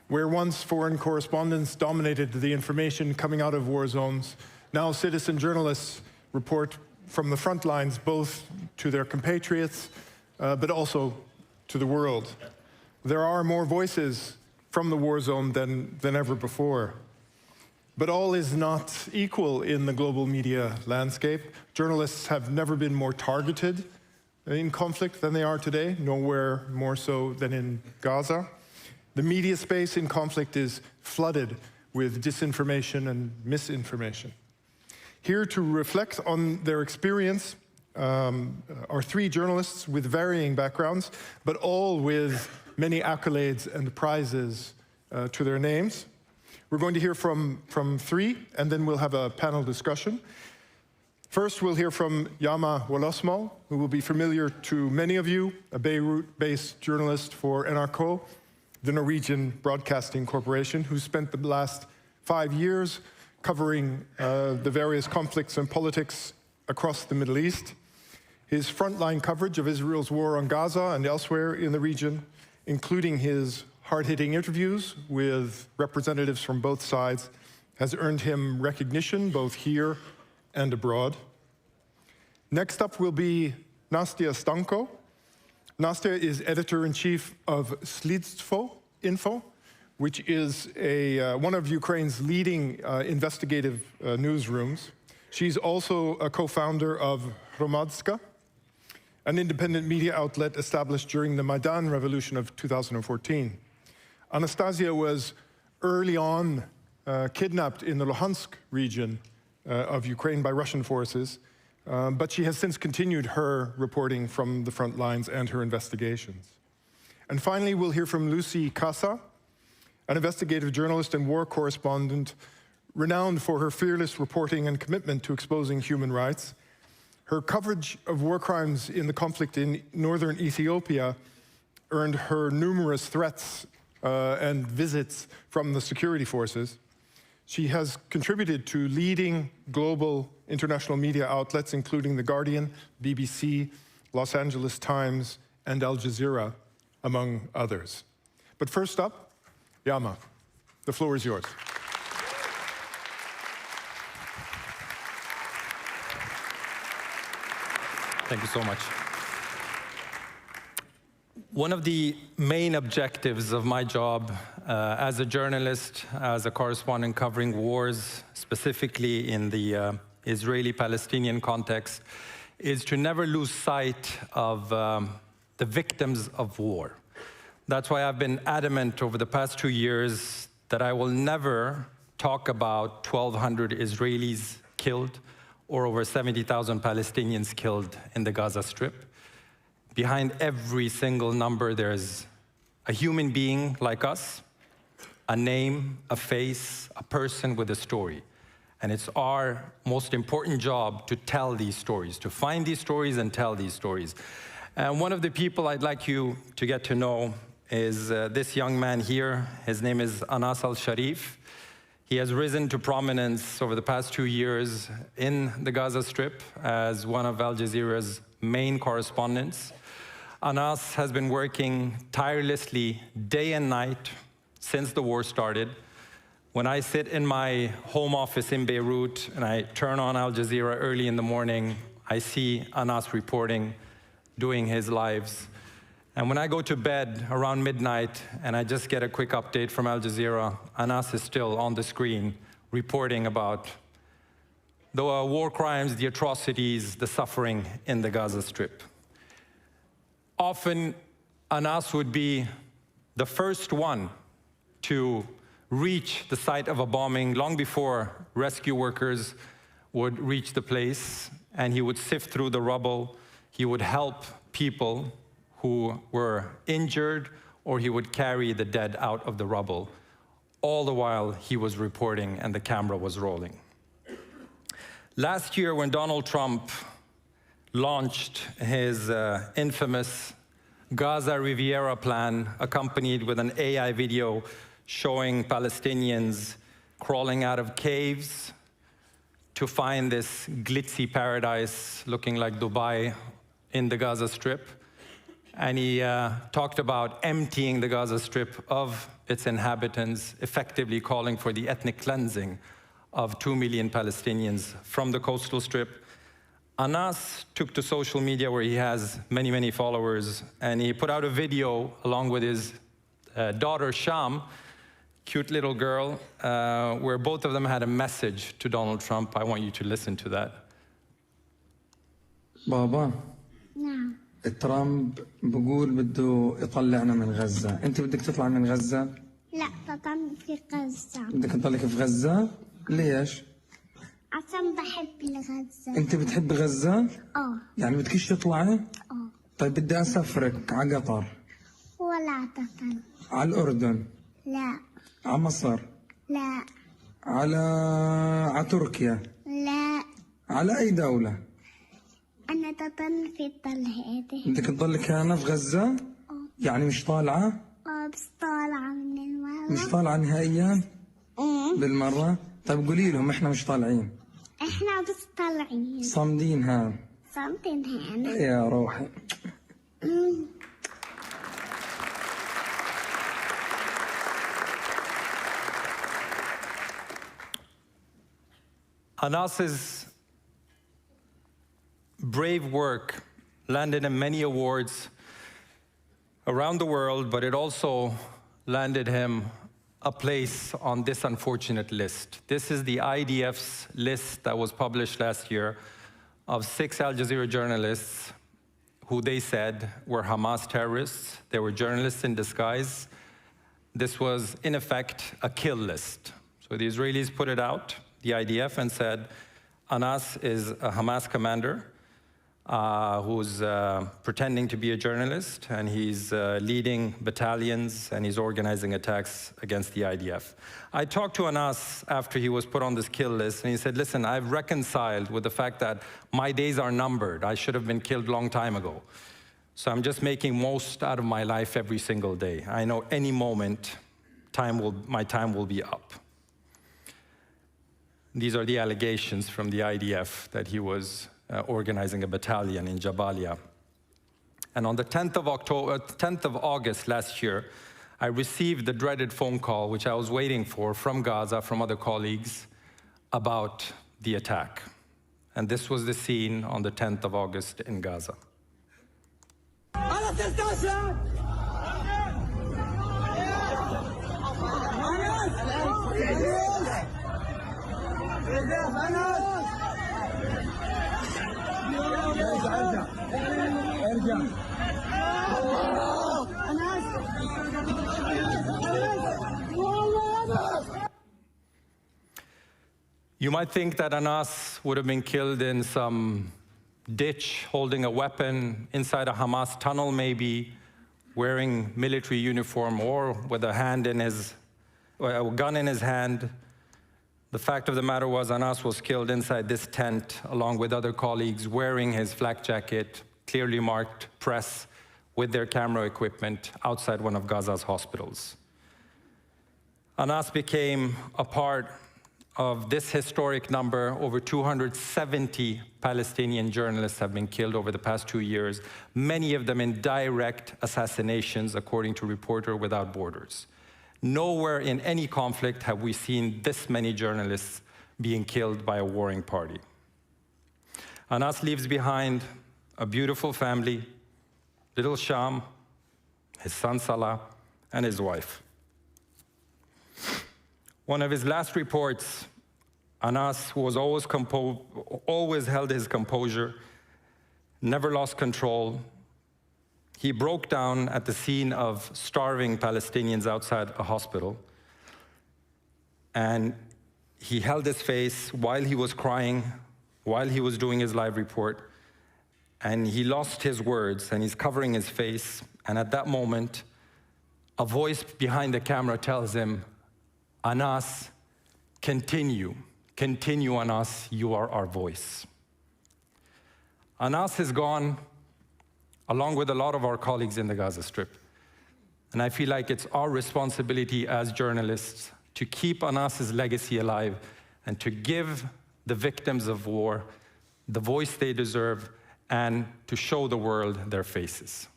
Where once foreign correspondents dominated the information coming out of war zones, now citizen journalists report from the front lines both to their compatriots, but also to the world. There are more voices from the war zone than ever before. But all is not equal in the global media landscape. Journalists have never been more targeted in conflict than they are today, nowhere more so than in Gaza. The media space in conflict is flooded with disinformation and misinformation. Here to reflect on their experience are three journalists with varying backgrounds, but all with many accolades and prizes to their names. We're going to hear from three, and then we'll have a panel discussion. First, we'll hear from Yama Wolosmal, who will be familiar to many of you, a Beirut-based journalist for NRK, the Norwegian Broadcasting Corporation, who spent the last 5 years covering the various conflicts and politics across the Middle East. His frontline coverage of Israel's war on Gaza and elsewhere in the region, including his hard-hitting interviews with representatives from both sides, has earned him recognition both here and abroad. Next up will be Nastia Stanko. Nastia is editor-in-chief of Slidstvo-info, which is one of Ukraine's leading investigative newsrooms. She's also a co-founder of Hromadska, an independent media outlet established during the Maidan Revolution of 2014. Anastasia was early on kidnapped in the Luhansk region of Ukraine by Russian forces, but she has since continued her reporting from the front lines and her investigations. And finally, we'll hear from Lucy Casa, an investigative journalist and war correspondent renowned for her fearless reporting and commitment to exposing human rights. Her coverage of war crimes in the conflict in northern Ethiopia earned her numerous threats and visits from the security forces. She has contributed to leading global international media outlets, including The Guardian, BBC, Los Angeles Times, and Al Jazeera, among others. But first up, Yama, the floor is yours. Thank you so much. One of the main objectives of my job as a journalist, as a correspondent covering wars, specifically in the Israeli-Palestinian context, is to never lose sight of the victims of war. That's why I've been adamant over the past 2 years that I will never talk about 1,200 Israelis killed or over 70,000 Palestinians killed in the Gaza Strip. Behind every single number, there's a human being like us, a name, a face, a person with a story. And it's our most important job to tell these stories, to find these stories and tell these stories. And one of the people I'd like you to get to know is this young man here. His name is Anas al-Sharif. He has risen to prominence over the past 2 years in the Gaza Strip as one of Al Jazeera's main correspondents. Anas has been working tirelessly day and night since the war started. When I sit in my home office in Beirut and I turn on Al Jazeera early in the morning, I see Anas reporting, doing his lives. And when I go to bed around midnight and I just get a quick update from Al Jazeera, Anas is still on the screen reporting about the war crimes, the atrocities, the suffering in the Gaza Strip. Often, Anas would be the first one to reach the site of a bombing long before rescue workers would reach the place, and he would sift through the rubble. He would help people who were injured, or he would carry the dead out of the rubble, all the while he was reporting and the camera was rolling. Last year, when Donald Trump launched his infamous Gaza Riviera plan, accompanied with an AI video showing Palestinians crawling out of caves to find this glitzy paradise looking like Dubai in the Gaza Strip. And he talked about emptying the Gaza Strip of its inhabitants, effectively calling for the ethnic cleansing of 2 million Palestinians from the coastal strip. Anas took to social media, where he has many, many followers, and he put out a video along with his daughter, Sham, cute little girl, where both of them had a message to Donald Trump. I want you to listen to that. بابا نعم ترامب بقول بده يطلعنا من غزة، أنت بدك تطلع من غزة؟ لا بطل في غزة. بدك تضلك في غزة؟ ليش؟ عشان بحب غزة. أنت بتحب غزة؟ يعني بدكش تطلعي؟ طيب بدي أسافرك على قطر. ولا تطل. على الأردن. لا. على مصر. لا. على تركيا. لا. على أي دولة؟ أنا تطل في الطلعة. بدك تضلك هنا في غزة؟ يعني مش طالعة؟ بس طالعة من المرة. مش طالعة نهائيا؟ بالمرة؟ طيب قولي لهم إحنا مش طالعين. إحنا بس طالعين. صامدين هان. صامدين هان. يا روحي. Anas's brave work landed him many awards around the world, but it also landed him a place on this unfortunate list. This is the IDF's list that was published last year of 6 Al Jazeera journalists who they said were Hamas terrorists. They were journalists in disguise. This was, in effect, a kill list. So the Israelis put it out, the IDF, and said, Anas is a Hamas commander who's pretending to be a journalist, and he's leading battalions, and he's organizing attacks against the IDF. I talked to Anas after he was put on this kill list, and he said, listen, I've reconciled with the fact that my days are numbered. I should have been killed a long time ago. So I'm just making most out of my life every single day. I know any moment my time will be up. These are the allegations from the IDF that he was organizing a battalion in Jabalia. And on the 10th of August last year, I received the dreaded phone call, which I was waiting for, from Gaza, from other colleagues, about the attack. And this was the scene on the 10th of August in Gaza. You might think that Anas would have been killed in some ditch, holding a weapon, inside a Hamas tunnel maybe, wearing military uniform, or with a gun in his hand. The fact of the matter was, Anas was killed inside this tent, along with other colleagues, wearing his flak jacket, clearly marked press, with their camera equipment, outside one of Gaza's hospitals. Anas became a part of this historic number. Over 270 Palestinian journalists have been killed over the past 2 years, many of them in direct assassinations, according to Reporters Without Borders. Nowhere in any conflict have we seen this many journalists being killed by a warring party. Anas leaves behind a beautiful family, little Sham, his son Salah, and his wife. One of his last reports, Anas was always held his composure, never lost control. He broke down at the scene of starving Palestinians outside a hospital, and he held his face while he was crying while he was doing his live report, and he lost his words, and he's covering his face, and at that moment, a voice behind the camera tells him, "Anas, continue, Anas, you are our voice." Anas has gone, along with a lot of our colleagues in the Gaza Strip. And I feel like it's our responsibility as journalists to keep Anas's legacy alive and to give the victims of war the voice they deserve and to show the world their faces.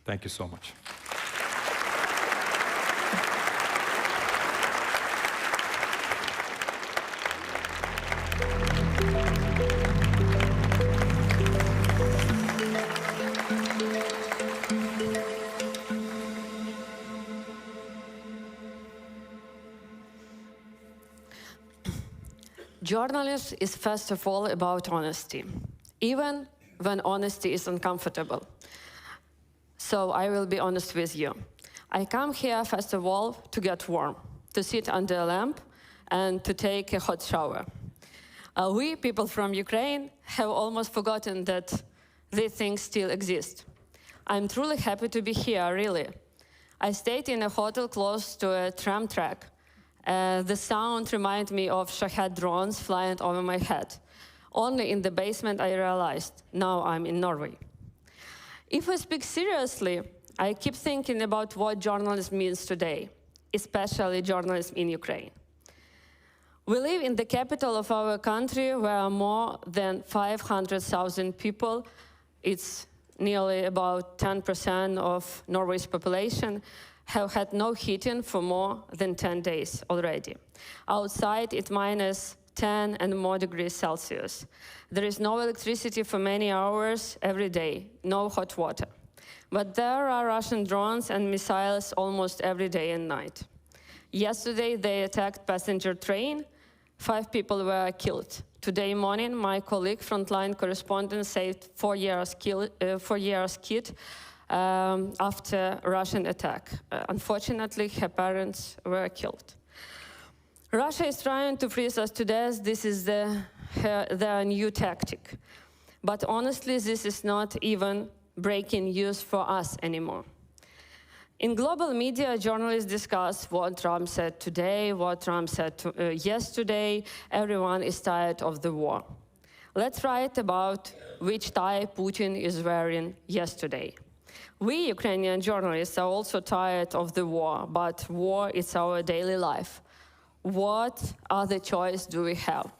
Thank you so much. Journalism is first of all about honesty, even when honesty is uncomfortable. So I will be honest with you. I come here first of all to get warm, to sit under a lamp and to take a hot shower. We, people from Ukraine, have almost forgotten that these things still exist. I'm truly happy to be here, really. I stayed in a hotel close to a tram track. The sound reminded me of Shahed drones flying over my head. Only in the basement I realized, now I'm in Norway. If we speak seriously, I keep thinking about what journalism means today, especially journalism in Ukraine. We live in the capital of our country where more than 500,000 people, it's nearly about 10% of Norway's population, have had no heating for more than 10 days already. Outside, it's minus 10 and more degrees Celsius. There is no electricity for many hours every day, no hot water. But there are Russian drones and missiles almost every day and night. Yesterday, they attacked passenger train. 5 people were killed. Today morning, my colleague, frontline correspondent, saved 4-year-old kid after Russian attack. Unfortunately, her parents were killed. Russia is trying to freeze us to death. This is their new tactic. But honestly, this is not even breaking news for us anymore. In global media, journalists discuss what Trump said today, what Trump said yesterday. Everyone is tired of the war. Let's write about which tie Putin is wearing yesterday. We, Ukrainian journalists, are also tired of the war, but war is our daily life. What other choice do we have?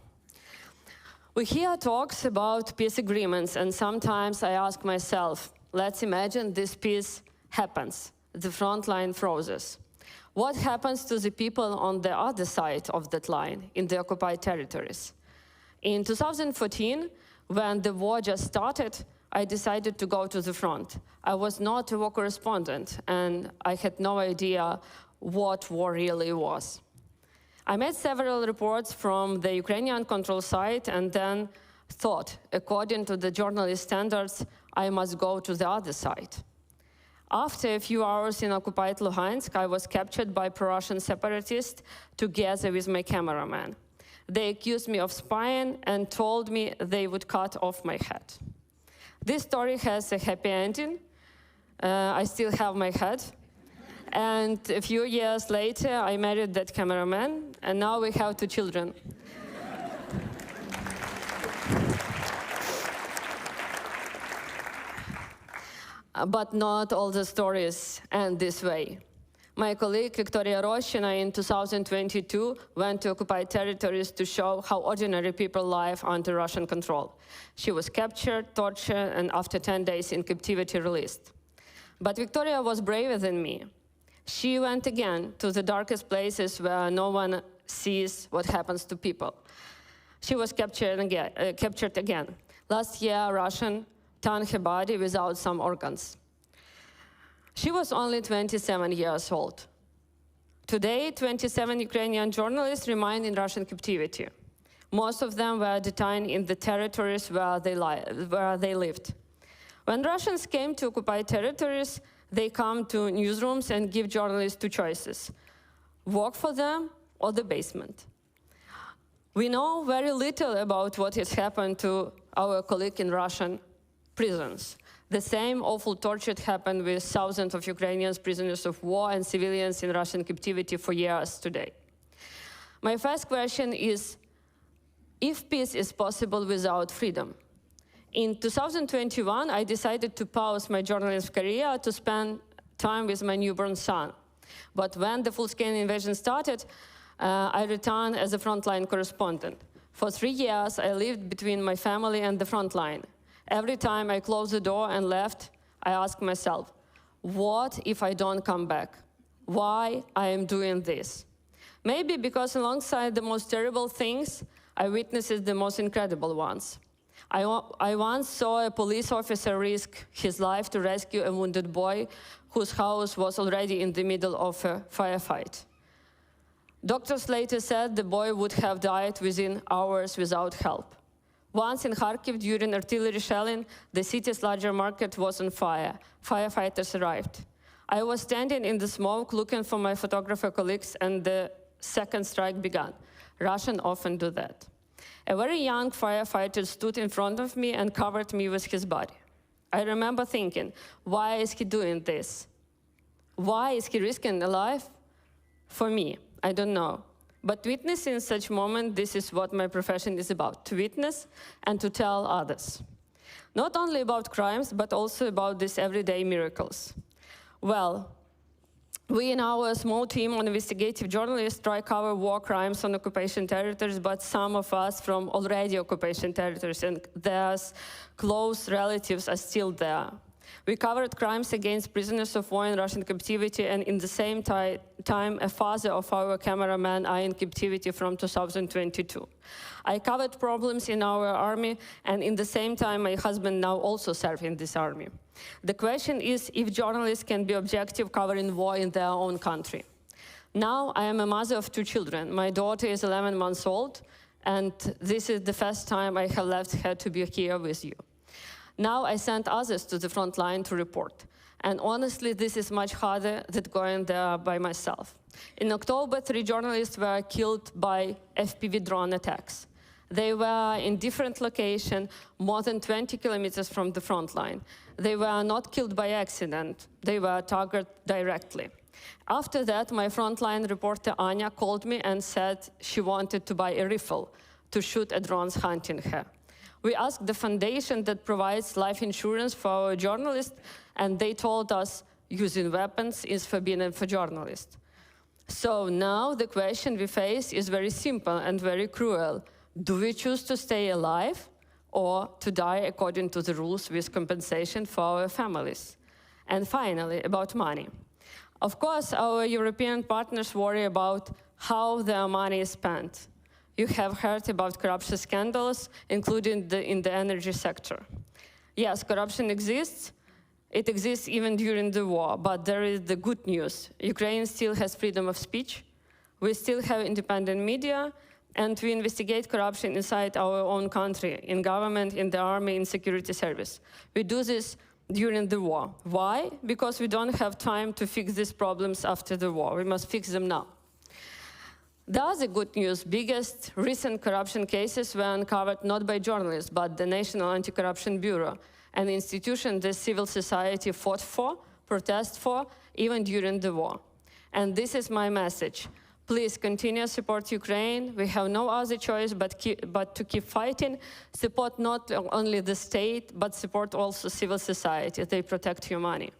We hear talks about peace agreements, and sometimes I ask myself, let's imagine this peace happens. The front line freezes. What happens to the people on the other side of that line, in the occupied territories? In 2014, when the war just started, I decided to go to the front. I was not a war correspondent, and I had no idea what war really was. I made several reports from the Ukrainian control site and then thought, according to the journalist standards, I must go to the other side. After a few hours in occupied Luhansk, I was captured by pro-Russian separatists together with my cameraman. They accused me of spying and told me they would cut off my head. This story has a happy ending. I still have my head. And a few years later, I married that cameraman, and now we have 2 children. But not all the stories end this way. My colleague Victoria Roshina in 2022 went to occupied territories to show how ordinary people live under Russian control. She was captured, tortured, and after 10 days in captivity released. But Victoria was braver than me. She went again to the darkest places where no one sees what happens to people. She was captured again. Last year, Russian turned her body without some organs. She was only 27 years old. Today, 27 Ukrainian journalists remain in Russian captivity. Most of them were detained in the territories where they lived. When Russians came to occupied territories, they come to newsrooms and give journalists 2 choices: work for them or the basement. We know very little about what has happened to our colleague in Russian prisons. The same awful torture happened with thousands of Ukrainians, prisoners of war, and civilians in Russian captivity for years today. My first question is, if peace is possible without freedom? In 2021, I decided to pause my journalist career to spend time with my newborn son. But when the full-scale invasion started, I returned as a frontline correspondent. For 3 years, I lived between my family and the front line. Every time I closed the door and left, I asked myself, what if I don't come back? Why I am doing this? Maybe because alongside the most terrible things, I witnessed the most incredible ones. I once saw a police officer risk his life to rescue a wounded boy whose house was already in the middle of a firefight. Doctors later said the boy would have died within hours without help. Once in Kharkiv, during artillery shelling, the city's larger market was on fire. Firefighters arrived. I was standing in the smoke looking for my photographer colleagues, and the second strike began. Russians often do that. A very young firefighter stood in front of me and covered me with his body. I remember thinking, why is he doing this? Why is he risking a life? For me, I don't know. But witnessing such moments, this is what my profession is about, to witness and to tell others. Not only about crimes, but also about these everyday miracles. Well, we in our small team of investigative journalists try to cover war crimes on occupation territories, but some of us from already occupation territories and their close relatives are still there. We covered crimes against prisoners of war in Russian captivity, and in the same time, a father of our cameraman are in captivity from 2022. I covered problems in our army, and in the same time, my husband now also serves in this army. The question is if journalists can be objective covering war in their own country. Now, I am a mother of 2 children. My daughter is 11 months old, and this is the first time I have left her to be here with you. Now I send others to the front line to report. And honestly, this is much harder than going there by myself. In October, 3 journalists were killed by FPV drone attacks. They were in different locations, more than 20 kilometers from the front line. They were not killed by accident. They were targeted directly. After that, my frontline reporter Anya called me and said she wanted to buy a rifle to shoot at drones hunting her. We asked the foundation that provides life insurance for our journalists, and they told us using weapons is forbidden for journalists. So now the question we face is very simple and very cruel. Do we choose to stay alive or to die according to the rules with compensation for our families? And finally, about money. Of course, our European partners worry about how their money is spent. You have heard about corruption scandals, including in the energy sector. Yes, corruption exists. It exists even during the war, but there is the good news. Ukraine still has freedom of speech. We still have independent media, and we investigate corruption inside our own country, in government, in the army, in security service. We do this during the war. Why? Because we don't have time to fix these problems after the war. We must fix them now. The other good news, biggest recent corruption cases were uncovered not by journalists, but the National Anti-Corruption Bureau, an institution the civil society fought for, protested for, even during the war. And this is my message. Please continue to support Ukraine. We have no other choice but to keep fighting. Support not only the state, but support also civil society. They protect your money.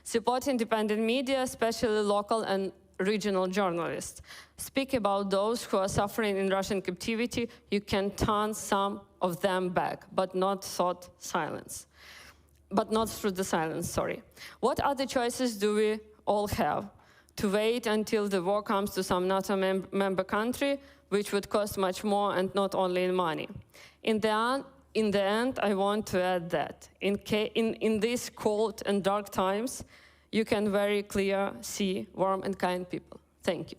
Support independent media, especially local and regional journalists. Speak about those who are suffering in Russian captivity. You can turn some of them back, but not through the silence, sorry. What other choices do we all have? To wait until the war comes to some NATO member country, which would cost much more and not only in money. In the end, I want to add that in these cold and dark times, you can very clear see warm and kind people. Thank you.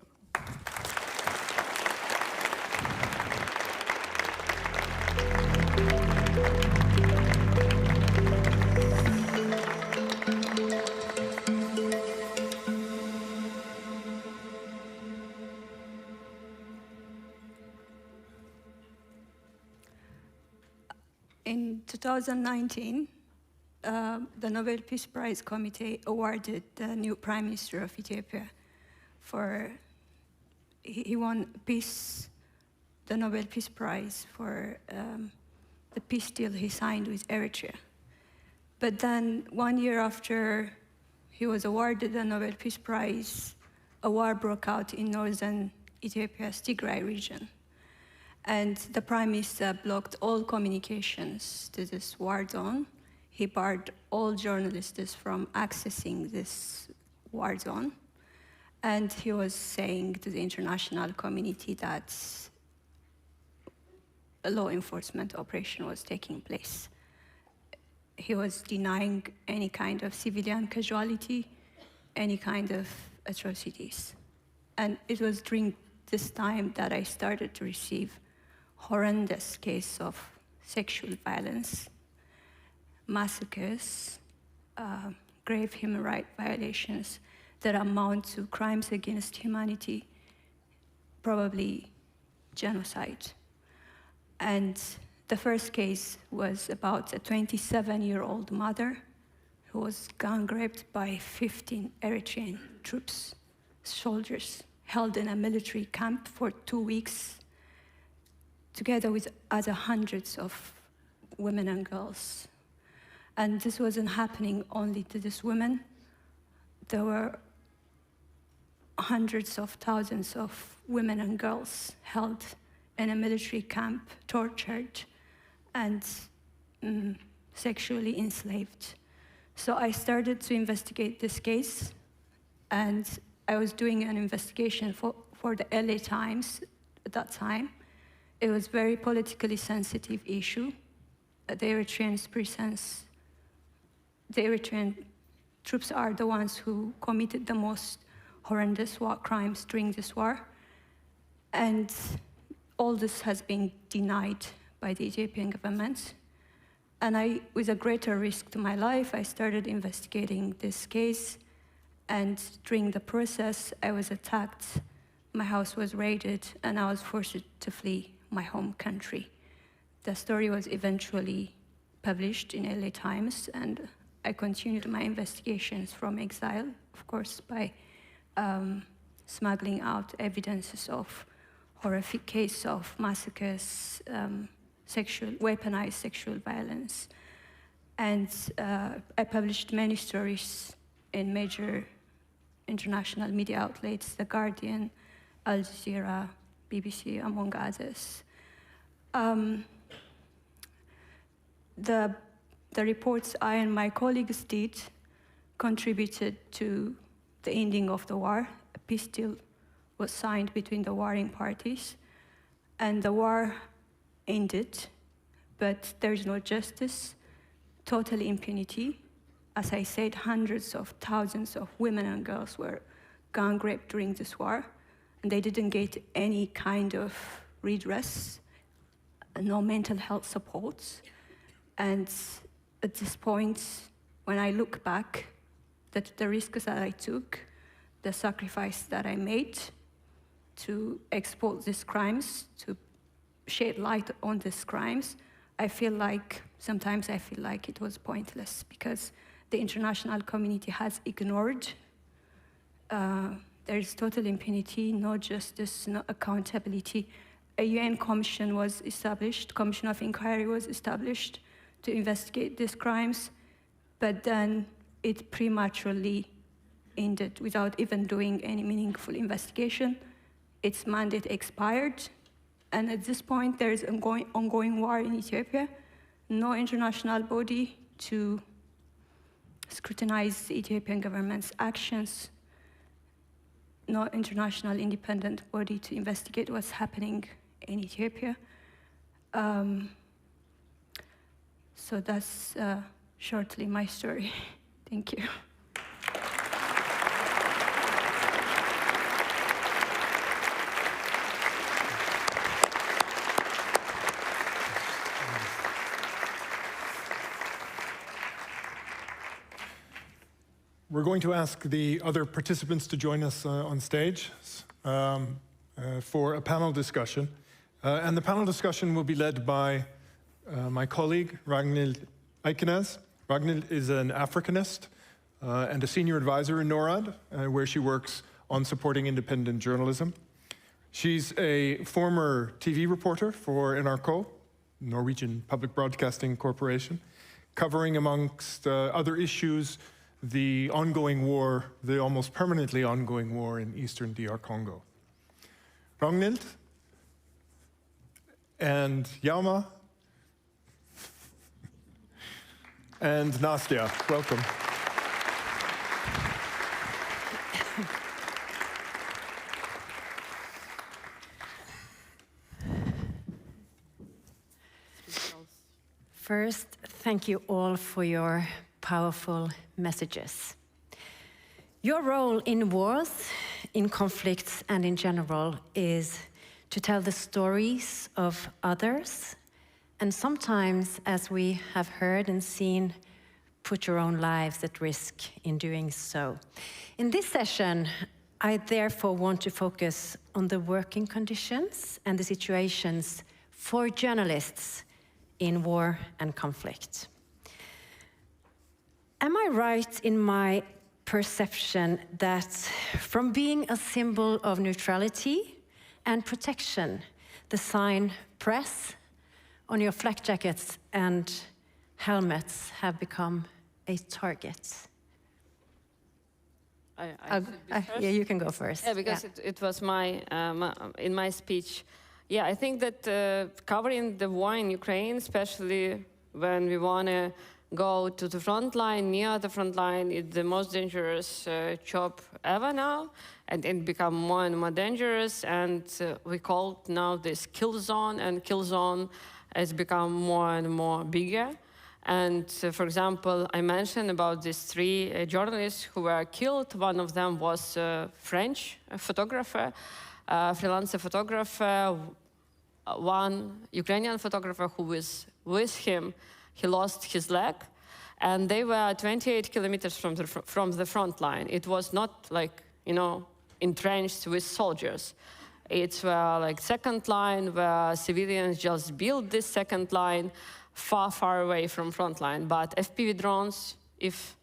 2019, the Nobel Peace Prize Committee awarded the new Prime Minister of Ethiopia he won the Nobel Peace Prize for the peace deal he signed with Eritrea. But then 1 year after he was awarded the Nobel Peace Prize, a war broke out in northern Ethiopia's Tigray region. And the Prime Minister blocked all communications to this war zone. He barred all journalists from accessing this war zone. And he was saying to the international community that a law enforcement operation was taking place. He was denying any kind of civilian casualty, any kind of atrocities. And it was during this time that I started to receive horrendous cases of sexual violence, massacres, grave human rights violations that amount to crimes against humanity, probably genocide. And the first case was about a 27-year-old mother who was gang raped by 15 Eritrean troops, soldiers, held in a military camp for 2 weeks, together with other hundreds of women and girls. And this wasn't happening only to these women. There were hundreds of thousands of women and girls held in a military camp, tortured, and sexually enslaved. So I started to investigate this case, and I was doing an investigation for the LA Times at that time. It was a very politically sensitive issue. The Eritrean troops are the ones who committed the most horrendous war crimes during this war. And all this has been denied by the Ethiopian government. And with a greater risk to my life, I started investigating this case. And during the process, I was attacked, my house was raided, and I was forced to flee my home country. The story was eventually published in LA Times, and I continued my investigations from exile, of course, by smuggling out evidences of horrific cases of massacres, weaponized sexual violence. And I published many stories in major international media outlets, The Guardian, Al Jazeera, BBC, among others. The reports I and my colleagues did contributed to the ending of the war. A peace deal was signed between the warring parties, and the war ended, but there is no justice, total impunity. As I said, hundreds of thousands of women and girls were gang raped during this war, and they didn't get any kind of redress, no mental health supports. And at this point, when I look back, the risks that I took, the sacrifice that I made to expose these crimes, to shed light on these crimes, sometimes I feel like it was pointless, because the international community has ignored. There is total impunity, no justice, no accountability. A UN commission was established, commission of inquiry was established to investigate these crimes, but then it prematurely ended without even doing any meaningful investigation. Its mandate expired, and at this point there is an ongoing war in Ethiopia. No international body to scrutinize the Ethiopian government's actions, no international independent body to investigate what's happening in Ethiopia. So that's shortly my story. Thank you. We're going to ask the other participants to join us on stage for a panel discussion. And the panel discussion will be led by my colleague, Ragnhild Eikenes. Ragnhild is an Africanist and a senior advisor in Norad, where she works on supporting independent journalism. She's a former TV reporter for NRK, Norwegian Public Broadcasting Corporation, covering amongst other issues the ongoing war, the almost permanently ongoing war in eastern DR Congo. Ragnhild and Yama and Nastya, welcome. First, thank you all for your powerful messages. Your role in wars, in conflicts, and in general is to tell the stories of others, and sometimes, as we have heard and seen, put your own lives at risk in doing so. In this session, I therefore want to focus on the working conditions and the situations for journalists in war and conflict. Am I right in my perception that from being a symbol of neutrality and protection, the sign press on your flak jackets and helmets have become a target? Yeah, you can go first. Yeah, because it was in my speech. Yeah, I think that covering the war in Ukraine, especially when we want to go to the front line, near the front line, is the most dangerous job ever now, and it become more and more dangerous. And we call now this kill zone, and kill zone has become more and more bigger. And for example, I mentioned about these three journalists who were killed. One of them was a French photographer, freelancer photographer, one Ukrainian photographer who was with him. He lost his leg, and they were 28 kilometers from the front line. It was not like, entrenched with soldiers. It's like second line where civilians just built this second line far, far away from front line. But FPV drones, if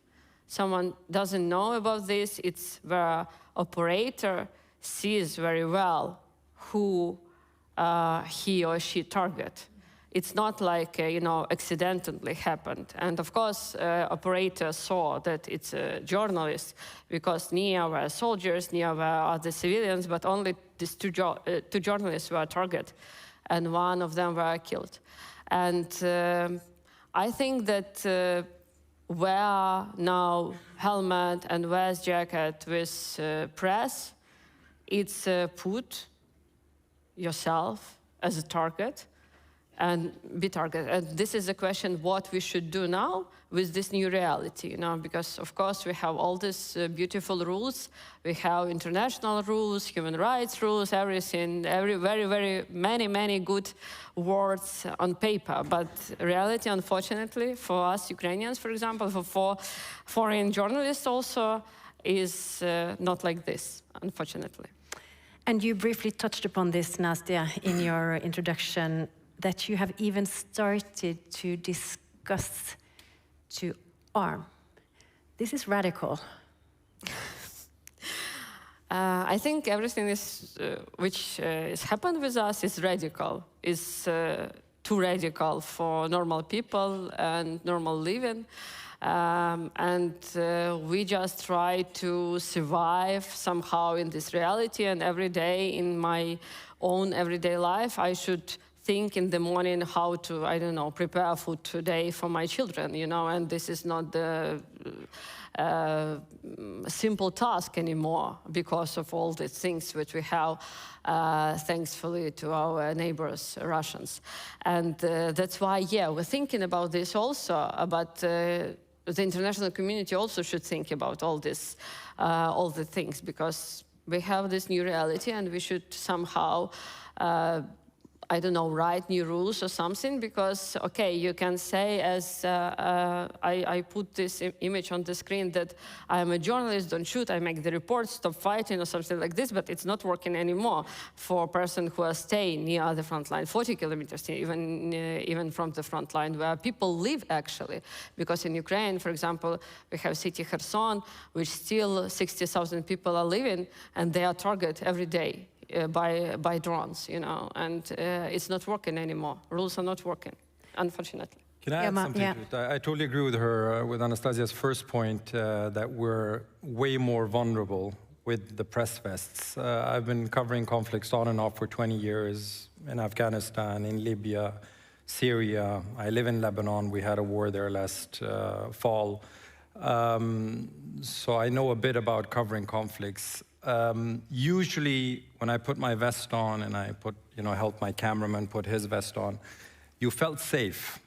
someone doesn't know about this, it's where operator sees very well who he or she target. It's not like, accidentally happened. And of course, operator saw that it's a journalist because near were soldiers, near were other civilians, but only these two journalists were targeted, and one of them were killed. And I think that wear now helmet and vest jacket with press, it's put yourself as a target and be targeted. And this is a question what we should do now with this new reality, because of course we have all these beautiful rules. We have international rules, human rights rules, everything, very, very many good words on paper. But reality, unfortunately, for us Ukrainians, for example, for foreign journalists also, is not like this, unfortunately. And you briefly touched upon this, Nastya, in your introduction, that you have even started to discuss to arm. This is radical. I think everything which has happened with us is radical. Is too radical for normal people and normal living. And we just try to survive somehow in this reality. And every day in my own everyday life, I should think in the morning how to, I don't know, prepare food today for my children, and this is not the simple task anymore because of all the things which we have, thankfully, to our neighbors, Russians. And that's why, we're thinking about this also, but the international community also should think about all this, all the things, because we have this new reality and we should somehow I don't know, write new rules or something, because, okay, you can say, as I put this image on the screen, that I'm a journalist, don't shoot, I make the report, stop fighting or something like this, but it's not working anymore for a person who are staying near the front line, 40 kilometers, even from the front line, where people live, actually. Because in Ukraine, for example, we have city Kherson, which still 60,000 people are living, and they are targeted every day by drones, you know, and it's not working anymore. Rules are not working, unfortunately. Can I add something to it? I totally agree with her, with Anastasia's first point, that we're way more vulnerable with the press vests. I've been covering conflicts on and off for 20 years in Afghanistan, in Libya, Syria. I live in Lebanon. We had a war there last fall. So I know a bit about covering conflicts. Usually, when I put my vest on and I help my cameraman put his vest on, you felt safe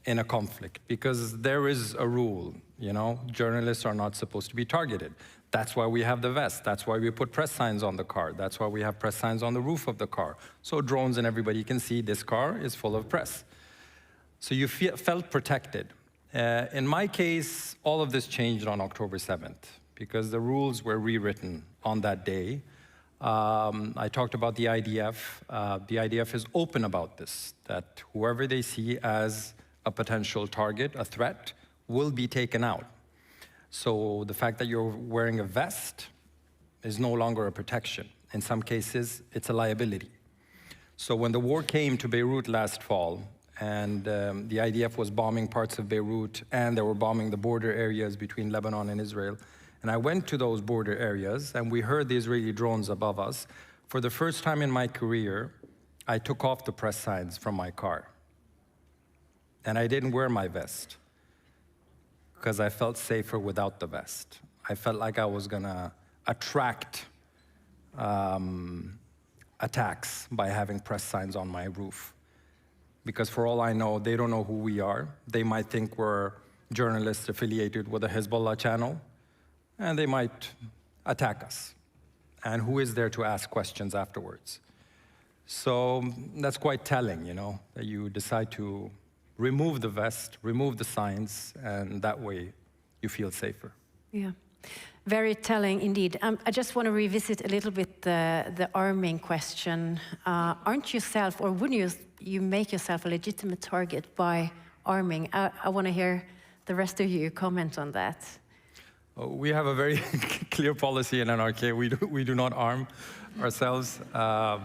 in a conflict because there is a rule, you know, journalists are not supposed to be targeted. That's why we have the vest. That's why we put press signs on the car. That's why we have press signs on the roof of the car. So drones and everybody can see this car is full of press. So you felt protected. In my case, all of this changed on October 7th because the rules were rewritten on that day. I talked about the IDF. The IDF is open about this, that whoever they see as a potential target, a threat, will be taken out. So the fact that you're wearing a vest is no longer a protection. In some cases, it's a liability. So when the war came to Beirut last fall, and the IDF was bombing parts of Beirut, and they were bombing the border areas between Lebanon and Israel, and I went to those border areas, and we heard the Israeli drones above us. For the first time in my career, I took off the press signs from my car. And I didn't wear my vest because I felt safer without the vest. I felt like I was gonna attract attacks by having press signs on my roof. Because for all I know, they don't know who we are. They might think we're journalists affiliated with a Hezbollah channel, and they might attack us. And who is there to ask questions afterwards? So that's quite telling, you know, that you decide to remove the vest, remove the signs, and that way you feel safer. Yeah, very telling indeed. I just want to revisit a little bit the arming question. Aren't yourself, or wouldn't you make yourself a legitimate target by arming? I want to hear the rest of you comment on that. We have a very clear policy in NRK. We do not arm ourselves. I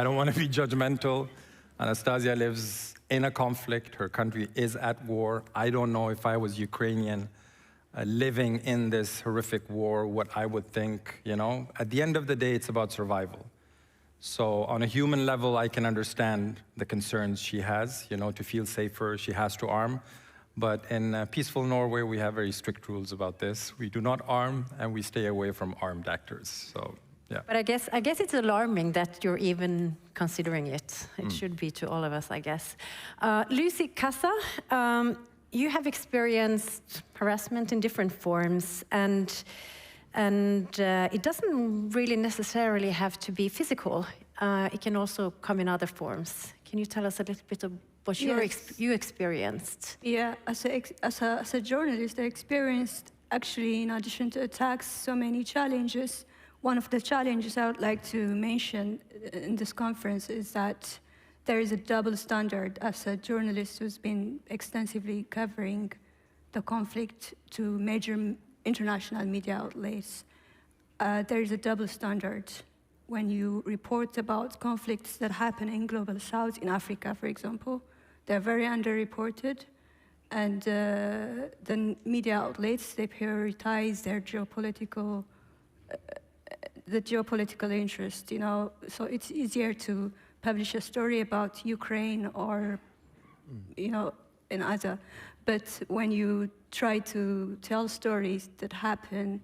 don't want to be judgmental. Anastasia lives in a conflict. Her country is at war. I don't know if I was Ukrainian living in this horrific war, what I would think, you know. At the end of the day, it's about survival. So on a human level, I can understand the concerns she has, you know, to feel safer, she has to arm. But in peaceful Norway, we have very strict rules about this. We do not arm, and we stay away from armed actors. So, yeah. But I guess it's alarming that you're even considering it. It should be to all of us, I guess. Lucy Casa, you have experienced harassment in different forms, and it doesn't really necessarily have to be physical. It can also come in other forms. Can you tell us a little bit of what you experienced? Yeah, as a journalist, I experienced, actually, in addition to attacks, so many challenges. One of the challenges I would like to mention in this conference is that there is a double standard. As a journalist who's been extensively covering the conflict to major international media outlets, there is a double standard when you report about conflicts that happen in Global South, in Africa, for example. They're very underreported, and the media outlets, they prioritize their geopolitical, the geopolitical interest, you know. So it's easier to publish a story about Ukraine or, you know, in other. But when you try to tell stories that happen,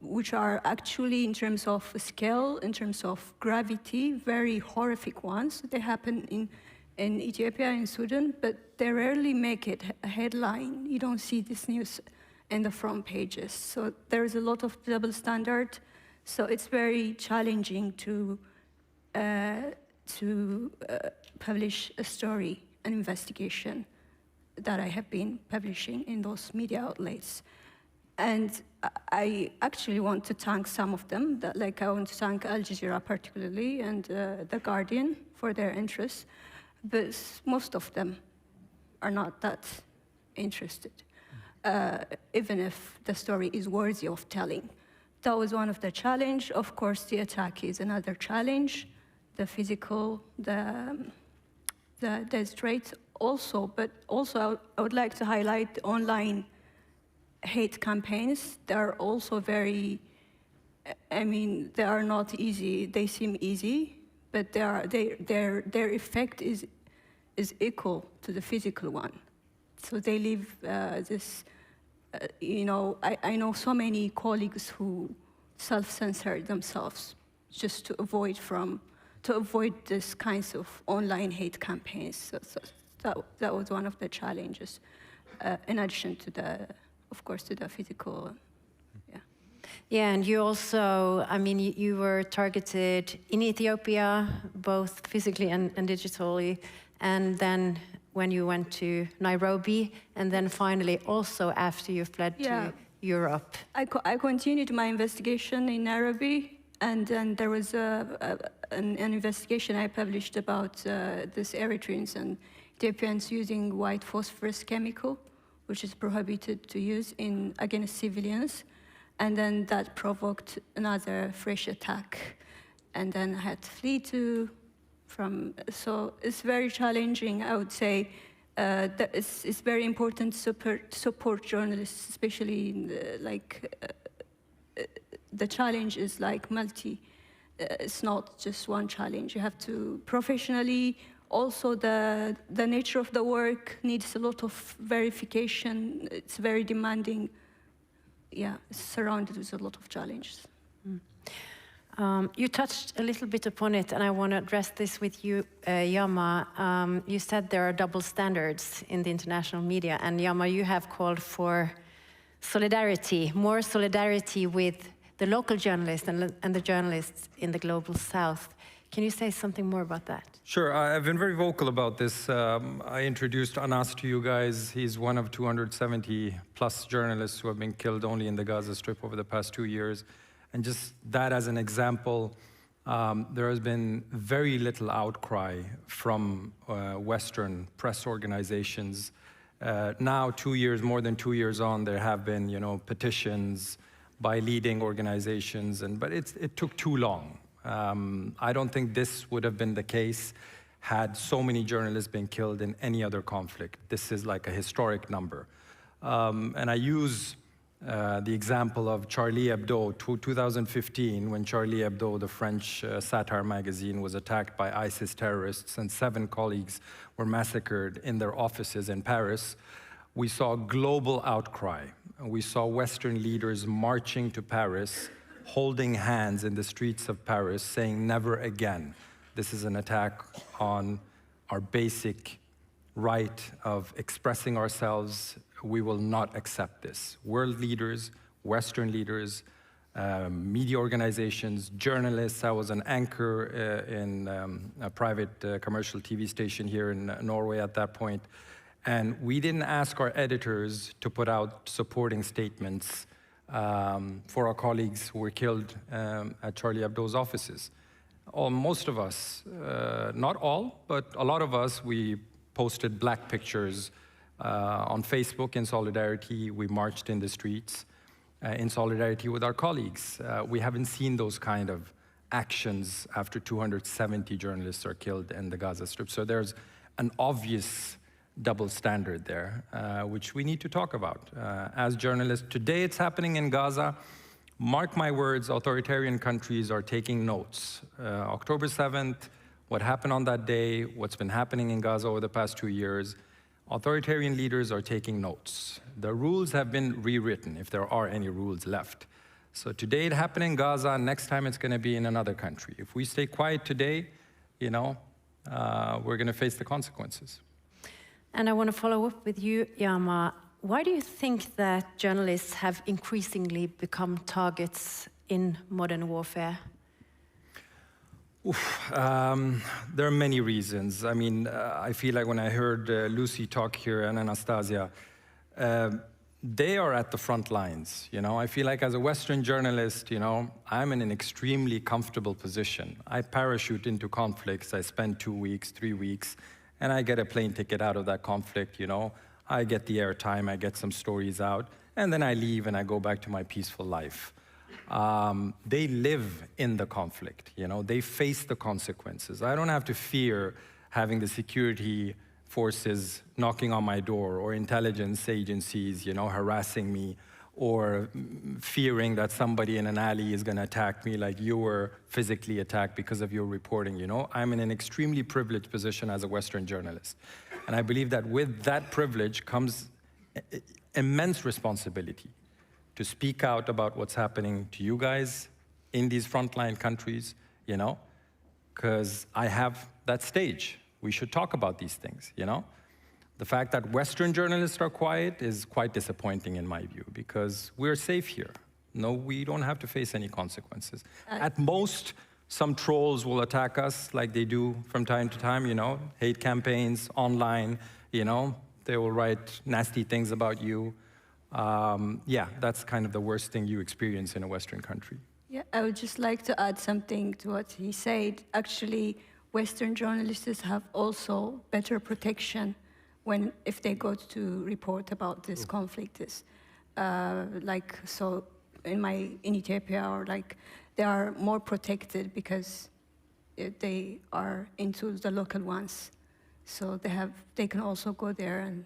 which are actually, in terms of scale, in terms of gravity, very horrific ones, they happen in Ethiopia, in Sudan, but they rarely make it a headline. You don't see this news in the front pages. So there is a lot of double standard. So it's very challenging to to publish a story, an investigation that I have been publishing in those media outlets. And I actually want to thank some of them, like I want to thank Al Jazeera particularly and The Guardian for their interest, but most of them are not that interested, even if the story is worthy of telling. That was one of the challenge. Of course, the attack is another challenge, the physical, the straight also, but also I would like to highlight the online hate campaigns. They are also very, I mean, they are not easy. They seem easy, but their effect is equal to the physical one. So they leave this, you know, I know so many colleagues who self-censored themselves just to avoid this kinds of online hate campaigns. So that was one of the challenges, in addition to the, of course, to the physical. Yeah, and you also, I mean, you were targeted in Ethiopia, both physically and digitally, and then when you went to Nairobi, and then finally also after you fled to Europe. I continued my investigation in Nairobi, and then there was an investigation I published about this Eritreans and Ethiopians using white phosphorus chemical, which is prohibited to use against civilians. And then that provoked another fresh attack. And then I had to flee so it's very challenging, I would say. It's very important to support journalists, especially in the challenge is like it's not just one challenge. You have to professionally, also the nature of the work needs a lot of verification. It's very demanding. Yeah, it's surrounded with a lot of challenges. You touched a little bit upon it, and I want to address this with you, Yama. You said there are double standards in the international media, and Yama, you have called for solidarity, more solidarity with the local journalists and the journalists in the global south. Can you say something more about that? Sure, I've been very vocal about this. I introduced Anas to you guys. He's one of 270 plus journalists who have been killed only in the Gaza Strip over the past 2 years. And just that as an example, there has been very little outcry from Western press organizations. Now, more than 2 years on, there have been, petitions by leading organizations, but it took too long. I don't think this would have been the case had so many journalists been killed in any other conflict. This is like a historic number. And I use the example of Charlie Hebdo, 2015, when Charlie Hebdo, the French satire magazine, was attacked by ISIS terrorists and 7 colleagues were massacred in their offices in Paris. We saw global outcry. We saw Western leaders marching to Paris, holding hands in the streets of Paris, saying never again. This is an attack on our basic right of expressing ourselves. We will not accept this. World leaders, Western leaders, media organizations, journalists. I was an anchor in a private commercial TV station here in Norway at that point. And we didn't ask our editors to put out supporting statements for our colleagues who were killed at Charlie Hebdo's offices. Most of us, not all, but a lot of us, we posted black pictures on Facebook in solidarity. We marched in the streets in solidarity with our colleagues. We haven't seen those kind of actions after 270 journalists are killed in the Gaza Strip. So there's an obvious double standard there, which we need to talk about. As journalists, today it's happening in Gaza. Mark my words, authoritarian countries are taking notes. October 7th, what happened on that day, what's been happening in Gaza over the past 2 years, authoritarian leaders are taking notes. The rules have been rewritten, if there are any rules left. So today it happened in Gaza, next time it's gonna be in another country. If we stay quiet today, we're gonna face the consequences. And I want to follow up with you, Yama. Why do you think that journalists have increasingly become targets in modern warfare? There are many reasons. I mean, I feel like when I heard Lucy talk here and Anastasia, they are at the front lines, you know? I feel like as a Western journalist, you know, I'm in an extremely comfortable position. I parachute into conflicts, I spend 2 weeks, 3 weeks, and I get a plane ticket out of that conflict, you know? I get the airtime, I get some stories out, and then I leave and I go back to my peaceful life. They live in the conflict, you know? They face the consequences. I don't have to fear having the security forces knocking on my door or intelligence agencies, you know, harassing me or fearing that somebody in an alley is going to attack me like you were physically attacked because of your reporting, you know. I'm in an extremely privileged position as a Western journalist. And I believe that with that privilege comes immense responsibility to speak out about what's happening to you guys in these frontline countries, you know, because I have that stage. We should talk about these things, you know? The fact that Western journalists are quiet is quite disappointing in my view, because we're safe here. No, we don't have to face any consequences. At most, some trolls will attack us like they do from time to time, you know? Hate campaigns online, you know? They will write nasty things about you. Yeah, that's kind of the worst thing you experience in a Western country. Yeah, I would just like to add something to what he said. Actually, Western journalists have also better protection if they go to report about this conflict. Like, so in Ethiopia, or like, they are more protected because they are into the local ones. So they can also go there and.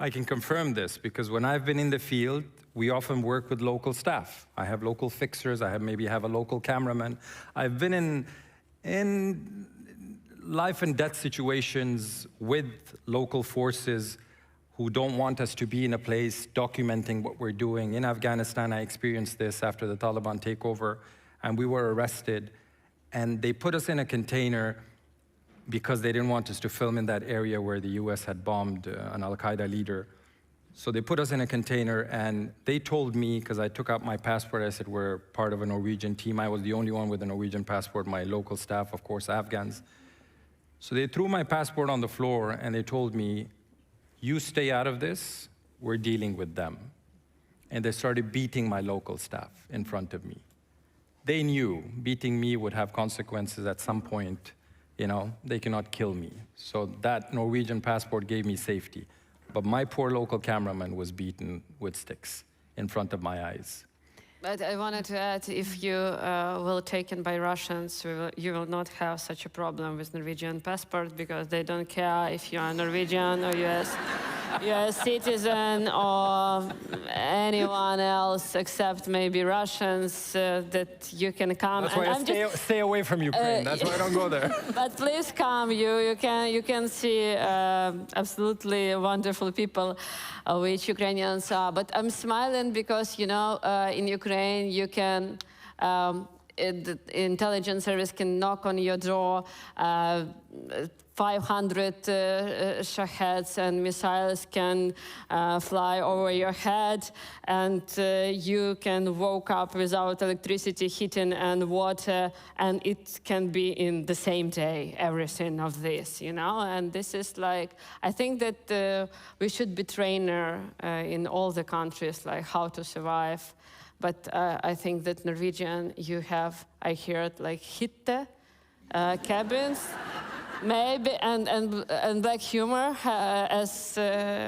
I can confirm this because when I've been in the field, we often work with local staff. I have local fixers, I maybe have a local cameraman. I've been in life and death situations with local forces who don't want us to be in a place documenting what we're doing. In Afghanistan, I experienced this after the Taliban takeover, and we were arrested, and they put us in a container because they didn't want us to film in that area where the US had bombed an Al-Qaeda leader. So they put us in a container, and they told me, because I took out my passport, I said, we're part of a Norwegian team. I was the only one with a Norwegian passport, my local staff, of course, Afghans. So they threw my passport on the floor, and they told me, you stay out of this, we're dealing with them. And they started beating my local staff in front of me. They knew beating me would have consequences at some point. You know, they cannot kill me. So that Norwegian passport gave me safety. But my poor local cameraman was beaten with sticks in front of my eyes. But I wanted to add, if you will taken by Russians, you will not have such a problem with Norwegian passport, because they don't care if you are Norwegian or US citizen or anyone else except maybe Russians, that you can come. That's why I stay away from Ukraine. That's why I don't go there. But please come. You can see absolutely wonderful people, which Ukrainians are. But I'm smiling because, you know, in Ukraine you can. The intelligence service can knock on your door. 500 Shaheds and missiles can fly over your head, and you can wake up without electricity, heating, and water, and it can be in the same day, everything of this, you know? And this is like, I think that we should be trainer in all the countries, like how to survive. But I think that Norwegian, you have, I heard, like hytte cabins, maybe, and black humor as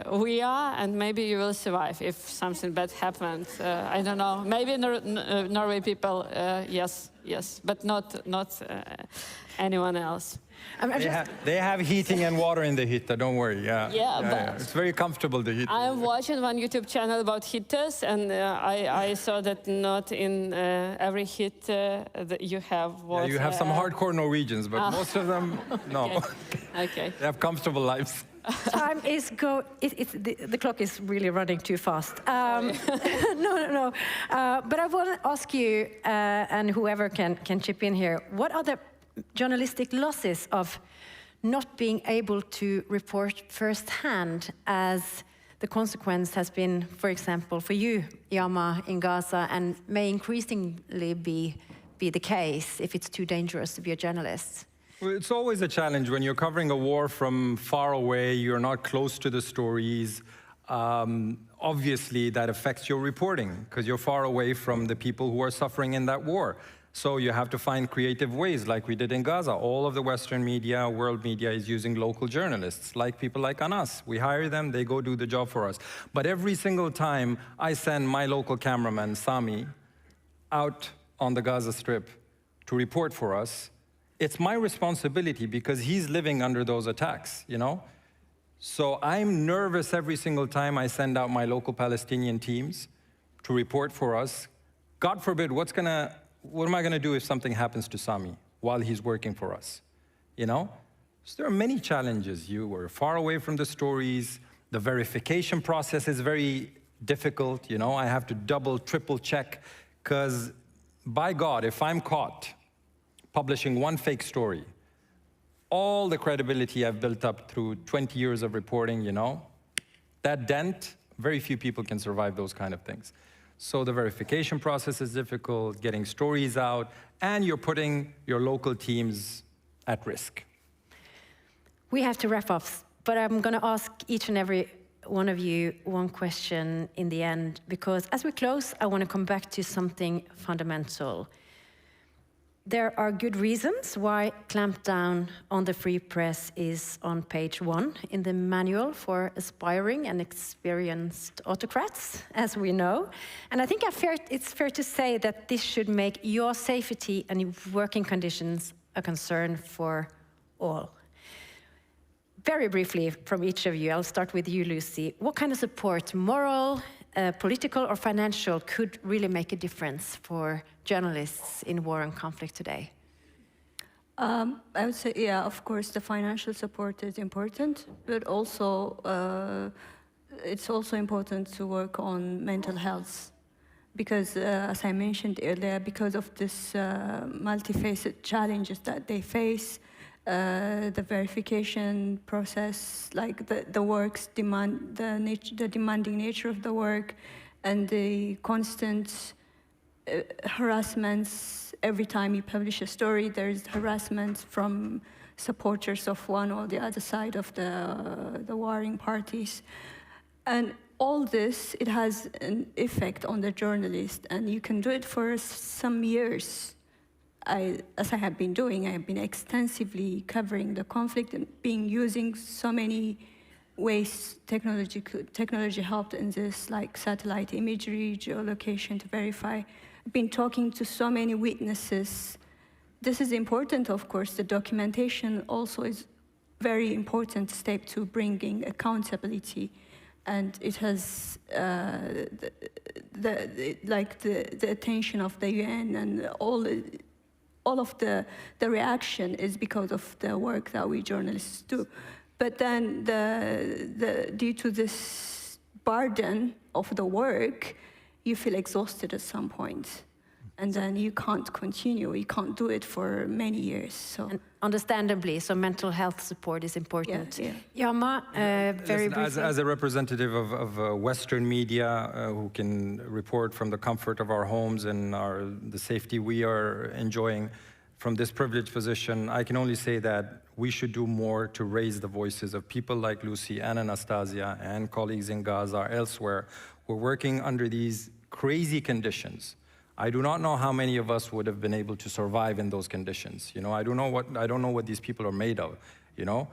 we are, and maybe you will survive if something bad happens. I don't know. Maybe Norway people, yes, but not anyone else. They have heating and water in the hytte, don't worry. Yeah. It's very comfortable, the hytte. I'm watching one YouTube channel about hyttes, and I saw that not in every hytte that you have water. Yeah, you have some hardcore Norwegians, but most of them, no. Okay. They have comfortable lives. Time is the clock is really running too fast. No. But I want to ask you, and whoever can chip in here, what are the journalistic losses of not being able to report firsthand, as the consequence has been, for example, for you, Yama, in Gaza, and may increasingly be be the case if it's too dangerous to be a journalist? Well, it's always a challenge when you're covering a war from far away, you're not close to the stories. Obviously, that affects your reporting because you're far away from the people who are suffering in that war. So you have to find creative ways, like we did in Gaza. All of the Western media, world media, is using local journalists, like people like us. We hire them, they go do the job for us. But every single time I send my local cameraman, Sami, out on the Gaza Strip to report for us, it's my responsibility because he's living under those attacks, you know? So I'm nervous every single time I send out my local Palestinian teams to report for us. God forbid, what am I gonna do if something happens to Sami while he's working for us, you know? So there are many challenges. You were far away from the stories. The verification process is very difficult, you know? I have to double, triple check, because by God, if I'm caught publishing one fake story, all the credibility I've built up through 20 years of reporting, you know, that dent, very few people can survive those kind of things. So the verification process is difficult, getting stories out, and you're putting your local teams at risk. We have to wrap up, but I'm going to ask each and every one of you one question in the end, because as we close, I want to come back to something fundamental. There are good reasons why clamp down on the free press is on page 1 in the manual for aspiring and experienced autocrats, as we know. And I think it's fair to say that this should make your safety and working conditions a concern for all. Very briefly from each of you, I'll start with you, Lucy. What kind of support, moral, political or financial, could really make a difference for journalists in war and conflict today? I would say, yeah, of course, the financial support is important, but also it's also important to work on mental health. Because, as I mentioned earlier, because of this multifaceted challenges that they face, the verification process, like the work's demand, the demanding nature of the work, and the constant harassments. Every time you publish a story, there's harassment from supporters of one or the other side of the warring parties. And all this, it has an effect on the journalist, and you can do it for some years. As I have been doing, I have been extensively covering the conflict and using so many ways technology helped in this, like satellite imagery, geolocation to verify. I've been talking to so many witnesses. This is important, of course. The documentation also is very important step to bringing accountability, and it has the attention of the UN, and all of the reaction is because of the work that we journalists do. But then due to this burden of the work, you feel exhausted at some point. And then you can't continue, you can't do it for many years. So. And understandably, so mental health support is important. Yeah. Yama, very briefly. As a representative of Western media who can report from the comfort of our homes and the safety we are enjoying from this privileged position, I can only say that we should do more to raise the voices of people like Lucy and Anastasia and colleagues in Gaza or elsewhere who are working under these crazy conditions. I do not know how many of us would have been able to survive in those conditions. You know, I don't know what these people are made of, you know?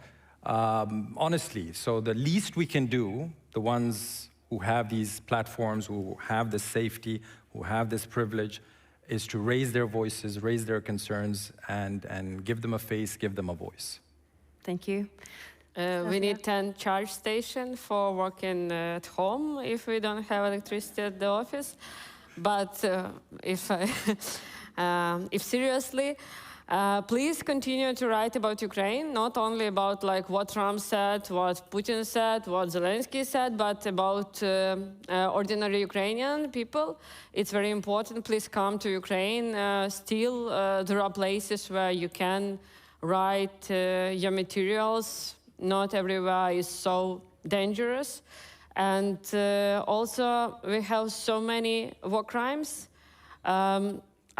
Honestly, so the least we can do, the ones who have these platforms, who have this safety, who have this privilege, is to raise their voices, raise their concerns, and give them a face, give them a voice. Thank you. We need 10 charge stations for working at home if we don't have electricity at the office. But if seriously, please continue to write about Ukraine, not only about like what Trump said, what Putin said, what Zelensky said, but about ordinary Ukrainian people. It's very important. Please come to Ukraine. Still, there are places where you can write your materials. Not everywhere is so dangerous. And also, we have so many war crimes.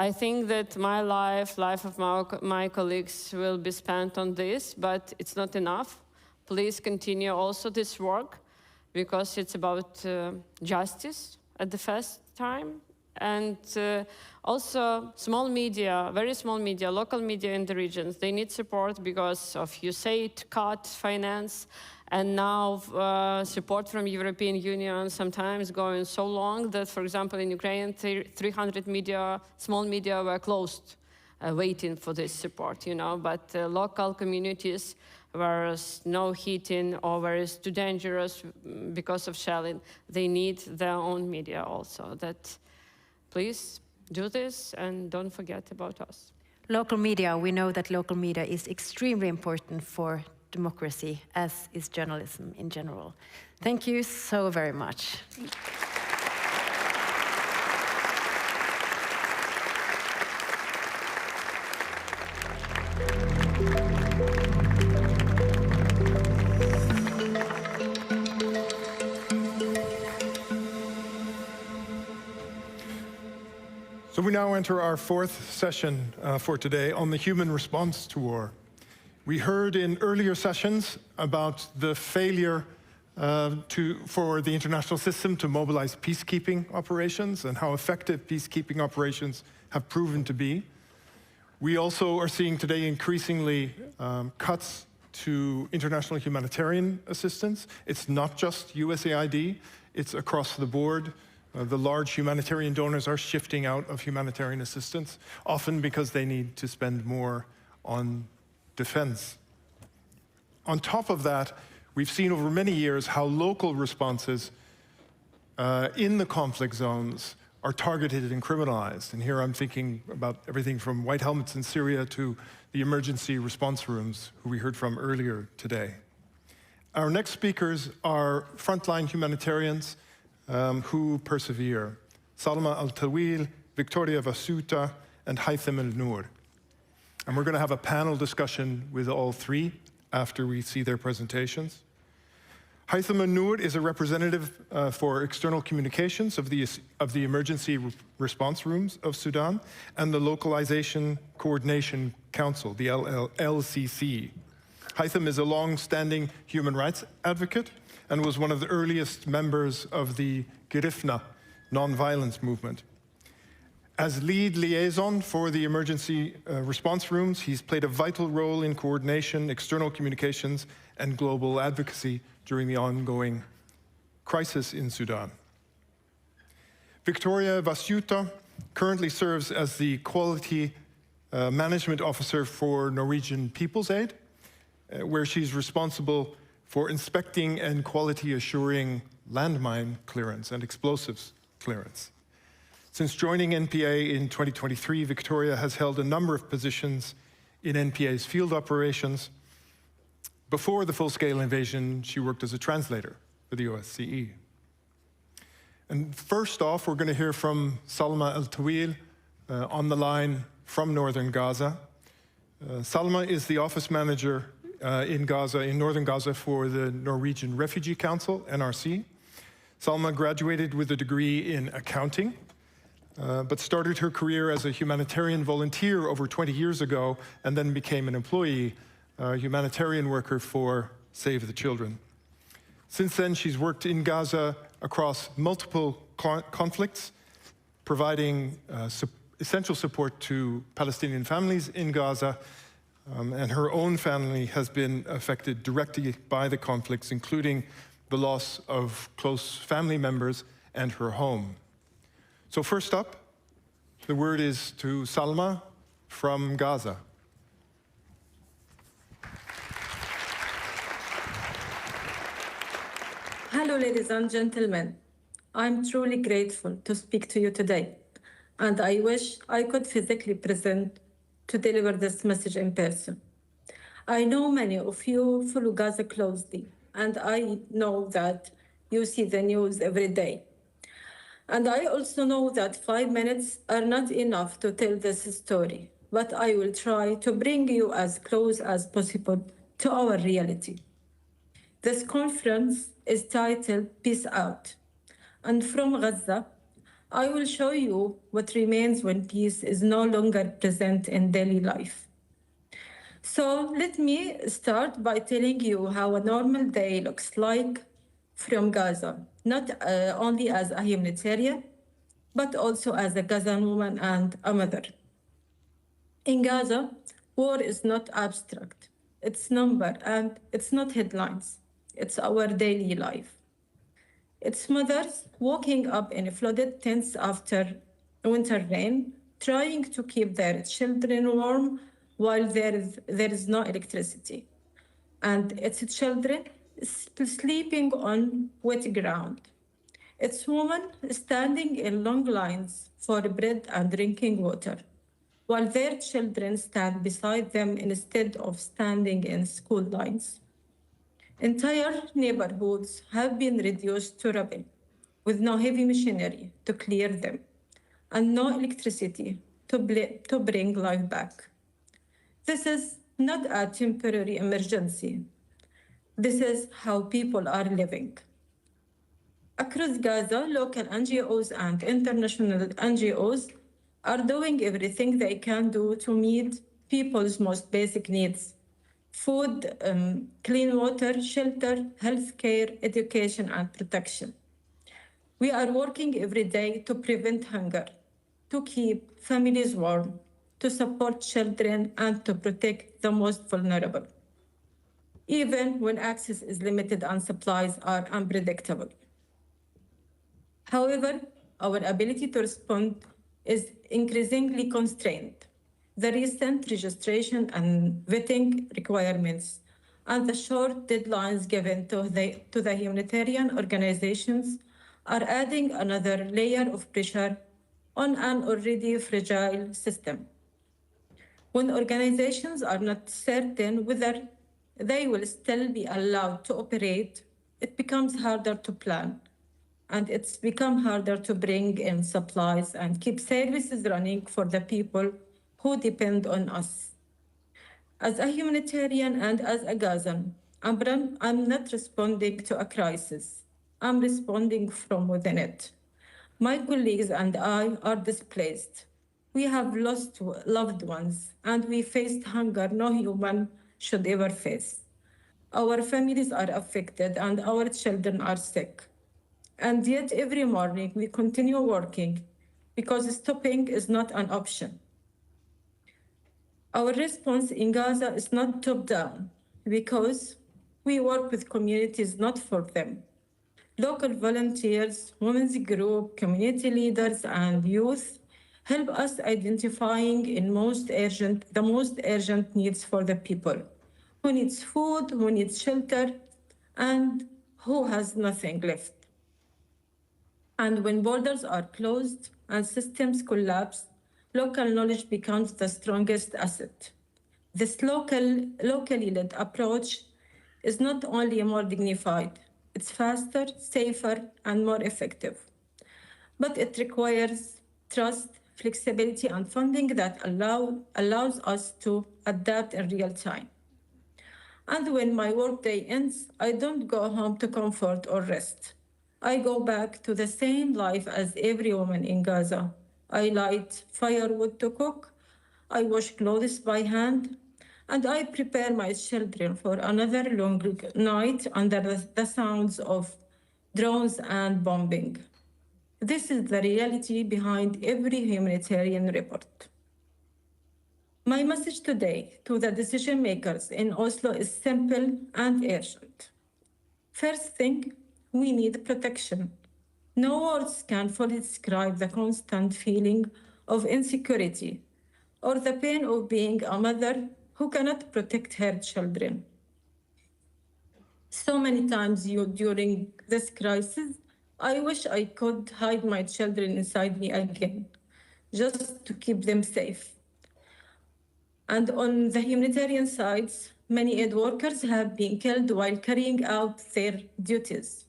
I think that my life of my colleagues will be spent on this, but it's not enough. Please continue also this work, because it's about justice at the first time. And also small media, very small media, local media in the regions, they need support because of USAID cut finance, and now support from European Union sometimes going so long that, for example, in Ukraine, 300 media, small media were closed, waiting for this support, you know, but local communities where there's no heating or where it's too dangerous because of shelling, they need their own media also. That please do this and don't forget about us. Local media, we know that local media is extremely important for democracy, as is journalism in general. Thank you so very much. So we now enter our fourth session for today on the human response to war. We heard in earlier sessions about the failure for the international system to mobilize peacekeeping operations and how effective peacekeeping operations have proven to be. We also are seeing today increasingly cuts to international humanitarian assistance. It's not just USAID, it's across the board. The large humanitarian donors are shifting out of humanitarian assistance, often because they need to spend more on defense. On top of that, we've seen over many years how local responses in the conflict zones are targeted and criminalized. And here I'm thinking about everything from white helmets in Syria to the emergency response rooms, who we heard from earlier today. Our next speakers are frontline humanitarians who persevere. Salma Al-Tawil, Victoria Vasuta, and Haitham Al-Noor. And we're going to have a panel discussion with all three after we see their presentations. Haitham Al-Noor is a representative for external communications of the Emergency Response Rooms of Sudan and the Localization Coordination Council, the LCC. Haitham is a long-standing human rights advocate and was one of the earliest members of the Girifna nonviolence movement. As lead liaison for the emergency response rooms, he's played a vital role in coordination, external communications, and global advocacy during the ongoing crisis in Sudan. Victoria Vasuta currently serves as the Quality Management Officer for Norwegian People's Aid, where she's responsible for inspecting and quality assuring landmine clearance and explosives clearance. Since joining NPA in 2023, Victoria has held a number of positions in NPA's field operations. Before the full-scale invasion, she worked as a translator for the OSCE. And first off, we're going to hear from Salma Al-Tawil on the line from northern Gaza. Salma is the office manager in Gaza, in northern Gaza, for the Norwegian Refugee Council, NRC. Salma graduated with a degree in accounting, but started her career as a humanitarian volunteer over 20 years ago, and then became an employee, humanitarian worker for Save the Children. Since then, she's worked in Gaza across multiple conflicts, providing essential support to Palestinian families in Gaza, and her own family has been affected directly by the conflicts, including the loss of close family members and her home. So first up, the word is to Salma from Gaza. Hello, ladies and gentlemen. I'm truly grateful to speak to you today, and I wish I could physically present to deliver this message in person. I know many of you follow Gaza closely, and I know that you see the news every day. And I also know that 5 minutes are not enough to tell this story, but I will try to bring you as close as possible to our reality. This conference is titled Peace Out. And from Gaza, I will show you what remains when peace is no longer present in daily life. So let me start by telling you how a normal day looks like from Gaza, not only as a humanitarian, but also as a Gazan woman and a mother. In Gaza, war is not abstract. It's number and it's not headlines. It's our daily life. It's mothers waking up in flooded tents after winter rain, trying to keep their children warm while there is no electricity. And its children sleeping on wet ground. It's women standing in long lines for bread and drinking water, while their children stand beside them instead of standing in school lines. Entire neighborhoods have been reduced to rubble, with no heavy machinery to clear them, and no electricity to bring life back. This is not a temporary emergency. This is how people are living. Across Gaza, local NGOs and international NGOs are doing everything they can do to meet people's most basic needs: food, clean water, shelter, healthcare, education, and protection. We are working every day to prevent hunger, to keep families warm, to support children, and to protect the most vulnerable, even when access is limited and supplies are unpredictable. However, our ability to respond is increasingly constrained. The recent registration and vetting requirements and the short deadlines given to the humanitarian organizations are adding another layer of pressure on an already fragile system. When organizations are not certain whether they will still be allowed to operate, it becomes harder to plan, and it's become harder to bring in supplies and keep services running for the people who depend on us. As a humanitarian and as a Gazan, I'm not responding to a crisis. I'm responding from within it. My colleagues and I are displaced. We have lost loved ones, and we faced hunger no human should ever face. Our families are affected, and our children are sick. And yet every morning we continue working because stopping is not an option. Our response in Gaza is not top-down because we work with communities, not for them. Local volunteers, women's group, community leaders, and youth help us identifying the most urgent needs for the people, who needs food, who needs shelter, and who has nothing left. And when borders are closed and systems collapse, local knowledge becomes the strongest asset. This locally led approach is not only more dignified, it's faster, safer, and more effective. But it requires trust, flexibility, and funding that allows us to adapt in real time. And when my workday ends, I don't go home to comfort or rest. I go back to the same life as every woman in Gaza. I light firewood to cook, I wash clothes by hand, and I prepare my children for another long night under the sounds of drones and bombing. This is the reality behind every humanitarian report. My message today to the decision makers in Oslo is simple and urgent. First thing, we need protection. No words can fully describe the constant feeling of insecurity or the pain of being a mother who cannot protect her children. So many times during this crisis, I wish I could hide my children inside me again, just to keep them safe. And on the humanitarian sides, many aid workers have been killed while carrying out their duties.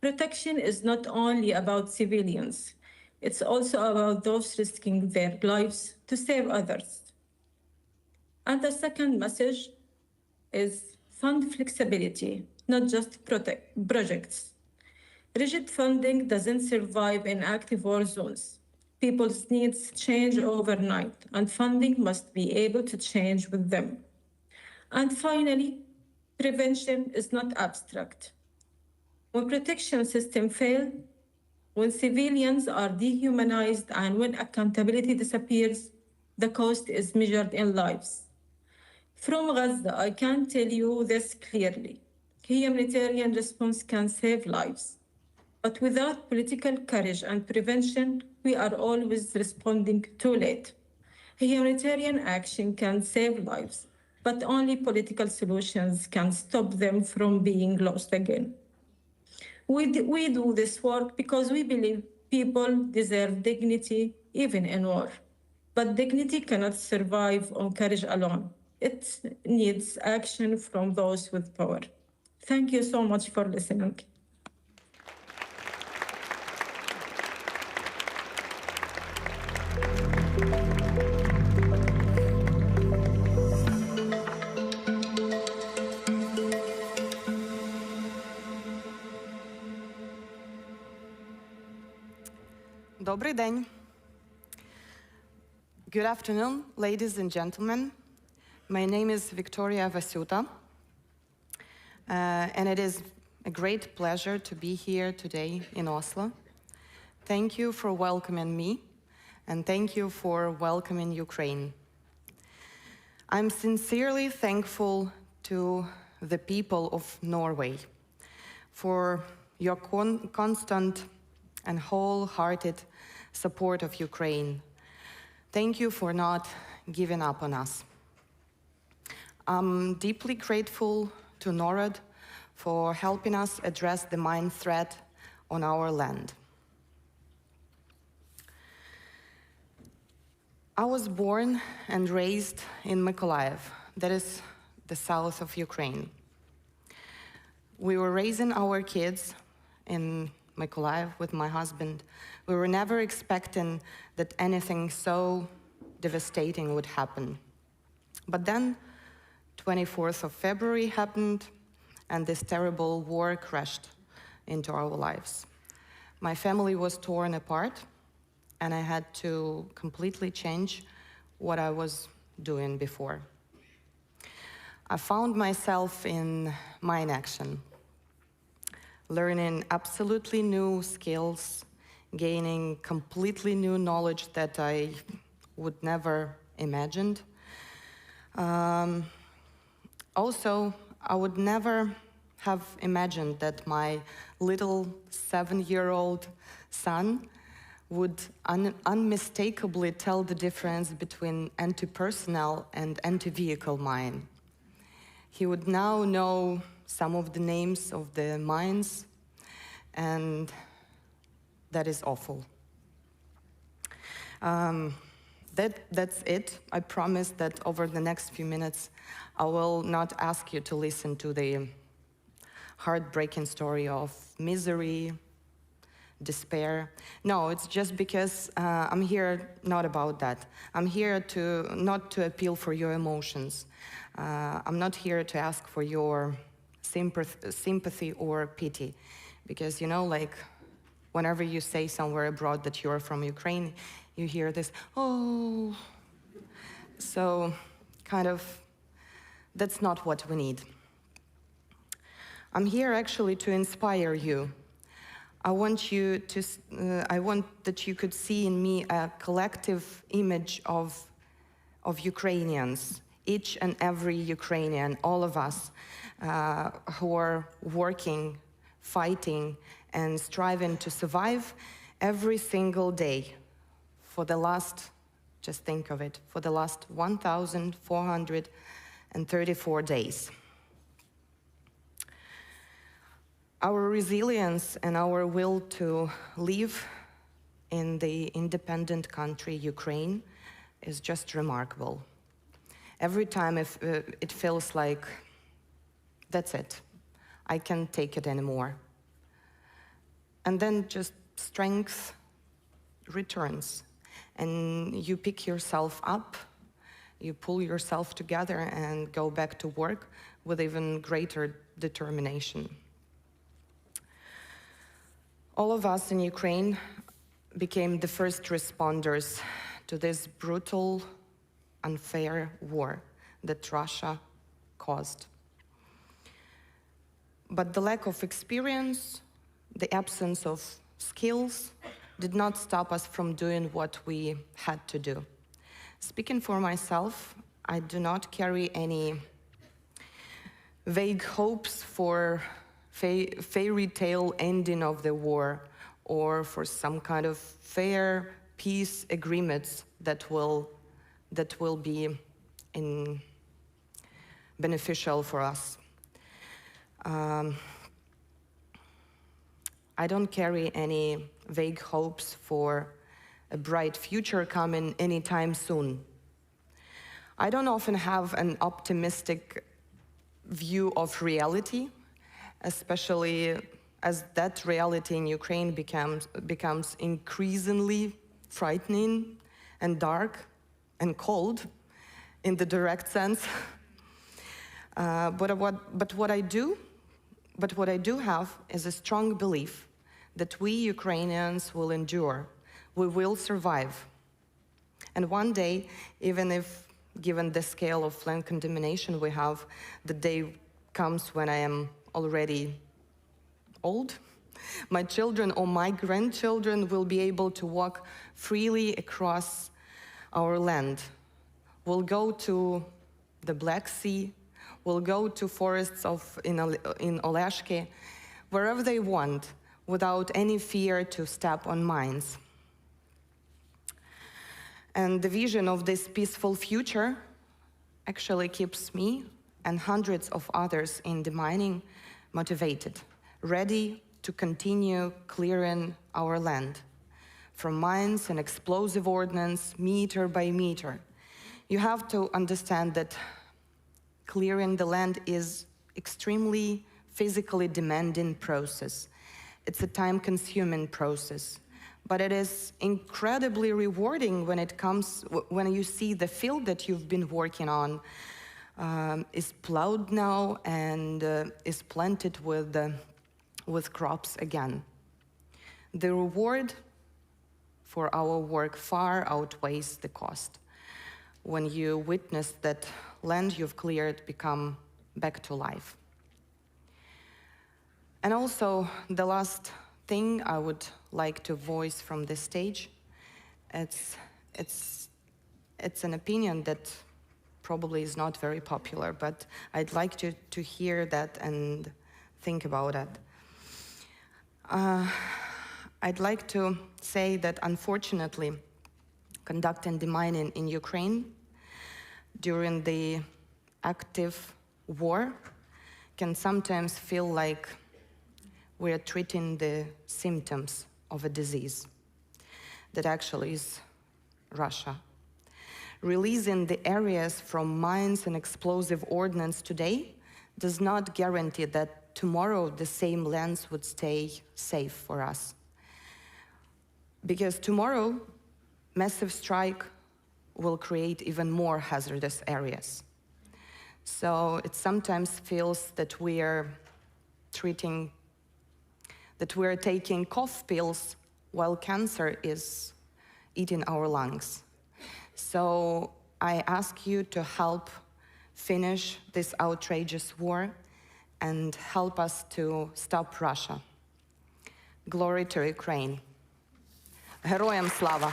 Protection is not only about civilians, it's also about those risking their lives to save others. And the second message is fund flexibility, not just projects. Rigid funding doesn't survive in active war zones. People's needs change overnight, and funding must be able to change with them. And finally, prevention is not abstract. When protection systems fail, when civilians are dehumanized, and when accountability disappears, the cost is measured in lives. From Gaza, I can tell you this clearly. Humanitarian response can save lives. But without political courage and prevention, we are always responding too late. Humanitarian action can save lives, but only political solutions can stop them from being lost again. We do this work because we believe people deserve dignity even in war. But dignity cannot survive on courage alone. It needs action from those with power. Thank you so much for listening. Добрий день. Good afternoon, ladies and gentlemen. My name is Victoria Vasiuta, and it is a great pleasure to be here today in Oslo. Thank you for welcoming me, and thank you for welcoming Ukraine. I'm sincerely thankful to the people of Norway for your constant and wholehearted support of Ukraine. Thank you for not giving up on us. I'm deeply grateful to Norad for helping us address the mine threat on our land. I was born and raised in Mykolaiv, that is the south of Ukraine. We were raising our kids in Mykolaiv with my husband. We were never expecting that anything so devastating would happen. But then, 24th of February happened, and this terrible war crashed into our lives. My family was torn apart, and I had to completely change what I was doing before. I found myself in mine action, learning absolutely new skills, gaining completely new knowledge that I would never imagined. Also, I would never have imagined that my little 7-year-old son would unmistakably tell the difference between anti-personnel and anti-vehicle mine. He would now know some of the names of the mines, and that is awful. That's it. I promise that over the next few minutes, I will not ask you to listen to the heartbreaking story of misery, despair. No, it's just because I'm here not about that. I'm here not to appeal for your emotions. I'm not here to ask for your sympathy or pity, because, you know, like, whenever you say somewhere abroad that you're from Ukraine, you hear this, oh. So, kind of, that's not what we need. I'm here actually to inspire you. I want that you could see in me a collective image of Ukrainians, each and every Ukrainian, all of us, who are working, fighting, and striving to survive every single day for the last, just think of it, for the last 1,434 days. Our resilience and our will to live in the independent country, Ukraine, is just remarkable. Every time it feels like, that's it, I can't take it anymore. And then just strength returns, and you pick yourself up, you pull yourself together and go back to work with even greater determination. All of us in Ukraine became the first responders to this brutal, unfair war that Russia caused. But the lack of experience, the absence of skills, did not stop us from doing what we had to do. Speaking for myself, I do not carry any vague hopes for fairy tale ending of the war or for some kind of fair peace agreements that will be beneficial for us. I don't carry any vague hopes for a bright future coming anytime soon. I don't often have an optimistic view of reality, especially as that reality in Ukraine becomes increasingly frightening and dark and cold in the direct sense. But what I do have is a strong belief that we Ukrainians will endure, we will survive. And one day, even if given the scale of land contamination we have, the day comes when I am already old, my children or my grandchildren will be able to walk freely across our land. We'll go to the Black Sea, we'll go to forests in Alaska, wherever they want, without any fear to step on mines. And the vision of this peaceful future actually keeps me and hundreds of others in the mining motivated, ready to continue clearing our land from mines and explosive ordnance, meter by meter. You have to understand that clearing the land is extremely physically demanding process. It's a time-consuming process, but it is incredibly rewarding when you see the field that you've been working on is plowed now and is planted with crops again. The reward for our work far outweighs the cost when you witness that land you've cleared become back to life. And also, the last thing I would like to voice from this stage, it's an opinion that probably is not very popular, but I'd like to hear that and think about it. I'd like to say that unfortunately, conducting demining in Ukraine during the active war can sometimes feel like we are treating the symptoms of a disease that actually is Russia. Releasing the areas from mines and explosive ordnance today does not guarantee that tomorrow the same lands would stay safe for us. Because tomorrow, massive strike will create even more hazardous areas. So it sometimes feels that we are taking cough pills while cancer is eating our lungs. So I ask you to help finish this outrageous war and help us to stop Russia. Glory to Ukraine. Героям слава!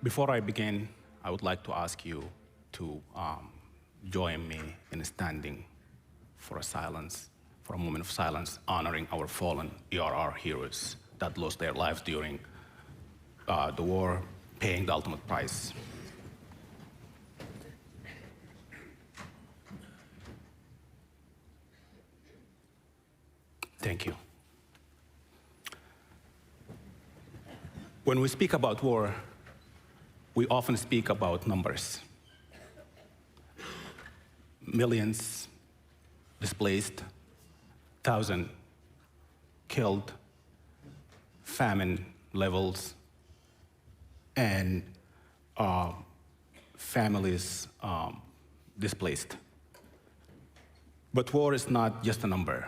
Before I begin, I would like to ask you to join me in standing for a moment of silence, honoring our fallen ERR heroes that lost their lives during the war, paying the ultimate price. Thank you. When we speak about war, we often speak about numbers. Millions displaced, 1,000 killed, famine levels, and families displaced. But war is not just a number.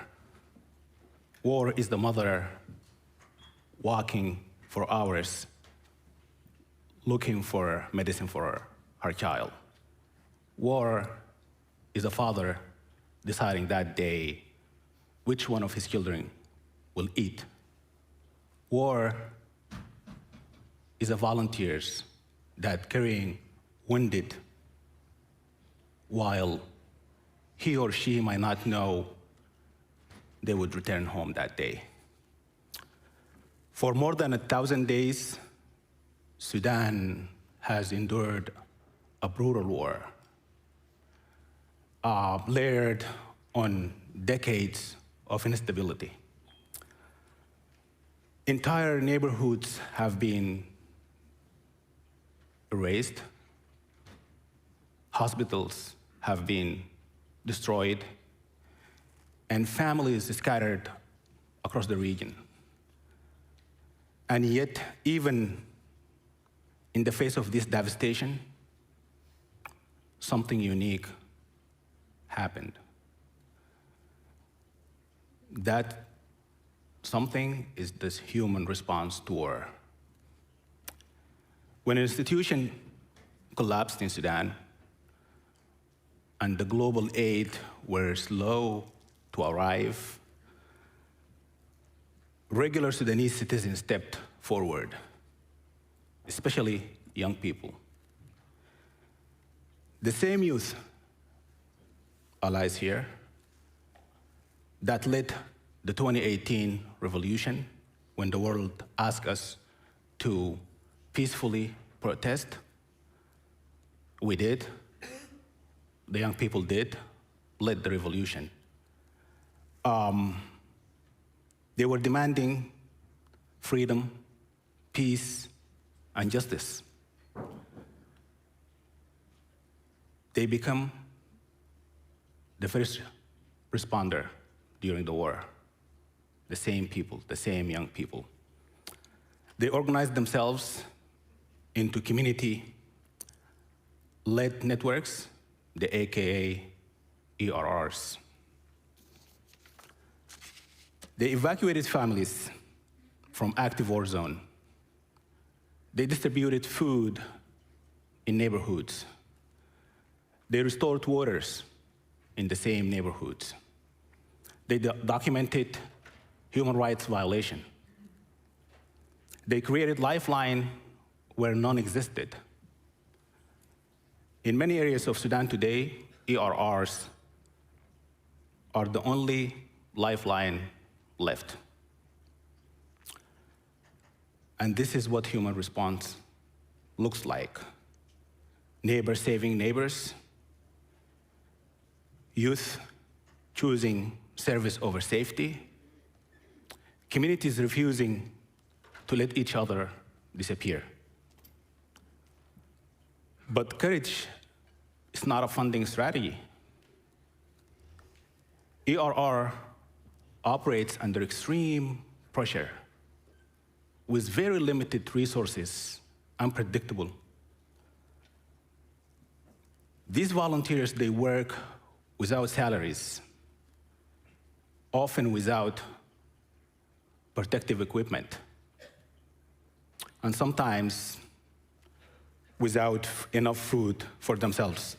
War is the mother walking for hours looking for medicine for her child. War is a father deciding that day which one of his children will eat. War is a volunteers that carrying wounded while he or she might not know they would return home that day. For more than 1,000 days, Sudan has endured a brutal war, layered on decades of instability. Entire neighborhoods have been erased. Hospitals have been destroyed, and families scattered across the region. And yet, even in the face of this devastation, something unique happened. That something is this human response to war. When an institution collapsed in Sudan and the global aid were slow to arrive, regular Sudanese citizens stepped forward, especially young people. The same youth allies here that led the 2018 revolution when the world asked us to peacefully protest. We did. The young people did, led the revolution. They were demanding freedom, peace, and justice. They become the first responder during the war. The same people, the same young people. They organized themselves into community-led networks, the AKA ERRs. They evacuated families from active war zone. They distributed food in neighborhoods. They restored waters in the same neighborhoods. They documented human rights violation. They created lifeline where none existed. In many areas of Sudan today, ERRs are the only lifeline left. And this is what human response looks like. Neighbors saving neighbors, youth choosing service over safety, communities refusing to let each other disappear. But courage is not a funding strategy. ERR operates under extreme pressure with very limited resources, unpredictable. These volunteers, they work without salaries, often without protective equipment, and sometimes without enough food for themselves.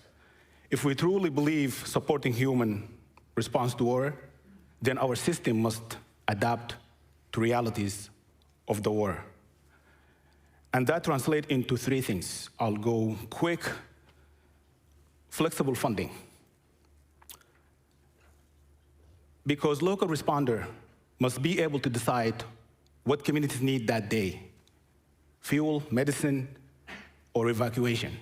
If we truly believe supporting human response to war, then our system must adapt to realities of the war. And that translates into three things. I'll go quick. Flexible funding. Because local responder must be able to decide what communities need that day. Fuel, medicine, or evacuation.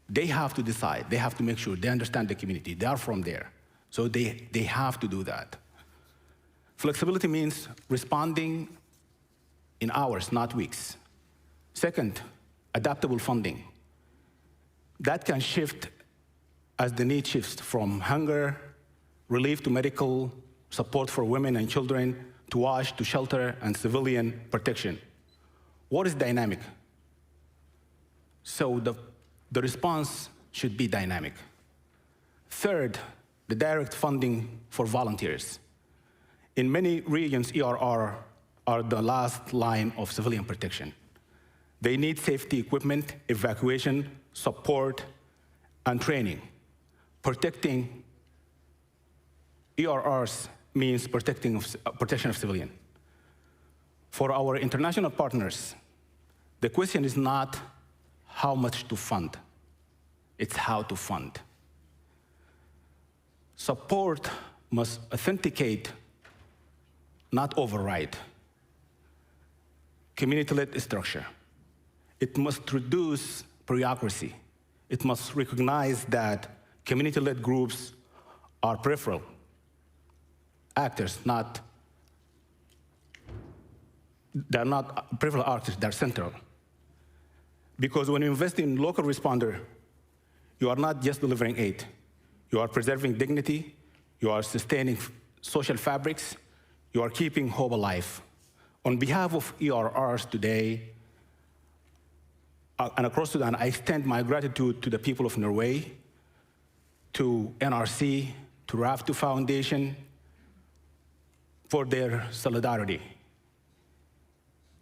They have to decide. They have to make sure they understand the community. They are from there. So they have to do that. Flexibility means responding in hours, not weeks. Second, adaptable funding. That can shift as the need shifts from hunger, relief to medical support for women and children, to wash, to shelter, and civilian protection. What is dynamic? So the response should be dynamic. Third, the direct funding for volunteers. In many regions, ERR are the last line of civilian protection. They need safety equipment, evacuation, support, and training. Protecting ERRs means protection of civilians. For our international partners, the question is not how much to fund, it's how to fund. Support must authenticate, not override. Community-led structure. It must reduce bureaucracy. It must recognize that community-led groups are peripheral actors, they're not peripheral actors, they're central. Because when you invest in local responder, you are not just delivering aid. You are preserving dignity, you are sustaining social fabrics, you are keeping hope alive. On behalf of ERRs today, and across Sudan, I extend my gratitude to the people of Norway, to NRC, to RAF2 Foundation, for their solidarity.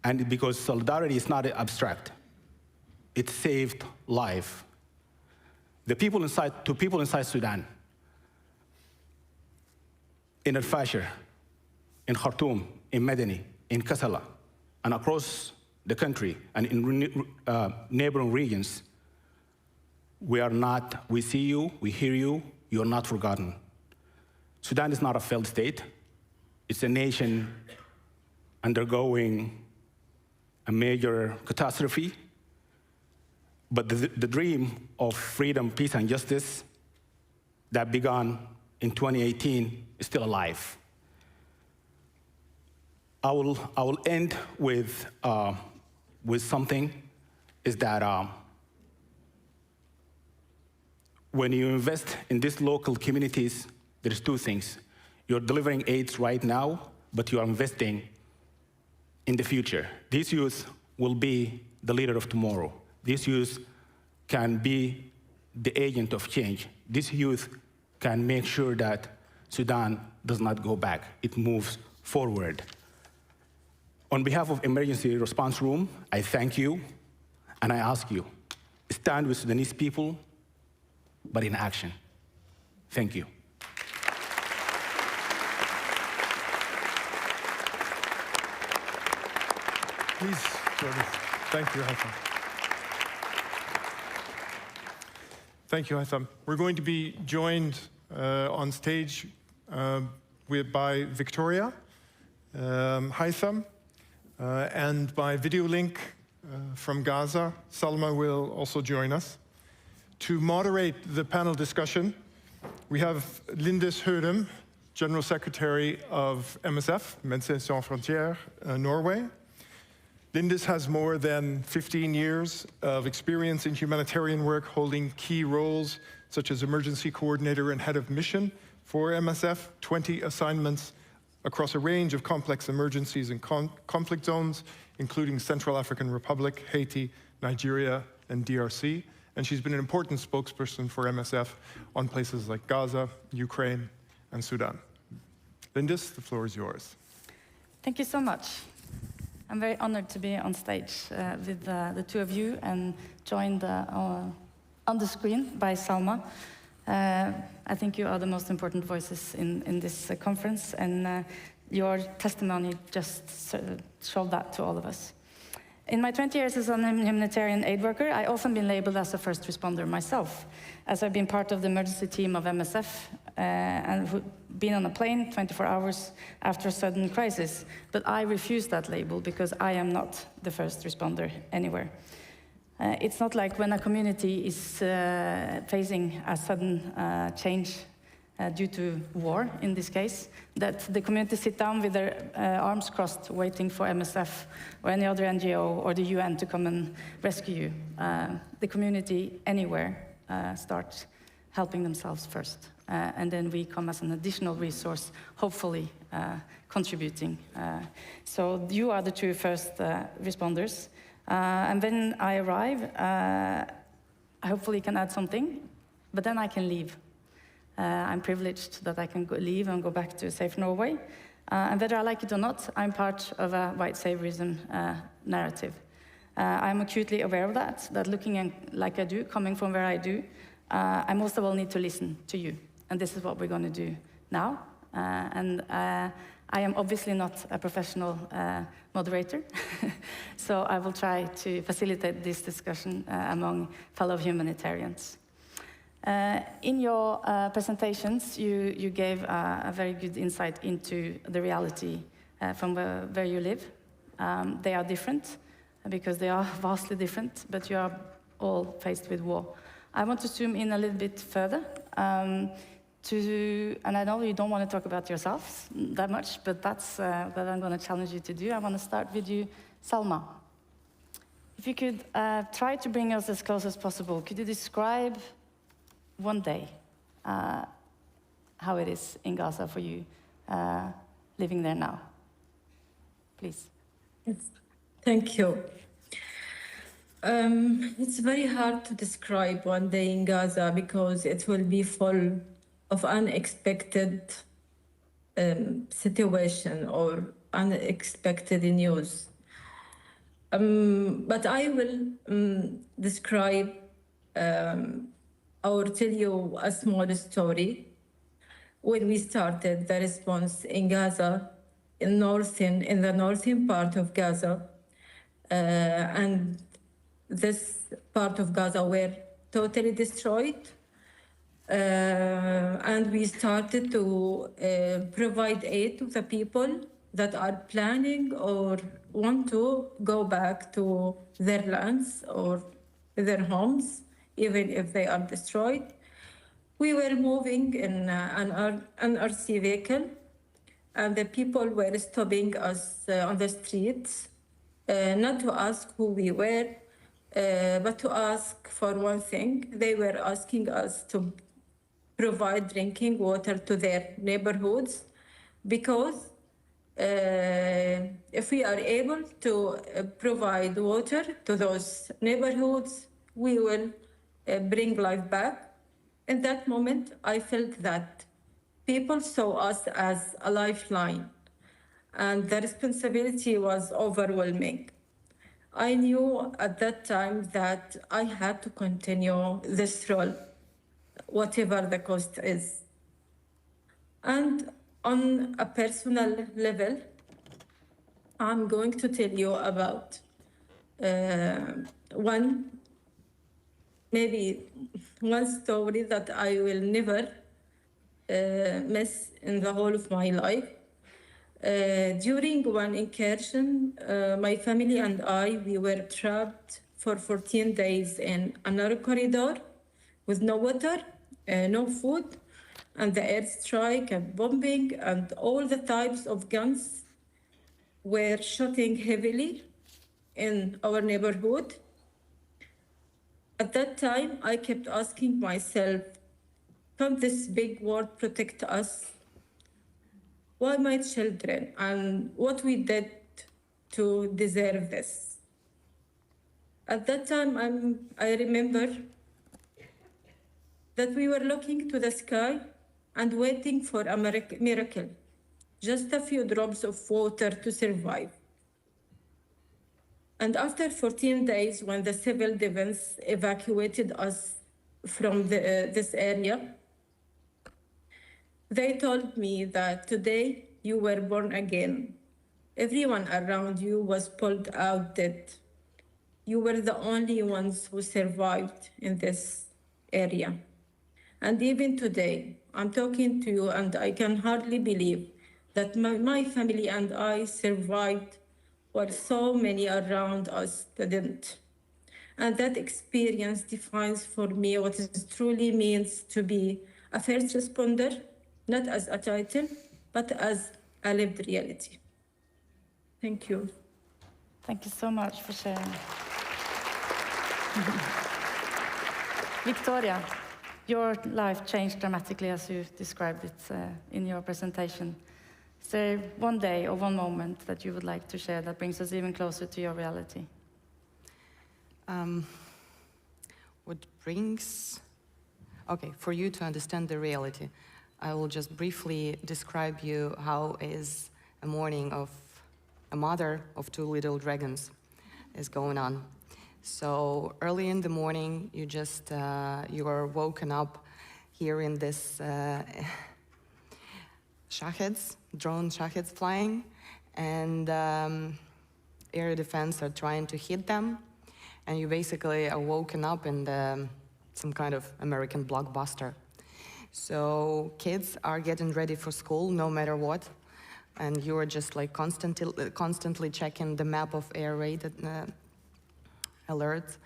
And because solidarity is not abstract, it saved life. To people inside Sudan, in Al-Fashir, in Khartoum, in Medani, in Kassala, and across the country and in neighboring regions, we see you, we hear you, you are not forgotten. Sudan is not a failed state. It's a nation undergoing a major catastrophe, but the dream of freedom, peace, and justice that began in 2018 is still alive. I will end with something, is that when you invest in these local communities, there's two things. You're delivering aids right now, but you are investing in the future. These youth will be the leader of tomorrow. These youth can be the agent of change. These youth can make sure that Sudan does not go back, it moves forward. On behalf of Emergency Response Room, I thank you, and I ask you, stand with Sudanese people, but in action. Thank you. Please, Jordan. Thank you, Haitham. Thank you, Haitham. We're going to be joined on stage by Victoria, Haitham, and by video link from Gaza. Salma will also join us. To moderate the panel discussion, we have Lindis Hødem, General Secretary of MSF, Médecins Sans Frontières, Norway. Lindis has more than 15 years of experience in humanitarian work, holding key roles such as emergency coordinator and head of mission for MSF, 20 assignments across a range of complex emergencies and conflict zones, including Central African Republic, Haiti, Nigeria, and DRC. And she's been an important spokesperson for MSF on places like Gaza, Ukraine, and Sudan. Lindis, the floor is yours. Thank you so much. I'm very honored to be on stage with the two of you and joined on the screen by Salma. I think you are the most important voices in this conference, and your testimony just showed that to all of us. In my 20 years as a humanitarian aid worker, I've often been labeled as a first responder myself, as I've been part of the emergency team of MSF and been on a plane 24 hours after a sudden crisis. But I refuse that label because I am not the first responder anywhere. It's not like when a community is facing a sudden change due to war, in this case, that the community sit down with their arms crossed, waiting for MSF or any other NGO or the UN to come and rescue you. The community anywhere starts helping themselves first. And then we come as an additional resource, hopefully contributing. So you are the two first responders. And when I arrive, I hopefully can add something, but then I can leave. I'm privileged that I can leave and go back to a safe Norway. And whether I like it or not, I'm part of a white saviorism narrative. I'm acutely aware of that looking like I do, coming from where I do, I most of all need to listen to you. And this is what we're going to do now. I am obviously not a professional moderator, so I will try to facilitate this discussion among fellow humanitarians. In your presentations, you gave a very good insight into the reality from where you live. They are different, because they are vastly different, but you are all faced with war. I want to zoom in a little bit further, and I know you don't want to talk about yourselves that much, but that's what I'm going to challenge you to do. I want to start with you, Salma. If you could try to bring us as close as possible, could you describe one day how it is in Gaza for you, living there now? Please. Yes. Thank you. It's very hard to describe one day in Gaza because it will be full of unexpected situation or unexpected news. But I will describe or tell you a small story. When we started the response in Gaza, in the northern part of Gaza, and this part of Gaza were totally destroyed. And we started to provide aid to the people that are planning or want to go back to their lands or their homes, even if they are destroyed. We were moving in an RC vehicle, and the people were stopping us on the streets, not to ask who we were, but to ask for one thing. They were asking us to provide drinking water to their neighborhoods, because if we are able to provide water to those neighborhoods, we will bring life back. In that moment, I felt that people saw us as a lifeline, and the responsibility was overwhelming. I knew at that time that I had to continue this role, whatever the cost is. And on a personal level, I'm going to tell you about one story that I will never miss in the whole of my life. During one incursion, my family and we were trapped for 14 days in a narrow corridor with no water, no food, and the airstrike and bombing and all the types of guns were shooting heavily in our neighborhood. At that time, I kept asking myself, can this big world protect us? Why my children, and what we did to deserve this? At that time, I remember that we were looking to the sky and waiting for a miracle, just a few drops of water to survive. And after 14 days, when the civil defense evacuated us from this area, they told me that today you were born again. Everyone around you was pulled out dead. You were the only ones who survived in this area. And even today, I'm talking to you and I can hardly believe that my family and I survived while so many around us didn't. And that experience defines for me what it truly means to be a first responder, not as a title, but as a lived reality. Thank you. Thank you so much for sharing. Victoria, your life changed dramatically as you described it in your presentation. Is there one day or one moment that you would like to share that brings us even closer to your reality? What brings... Okay, for you to understand the reality, I will just briefly describe you how is a morning of a mother of 2 little dragons is going on. So early in the morning, you are woken up hearing this drone shaheds flying, and air defense are trying to hit them, and you basically are woken up in some kind of American blockbuster. So kids are getting ready for school no matter what, and you are just like constantly checking the map of air raid alerts.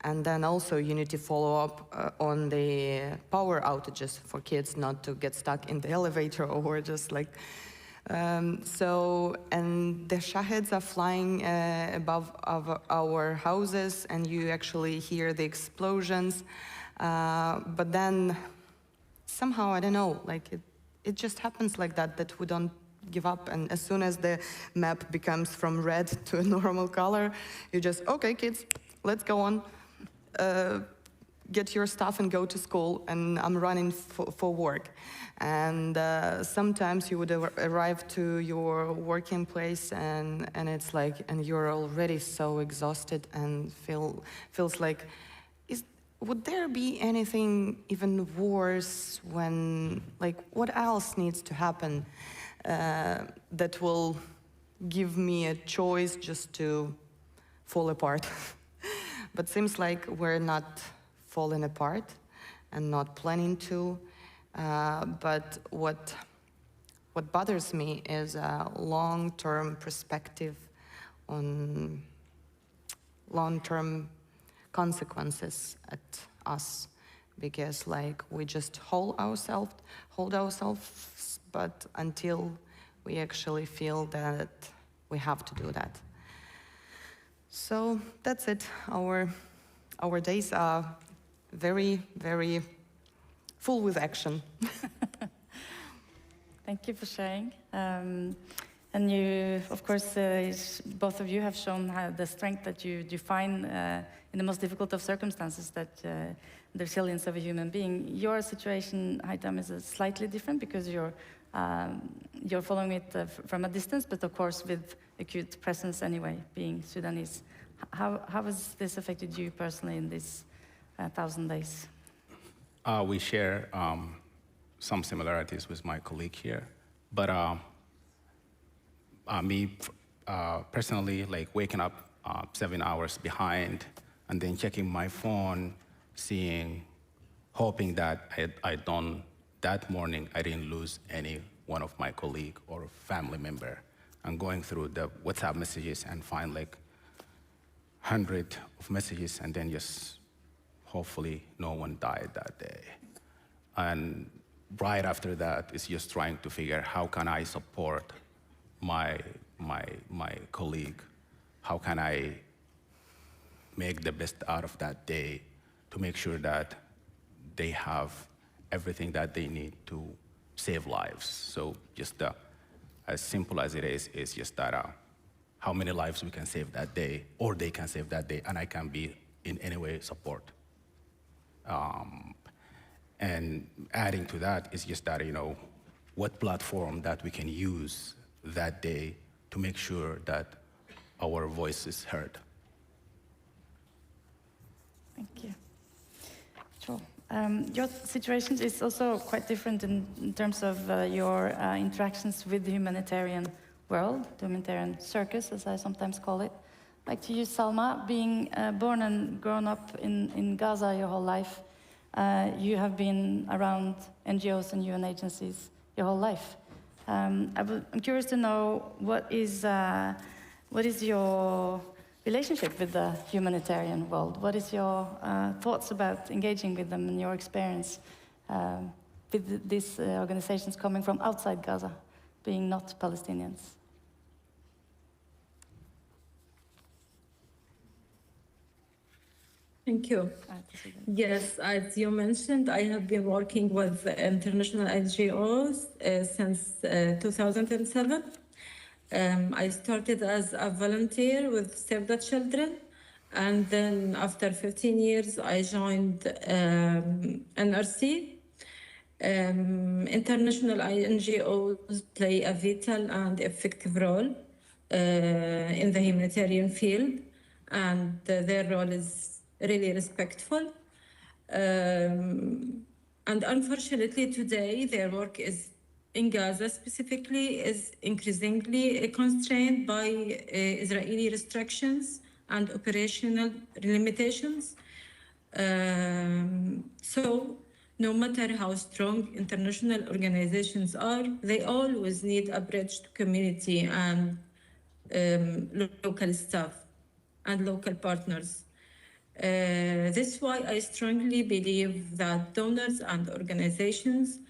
And then also you need to follow up on the power outages for kids not to get stuck in the elevator or just like... and the shaheds are flying above our houses, and you actually hear the explosions. But then somehow, I don't know, like it just happens like that we don't give up. And as soon as the map becomes from red to a normal color, you just, okay, kids, let's go on. Get your stuff and go to school, and I'm running for work. And sometimes you would arrive to your working place, and it's like, and you're already so exhausted and feels like, would there be anything even worse when, like, what else needs to happen that will give me a choice just to fall apart? But seems like we're not falling apart and not planning to. But what bothers me is a long-term perspective on long-term consequences at us, because like we just hold ourselves, but until we actually feel that we have to do that. So that's it. Our days are very, very full with action. Thank you for sharing. And you, of course, both of you have shown the strength that you find in the most difficult of circumstances, that the resilience of a human being. Your situation, Haitam, is slightly different because you're following it from a distance, but of course with acute presence anyway, being Sudanese. How has this affected you personally in these 1,000 days? We share some similarities with my colleague here, but me personally, like waking up 7 hours behind and then checking my phone, hoping that that morning I didn't lose any one of my colleague or family member, and going through the WhatsApp messages and find like 100 of messages, and then just hopefully no one died that day. And right after that is just trying to figure how can I support my colleague? How can I make the best out of that day to make sure that they have everything that they need to save lives? So just as simple as it is just that how many lives we can save that day, or they can save that day, and I can be in any way support. And adding to that is just that, what platform that we can use that day to make sure that our voice is heard. Thank you. Sure. Your situation is also quite different in terms of your interactions with the humanitarian world, the humanitarian circus, as I sometimes call it. Like to you, Salma, being born and grown up in Gaza your whole life, you have been around NGOs and UN agencies your whole life. I'm curious to know what is your relationship with the humanitarian world? What is your thoughts about engaging with them and your experience with these organizations coming from outside Gaza, being not Palestinians? Thank you. Yes, as you mentioned, I have been working with international NGOs since 2007. I started as a volunteer with Save the Children, and then after 15 years, I joined NRC. International NGOs play a vital and effective role in the humanitarian field, and their role is really respectful. And unfortunately today, their work is in Gaza specifically is increasingly constrained by Israeli restrictions and operational limitations. So no matter how strong international organizations are, they always need a bridge to community and local staff and local partners. This is why I strongly believe that donors and organizations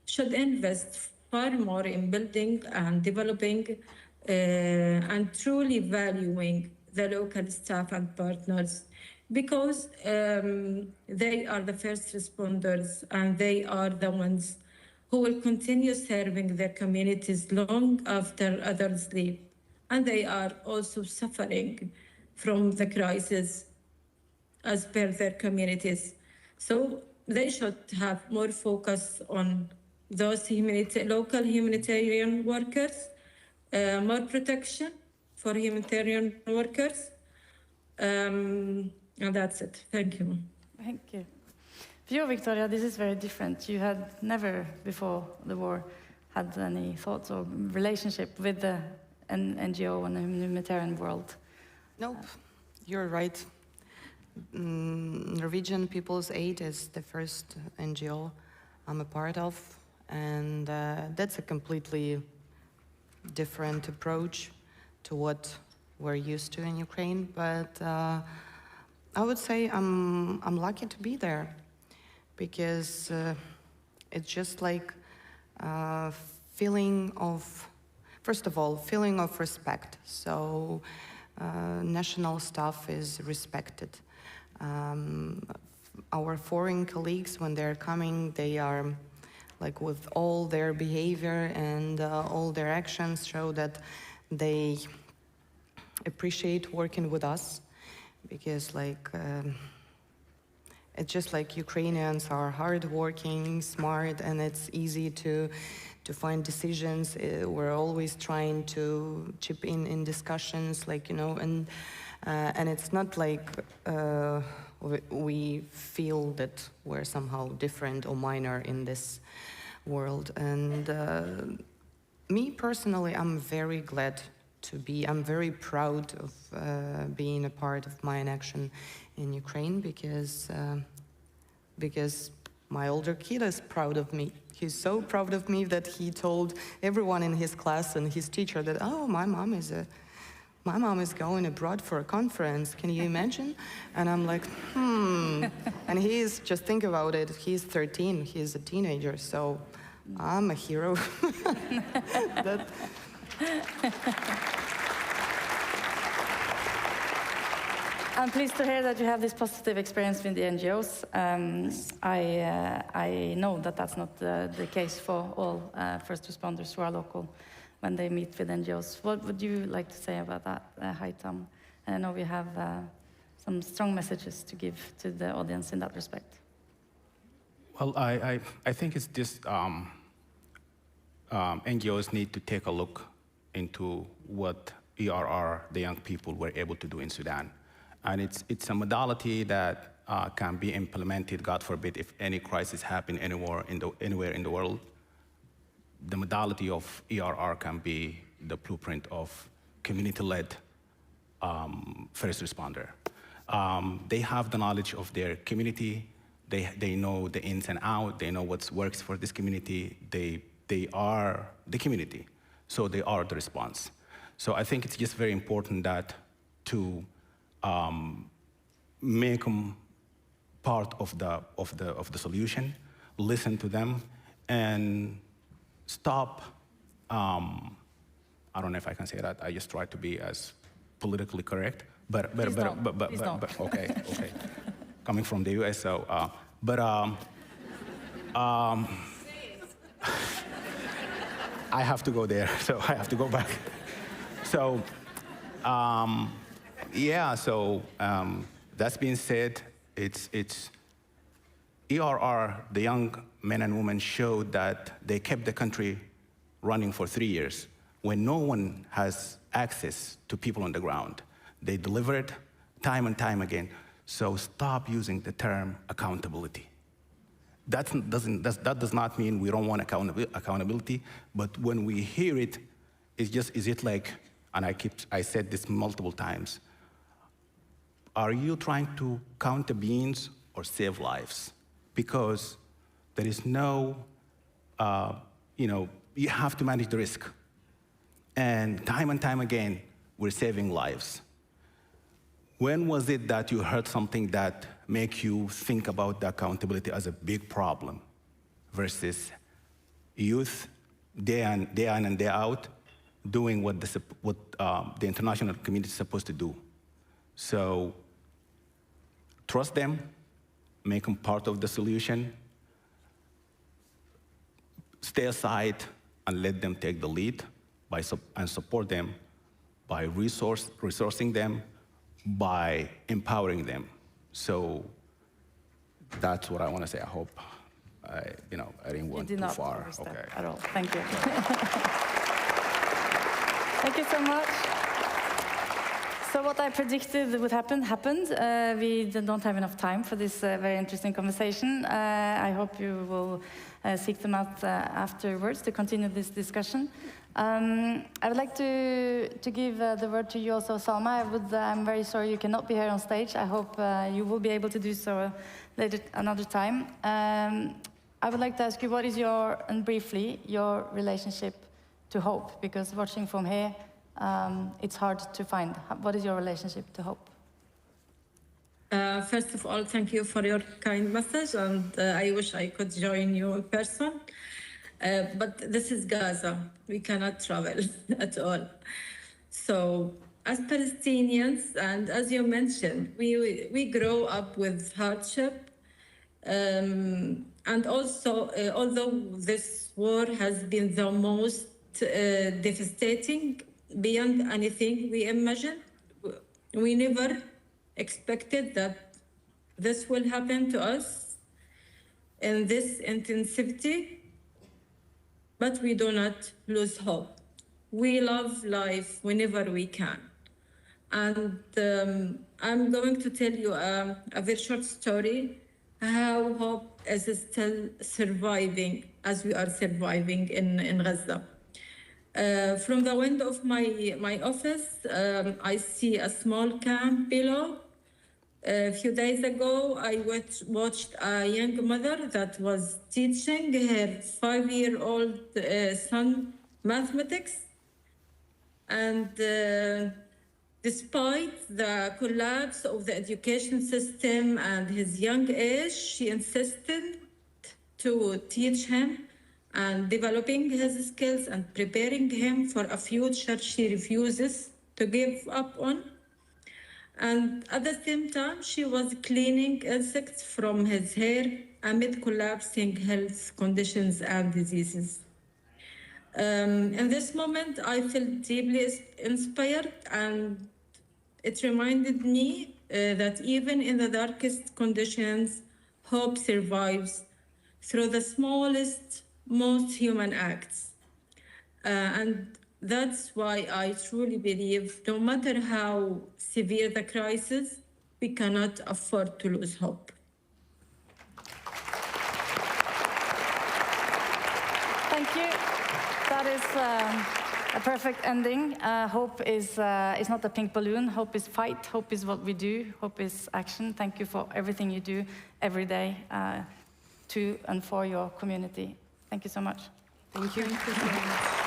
should invest far more in building and developing and truly valuing the local staff and partners, because they are the first responders and they are the ones who will continue serving their communities long after others leave. And they are also suffering from the crisis as per their communities. So they should have more focus on those local humanitarian workers, more protection for humanitarian workers. And that's it. Thank you. Thank you. For you, Victoria, this is very different. You had never before the war had any thoughts or relationship with an NGO and the humanitarian world. Nope, you're right. Norwegian People's Aid is the first NGO I'm a part of, and that's a completely different approach to what we're used to in Ukraine. But I would say I'm lucky to be there, because it's just like feeling of, first of all, feeling of respect. So national staff is respected. Our foreign colleagues, when they're coming, they are like, with all their behavior and all their actions, show that they appreciate working with us, because like it's just like Ukrainians are hardworking, smart, and it's easy to find decisions. We're always trying to chip in discussions, like, you know, and it's not like we feel that we're somehow different or minor in this world. And me personally, I'm very glad I'm very proud of being a part of Mayan Action in Ukraine, because my older kid is proud of me. He's so proud of me that he told everyone in his class and his teacher that, oh, my mom is going abroad for a conference. Can you imagine? And I'm like, And he's, just think about it, he's 13, he's a teenager, so I'm a hero. I'm pleased to hear that you have this positive experience with the NGOs. I know that that's not the case for all first responders who are local when they meet with NGOs. What would you like to say about that, Haitam? And I know we have some strong messages to give to the audience in that respect. Well, I think it's just NGOs need to take a look into what ERR, the young people, were able to do in Sudan. And it's a modality that can be implemented, God forbid, if any crisis happen anywhere in the world. The modality of ERR can be the blueprint of community-led first responder. They have the knowledge of their community. They know the ins and outs. They know what works for this community. They are the community, so they are the response. So I think it's just very important that to make them part of the solution, listen to them, and stop. I don't know if I can say that. I just try to be as politically correct, but okay. coming from the US. So, I have to go there, so I have to go back. So, yeah, so that's being said, it's ERR, the young men and women showed that they kept the country running for 3 years when no one has access to people on the ground. They delivered time and time again. So stop using the term accountability. That does not mean we don't want accountability, but when we hear it, it's just, is it like, and I said this multiple times, are you trying to count the beans or save lives? Because there is no, you have to manage the risk. And time again, we're saving lives. When was it that you heard something that make you think about the accountability as a big problem versus youth day in and day out doing what the international community is supposed to do? So trust them, make them part of the solution, stay aside and let them take the lead and support them by resourcing them, by empowering them. So that's what I want to say. I hope I didn't went too far. Okay. At all. Thank you. Thank you so much. So what I predicted would happen happened. We don't have enough time for this very interesting conversation. I hope you will seek them out afterwards to continue this discussion. I would like to give the word to you also, Salma. I'm very sorry you cannot be here on stage. I hope you will be able to do so later another time. I would like to ask you, what is briefly, your relationship to hope? Because watching from here, it's hard to find. What is your relationship to hope? First of all, thank you for your kind message, and I wish I could join you in person. But this is Gaza. We cannot travel at all. So as Palestinians, and as you mentioned, we grow up with hardship. And also, although this war has been the most devastating beyond anything we imagined, we never expected that this will happen to us in this intensity. But we do not lose hope. We love life whenever we can. And I'm going to tell you a very short story, how hope is still surviving as we are surviving in Gaza. From the window of my office, I see a small camp below. A few days ago, I watched a young mother that was teaching her 5-year-old son mathematics. And despite the collapse of the education system and his young age, she insisted to teach him and developing his skills and preparing him for a future she refuses to give up on. And at the same time, she was cleaning insects from his hair amid collapsing health conditions and diseases. In this moment, I felt deeply inspired, and it reminded me that even in the darkest conditions, hope survives through the smallest, most human acts. And that's why I truly believe no matter how severe the crisis, we cannot afford to lose hope. Thank you. That is a perfect ending. Hope is not a pink balloon. Hope is fight. Hope is what we do. Hope is action. Thank you for everything you do every day to and for your community. Thank you so much. Thank you. Thank you so much.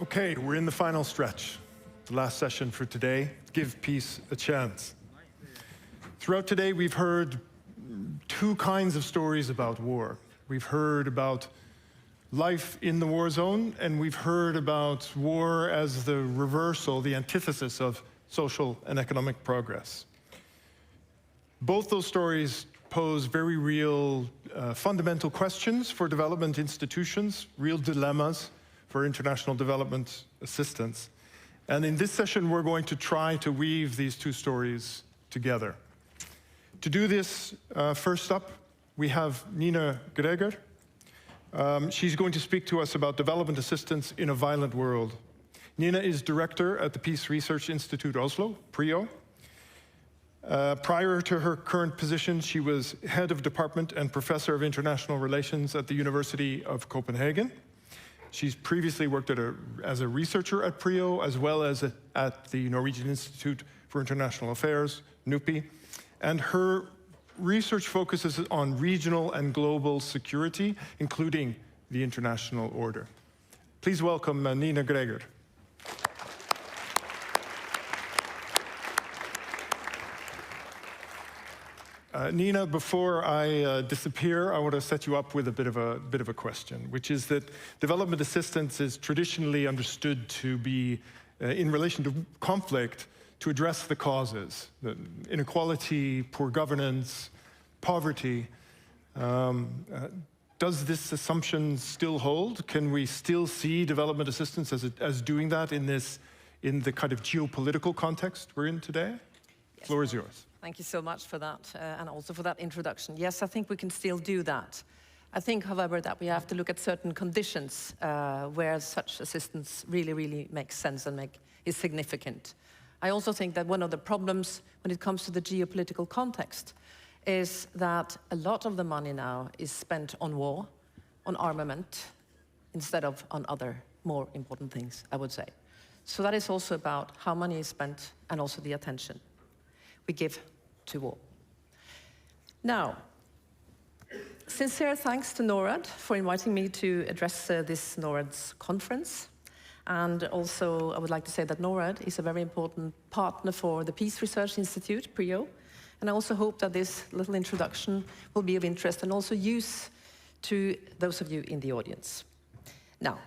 Okay, we're in the final stretch. The last session for today, Give Peace a Chance. Throughout today, we've heard two kinds of stories about war. We've heard about life in the war zone, and we've heard about war as the reversal, the antithesis of social and economic progress. Both those stories pose very real fundamental questions for development institutions, real dilemmas for international development assistance. And in this session, we're going to try to weave these two stories together. To do this, first up, we have Nina Greger. She's going to speak to us about development assistance in a violent world. Nina is director at the Peace Research Institute Oslo, PRIO. Prior to her current position, she was head of department and professor of international relations at the University of Copenhagen. She's previously worked as a researcher at PRIO, as well as at the Norwegian Institute for International Affairs, NUPI. And her research focuses on regional and global security, including the international order. Please welcome Nina Greger. Nina, before I disappear, I want to set you up with a bit of a question, which is that development assistance is traditionally understood to be, in relation to conflict, to address the causes, the inequality, poor governance, poverty. Does this assumption still hold? Can we still see development assistance as doing that in the kind of geopolitical context we're in today? The floor is yours. Thank you so much for that, and also for that introduction. Yes, I think we can still do that. I think, however, that we have to look at certain conditions where such assistance really makes sense and is significant. I also think that one of the problems when it comes to the geopolitical context is that a lot of the money now is spent on war, on armament, instead of on other more important things, I would say. So that is also about how money is spent and also the attention we give to war. Now, sincere thanks to Norad for inviting me to address this Norad's conference. And also, I would like to say that Norad is a very important partner for the Peace Research Institute, PRIO. And I also hope that this little introduction will be of interest and also use to those of you in the audience. Now,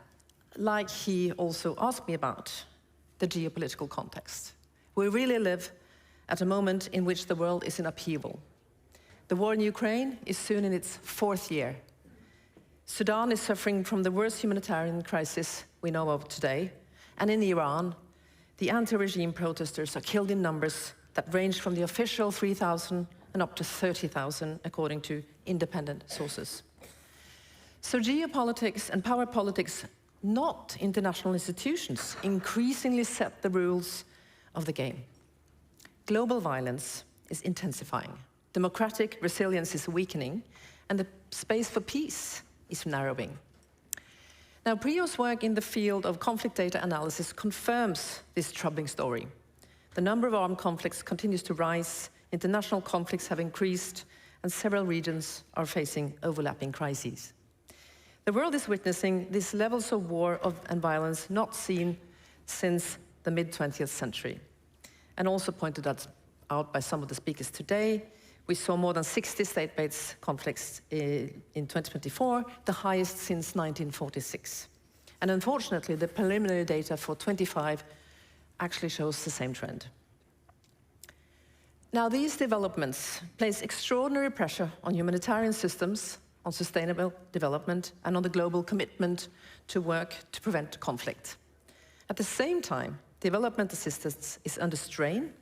like he also asked me about the geopolitical context, we really live at a moment in which the world is in upheaval. The war in Ukraine is soon in its 4th year. Sudan is suffering from the worst humanitarian crisis we know of today. And in Iran, the anti-regime protesters are killed in numbers that range from the official 3,000 and up to 30,000, according to independent sources. So geopolitics and power politics, not international institutions, increasingly set the rules of the game. Global violence is intensifying, democratic resilience is weakening, and the space for peace is narrowing. Now, PRIO's work in the field of conflict data analysis confirms this troubling story. The number of armed conflicts continues to rise, international conflicts have increased, and several regions are facing overlapping crises. The world is witnessing these levels of war and violence not seen since the mid-20th century. And also pointed out by some of the speakers today, we saw more than 60 state-based conflicts in 2024, the highest since 1946. And unfortunately, the preliminary data for 25 actually shows the same trend. Now, these developments place extraordinary pressure on humanitarian systems, on sustainable development, and on the global commitment to work to prevent conflict. At the same time, development assistance is under strain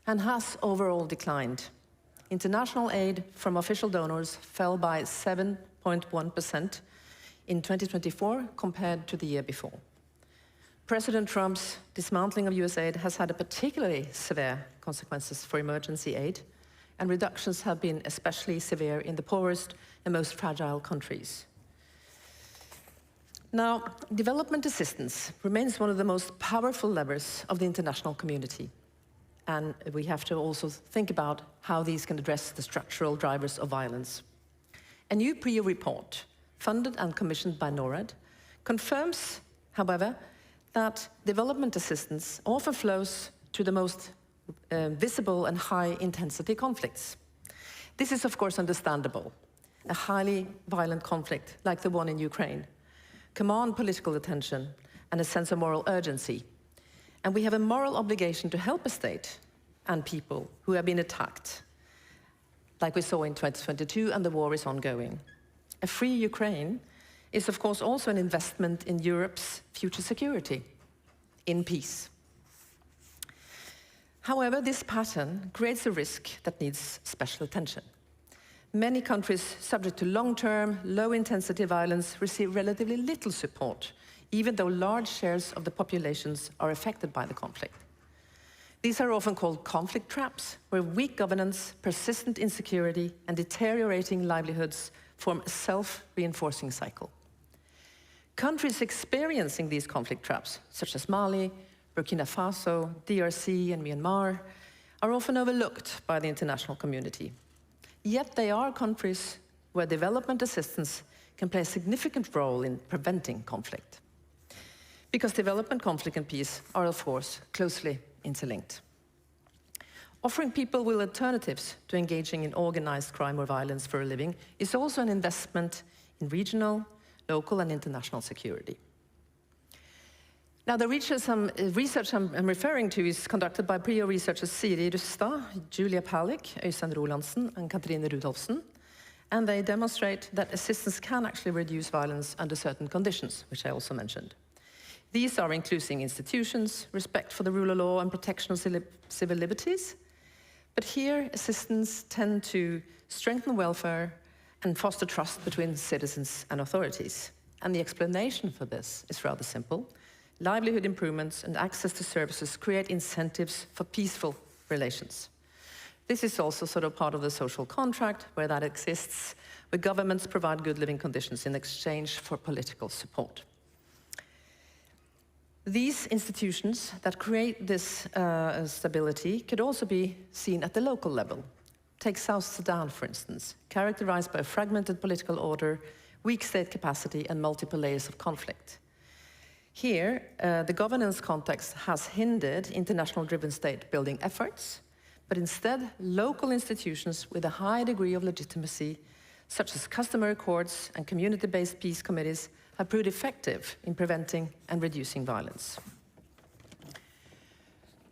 and has overall declined. International aid from official donors fell by 7.1% in 2024 compared to the year before. President Trump's dismantling of US aid has had a particularly severe consequences for emergency aid, and reductions have been especially severe in the poorest and most fragile countries. Now, development assistance remains one of the most powerful levers of the international community. And we have to also think about how these can address the structural drivers of violence. A new PRIO report, funded and commissioned by Norad, confirms, however, that development assistance often flows to the most visible and high-intensity conflicts. This is, of course, understandable. A highly violent conflict like the one in Ukraine command political attention and a sense of moral urgency. And we have a moral obligation to help a state and people who have been attacked, like we saw in 2022, and the war is ongoing. A free Ukraine is, of course, also an investment in Europe's future security, in peace. However, this pattern creates a risk that needs special attention. Many countries subject to long-term, low-intensity violence receive relatively little support, even though large shares of the populations are affected by the conflict. These are often called conflict traps, where weak governance, persistent insecurity, and deteriorating livelihoods form a self-reinforcing cycle. Countries experiencing these conflict traps, such as Mali, Burkina Faso, DRC, and Myanmar, are often overlooked by the international community. Yet they are countries where development assistance can play a significant role in preventing conflict. Because development, conflict, and peace are, of course, closely interlinked. Offering people with alternatives to engaging in organized crime or violence for a living is also an investment in regional, local, and international security. Now, the research I'm referring to is conducted by PRIO researchers Siri Rustad, Julia Palik, Øystein Rolandsen, and Katrine Rudolfsen, and they demonstrate that assistance can actually reduce violence under certain conditions, which I also mentioned. These are including institutions, respect for the rule of law, and protection of civil liberties. But here, assistance tend to strengthen welfare and foster trust between citizens and authorities. And the explanation for this is rather simple. Livelihood improvements and access to services create incentives for peaceful relations. This is also sort of part of the social contract where that exists, where governments provide good living conditions in exchange for political support. These institutions that create this stability could also be seen at the local level. Take South Sudan, for instance, characterized by a fragmented political order, weak state capacity, and multiple layers of conflict. Here, the governance context has hindered international-driven state-building efforts, but instead, local institutions with a high degree of legitimacy, such as customary courts and community-based peace committees, have proved effective in preventing and reducing violence.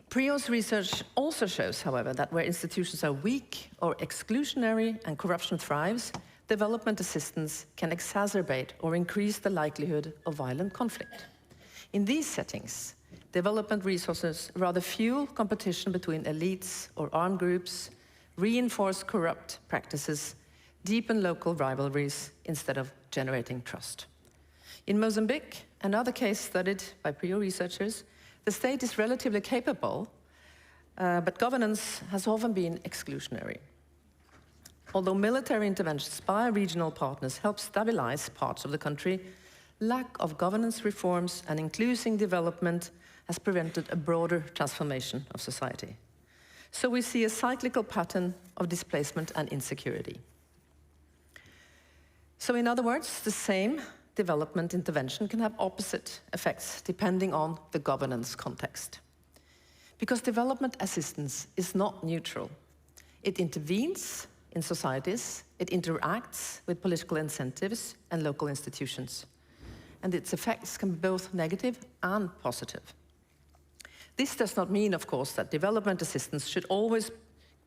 PRIO's research also shows, however, that where institutions are weak or exclusionary and corruption thrives, development assistance can exacerbate or increase the likelihood of violent conflict. In these settings, development resources rather fuel competition between elites or armed groups, reinforce corrupt practices, deepen local rivalries instead of generating trust. In Mozambique, another case studied by PRIO researchers, the state is relatively capable, but governance has often been exclusionary. Although military interventions by regional partners help stabilize parts of the country, lack of governance reforms and inclusive development has prevented a broader transformation of society. So we see a cyclical pattern of displacement and insecurity. So in other words, the same development intervention can have opposite effects depending on the governance context. Because development assistance is not neutral. It intervenes in societies, it interacts with political incentives and local institutions. And its effects can be both negative and positive. This does not mean, of course, that development assistance should always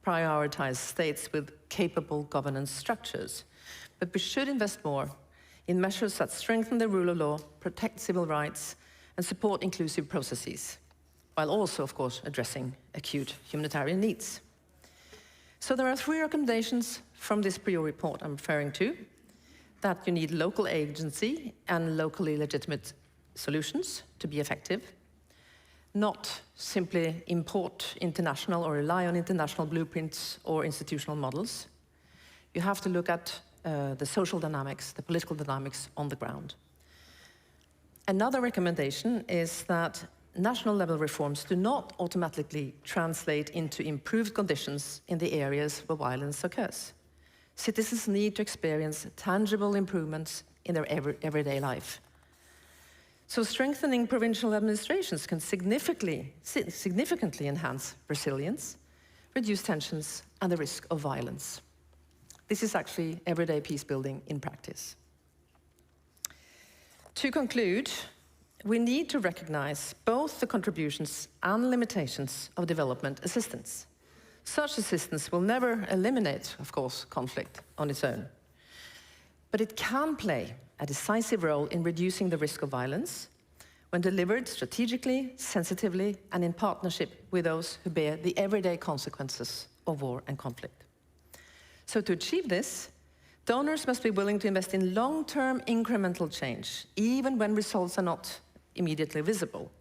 prioritize states with capable governance structures, but we should invest more in measures that strengthen the rule of law, protect civil rights, and support inclusive processes, while also, of course, addressing acute humanitarian needs. So there are 3 recommendations from this PRIO report I'm referring to: that you need local agency and locally legitimate solutions to be effective, not simply import international or rely on international blueprints or institutional models. You have to look at the social dynamics, the political dynamics on the ground. Another recommendation is that national level reforms do not automatically translate into improved conditions in the areas where violence occurs. Citizens need to experience tangible improvements in their everyday life. So strengthening provincial administrations can significantly enhance resilience, reduce tensions, and the risk of violence. This is actually everyday peace building in practice. To conclude, we need to recognize both the contributions and limitations of development assistance. Such assistance will never eliminate, of course, conflict on its own. But it can play a decisive role in reducing the risk of violence when delivered strategically, sensitively, and in partnership with those who bear the everyday consequences of war and conflict. So to achieve this, donors must be willing to invest in long-term incremental change, even when results are not immediately visible,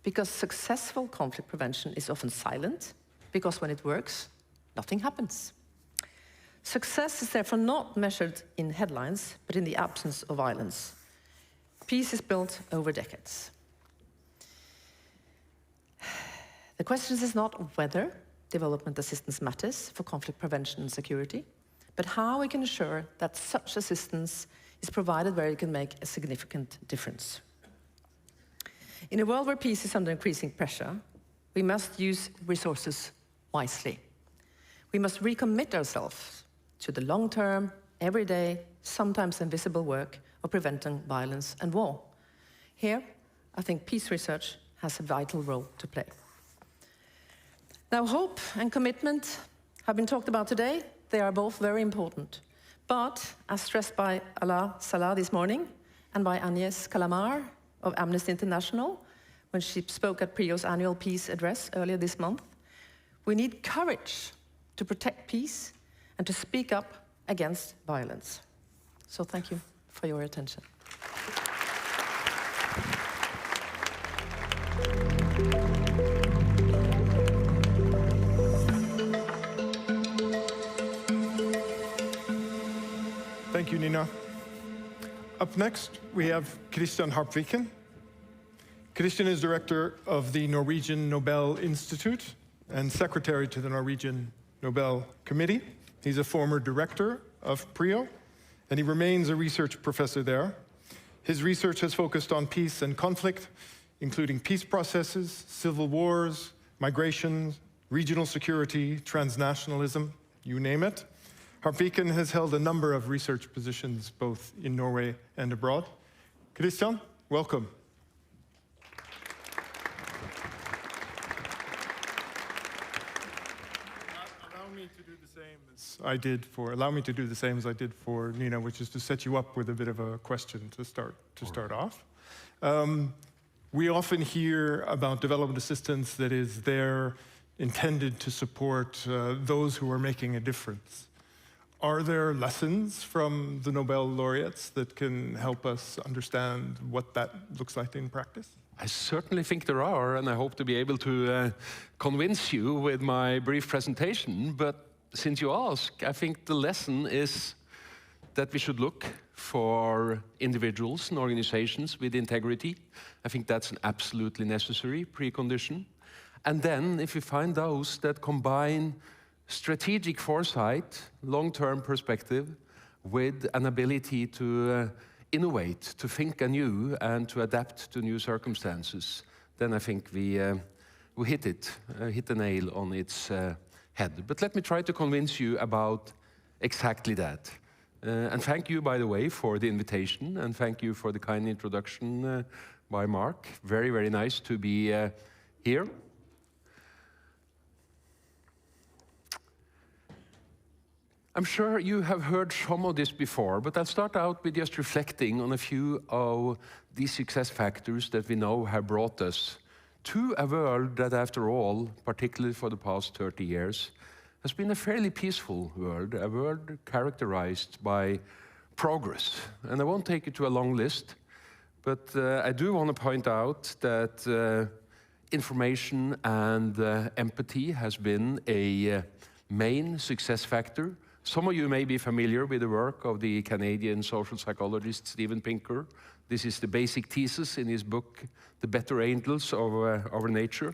because successful conflict prevention is often silent, because when it works, nothing happens. Success is therefore not measured in headlines, but in the absence of violence. Peace is built over decades. The question is not whether development assistance matters for conflict prevention and security, but how we can ensure that such assistance is provided where it can make a significant difference. In a world where peace is under increasing pressure, we must use resources wisely. We must recommit ourselves to the long-term, everyday, sometimes invisible work of preventing violence and war. Here, I think peace research has a vital role to play. Now, hope and commitment have been talked about today. They are both very important. But, as stressed by Alaa Salah this morning and by Agnès Calamar of Amnesty International, when she spoke at PRIO's annual peace address earlier this month, we need courage to protect peace and to speak up against violence. So thank you for your attention. Thank you, Nina. Up next, we have Christian Harpviken. Christian is director of the Norwegian Nobel Institute and secretary to the Norwegian Nobel Committee. He's a former director of PRIO, and he remains a research professor there. His research has focused on peace and conflict, including peace processes, civil wars, migration, regional security, transnationalism, you name it. Harpviken has held a number of research positions both in Norway and abroad. Christian, welcome. Allow me to do the same as I did for Nina, which is to set you up with a bit of a question to start off. We often hear about development assistance that is there intended to support those who are making a difference. Are there lessons from the Nobel laureates that can help us understand what that looks like in practice? I certainly think there are, and I hope to be able to convince you with my brief presentation. But since you ask, I think the lesson is that we should look for individuals and organizations with integrity. I think that's an absolutely necessary precondition. And then, if we find those that combine strategic foresight, long-term perspective, with an ability to innovate, to think anew, and to adapt to new circumstances, then I think we hit the nail on its head. But let me try to convince you about exactly that. And thank you, by the way, for the invitation, and thank you for the kind introduction by Mark. Very, very nice to be here. I'm sure you have heard some of this before, but I'll start out with just reflecting on a few of these success factors that we know have brought us to a world that, after all, particularly for the past 30 years, has been a fairly peaceful world, a world characterized by progress. And I won't take you to a long list, but I do want to point out that information and empathy has been a main success factor. Some of you may be familiar with the work of the Canadian social psychologist Steven Pinker. This is the basic thesis in his book, The Better Angels of Our Nature,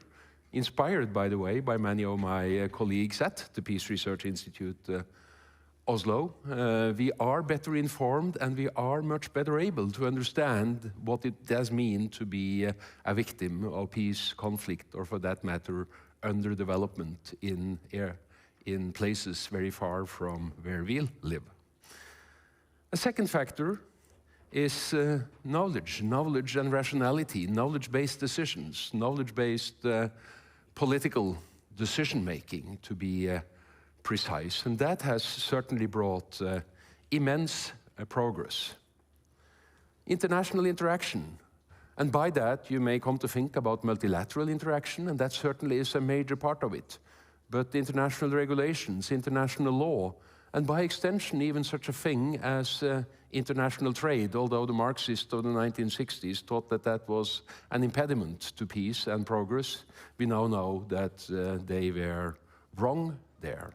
inspired, by the way, by many of my colleagues at the Peace Research Institute Oslo. We are better informed and we are much better able to understand what it does mean to be a victim of peace, conflict, or for that matter, underdevelopment in in places very far from where we live. A second factor is knowledge and rationality, knowledge-based decisions, knowledge-based political decision-making, to be precise. And that has certainly brought immense progress. International interaction. And by that, you may come to think about multilateral interaction, and that certainly is a major part of it. But international regulations, international law, and by extension, even such a thing as international trade, although the Marxists of the 1960s thought that that was an impediment to peace and progress, we now know that they were wrong there.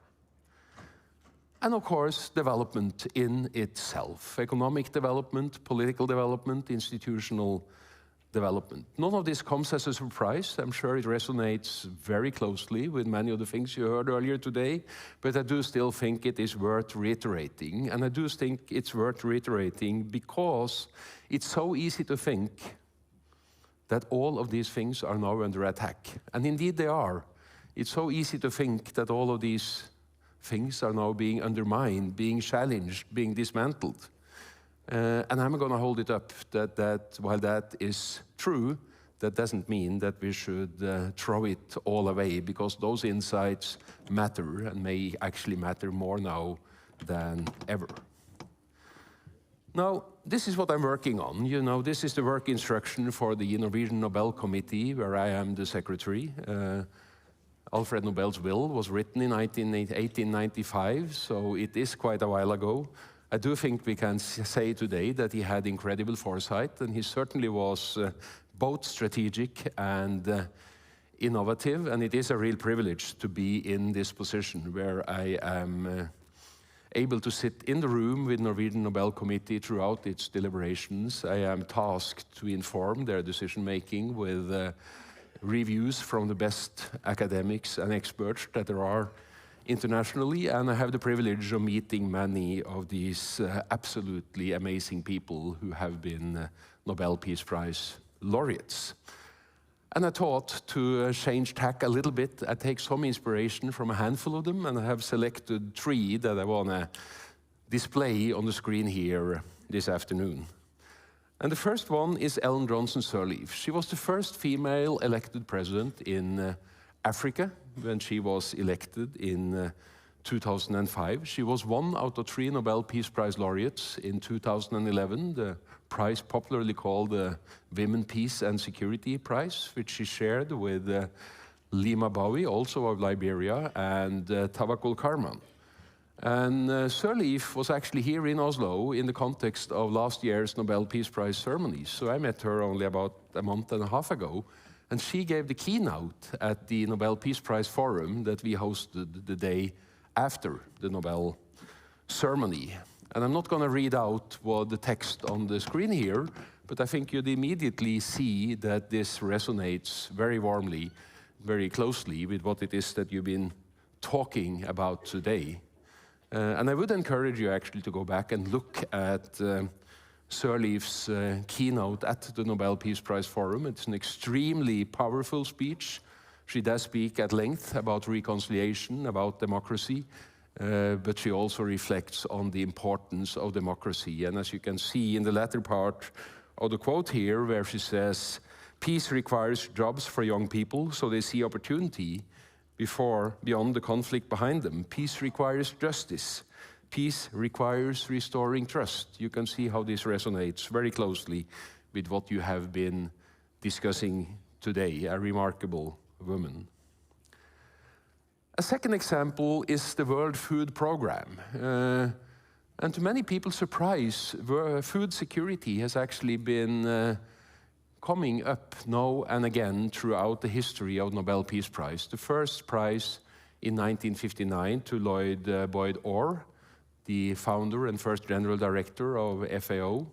And of course, development in itself, economic development, political development, institutional development. None of this comes as a surprise. I'm sure it resonates very closely with many of the things you heard earlier today, but I do still think it is worth reiterating. And I do think it's worth reiterating because it's so easy to think that all of these things are now under attack. And indeed they are. It's so easy to think that all of these things are now being undermined, being challenged, being dismantled. And I'm going to hold it up that while that is true, that doesn't mean that we should throw it all away, because those insights matter and may actually matter more now than ever. Now, this is what I'm working on. You know, this is the work instruction for the Norwegian Nobel Committee, where I am the secretary. Alfred Nobel's will was written in 1895, so it is quite a while ago. I do think we can say today that he had incredible foresight, and he certainly was both strategic and innovative, and it is a real privilege to be in this position where I am able to sit in the room with Norwegian Nobel Committee throughout its deliberations. I am tasked to inform their decision-making with reviews from the best academics and experts that there are internationally, and I have the privilege of meeting many of these absolutely amazing people who have been Nobel Peace Prize laureates. And I thought to change tack a little bit, I take some inspiration from a handful of them, and I have selected 3 that I want to display on the screen here this afternoon. And the first one is Ellen Johnson Sirleaf. She was the first female elected president in Africa when she was elected in 2005. She was 1 out of 3 Nobel Peace Prize laureates in 2011, the prize popularly called the Women, Peace and Security Prize, which she shared with Lima Bowie, also of Liberia, and Tawakkol Karman. And Sirleaf was actually here in Oslo in the context of last year's Nobel Peace Prize ceremony. So I met her only about a month and a half ago, and she gave the keynote at the Nobel Peace Prize Forum that we hosted the day after the Nobel ceremony. And I'm not going to read out what the text on the screen here, but I think you'd immediately see that this resonates very warmly, very closely with what it is that you've been talking about today. And I would encourage you actually to go back and look at Sirleaf's keynote at the Nobel Peace Prize Forum. It's an extremely powerful speech. She does speak at length about reconciliation, about democracy, but she also reflects on the importance of democracy. And as you can see in the latter part of the quote here, where she says, "Peace requires jobs for young people so they see opportunity beyond the conflict behind them. Peace requires justice. Peace requires restoring trust." You can see how this resonates very closely with what you have been discussing today, a remarkable woman. A second example is the World Food Programme. And to many people's surprise, food security has actually been coming up now and again throughout the history of Nobel Peace Prize. The first prize in 1959 to Lloyd Boyd Orr, the founder and first general director of FAO,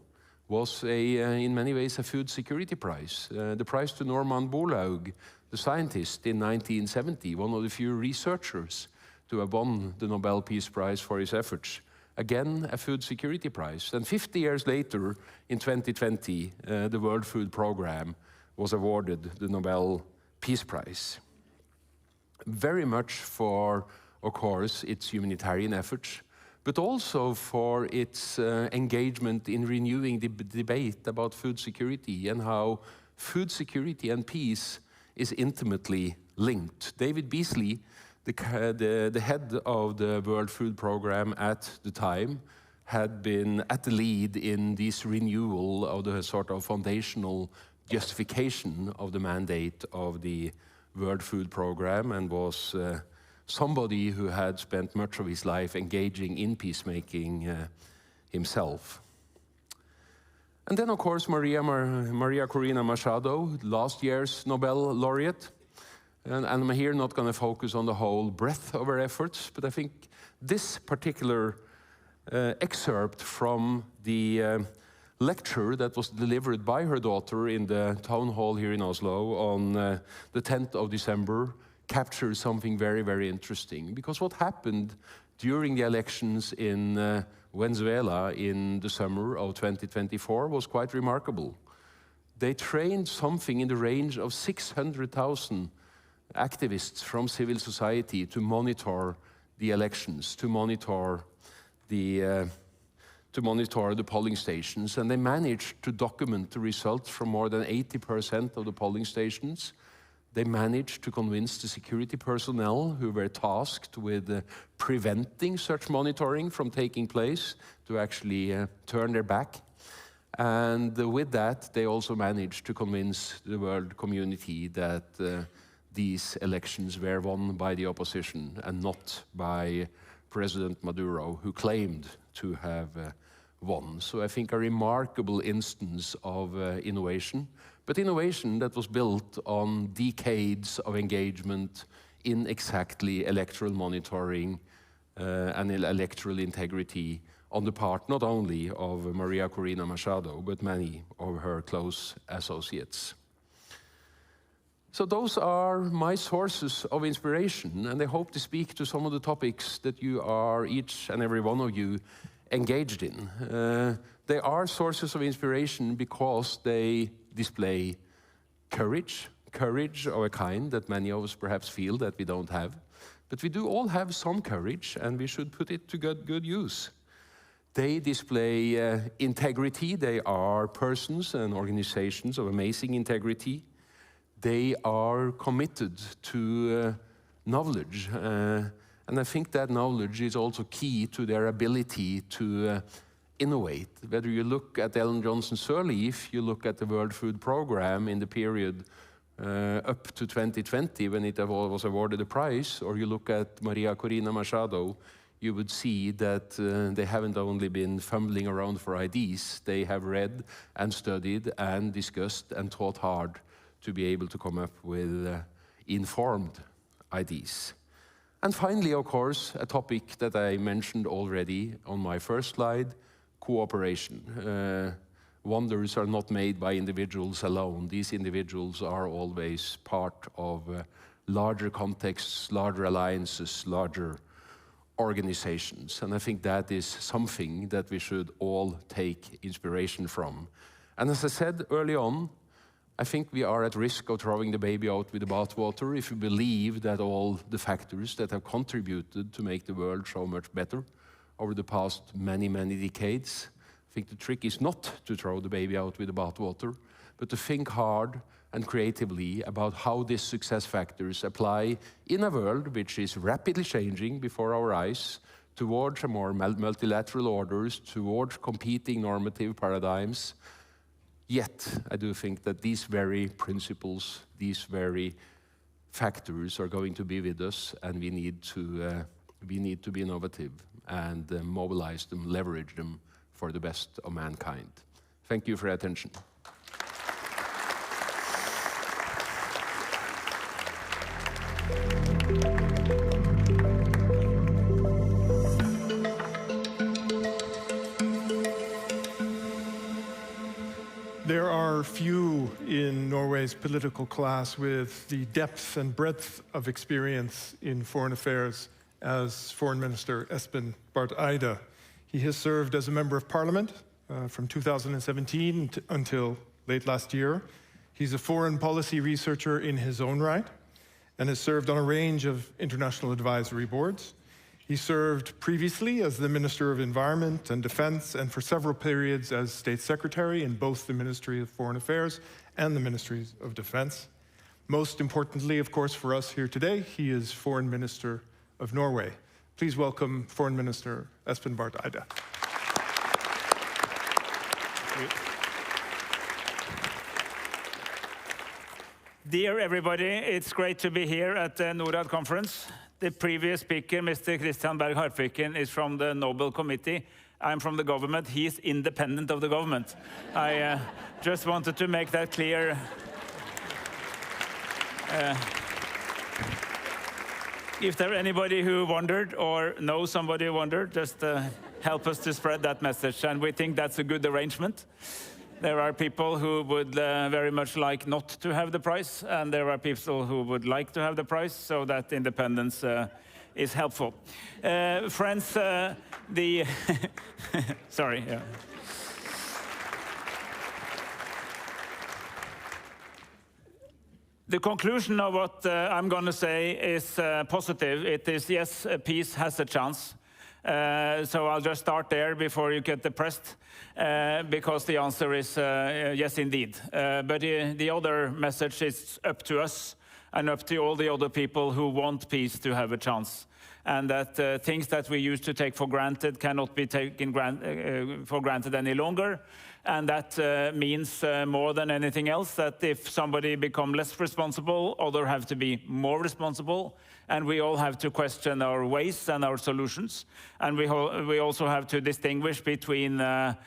was in many ways a food security prize. The prize to Norman Borlaug, the scientist in 1970, one of the few researchers to have won the Nobel Peace Prize for his efforts. Again, a food security prize. And 50 years later, in 2020, the World Food Programme was awarded the Nobel Peace Prize. Very much for of course, its humanitarian efforts, but also for its engagement in renewing the debate about food security and how food security and peace is intimately linked. David Beasley, the head of the World Food Programme at the time, had been at the lead in this renewal of the sort of foundational justification of the mandate of the World Food Programme, and was somebody who had spent much of his life engaging in peacemaking himself. And then, of course, Maria Corina Machado, last year's Nobel laureate. And I'm here not going to focus on the whole breadth of her efforts, but I think this particular excerpt from the lecture that was delivered by her daughter in the town hall here in Oslo on the 10th of December captures something very, very interesting. Because what happened during the elections in Venezuela in the summer of 2024 was quite remarkable. They trained something in the range of 600,000 activists from civil society to monitor the elections, to monitor the polling stations, and they managed to document the results from more than 80% of the polling stations. They managed to convince the security personnel who were tasked with preventing such monitoring from taking place to actually turn their back. And with that, they also managed to convince the world community that these elections were won by the opposition and not by President Maduro, who claimed to have won. So I think a remarkable instance of innovation, but innovation that was built on decades of engagement in exactly electoral monitoring and electoral integrity on the part not only of Maria Corina Machado, but many of her close associates. So those are my sources of inspiration, and I hope to speak to some of the topics that you are, each and every one of you, engaged in. They are sources of inspiration because they display courage of a kind that many of us perhaps feel that we don't have. But we do all have some courage, and we should put it to good use. They display integrity. They are persons and organizations of amazing integrity. They are committed to knowledge. And I think that knowledge is also key to their ability to innovate. Whether you look at Ellen Johnson Sirleaf, you look at the World Food Programme in the period up to 2020 when it was awarded a prize, or you look at Maria Corina Machado, you would see that they haven't only been fumbling around for ideas, they have read and studied and discussed and thought hard to be able to come up with informed ideas. And finally, of course, a topic that I mentioned already on my first slide, cooperation. Wonders are not made by individuals alone. These individuals are always part of larger contexts, larger alliances, larger organizations. And I think that is something that we should all take inspiration from. And as I said early on, I think we are at risk of throwing the baby out with the bathwater if we believe that all the factors that have contributed to make the world so much better over the past many, many decades. I think the trick is not to throw the baby out with the bathwater, but to think hard and creatively about how these success factors apply in a world which is rapidly changing before our eyes, towards a more multilateral orders, towards competing normative paradigms. Yet, I do think that these very principles, these very factors are going to be with us, and we need to be innovative and mobilize them, leverage them for the best of mankind. Thank you for your attention. There are few in Norway's political class with the depth and breadth of experience in foreign affairs as Foreign Minister Espen Barth Eide. He has served as a member of parliament from 2017 until late last year. He's a foreign policy researcher in his own right, and has served on a range of international advisory boards. He served previously as the Minister of Environment and Defense, and for several periods as State Secretary in both the Ministry of Foreign Affairs and the Ministries of Defense. Most importantly, of course, for us here today, he is Foreign Minister of Norway. Please welcome Foreign Minister Espen Barth Eide. Dear everybody, it's great to be here at the Norad Conference. The previous speaker, Mr. Christian Berg Harpviken, is from the Nobel Committee. I'm from the government. He is independent of the government. I just wanted to make that clear. If there anybody who wondered or knows somebody who wondered, just help us to spread that message. And we think that's a good arrangement. There are people who would very much like not to have the prize, and there are people who would like to have the prize, so that independence is helpful. Friends, sorry. Yeah. The conclusion of what I'm going to say is positive. It is, yes, peace has a chance. So I'll just start there before you get depressed, because the answer is yes, indeed. But the other message is up to us and up to all the other people who want peace to have a chance. And that things that we used to take for granted cannot be taken for granted any longer. And that means more than anything else that if somebody becomes less responsible, others have to be more responsible. And we all have to question our ways and our solutions. And we also have to distinguish between the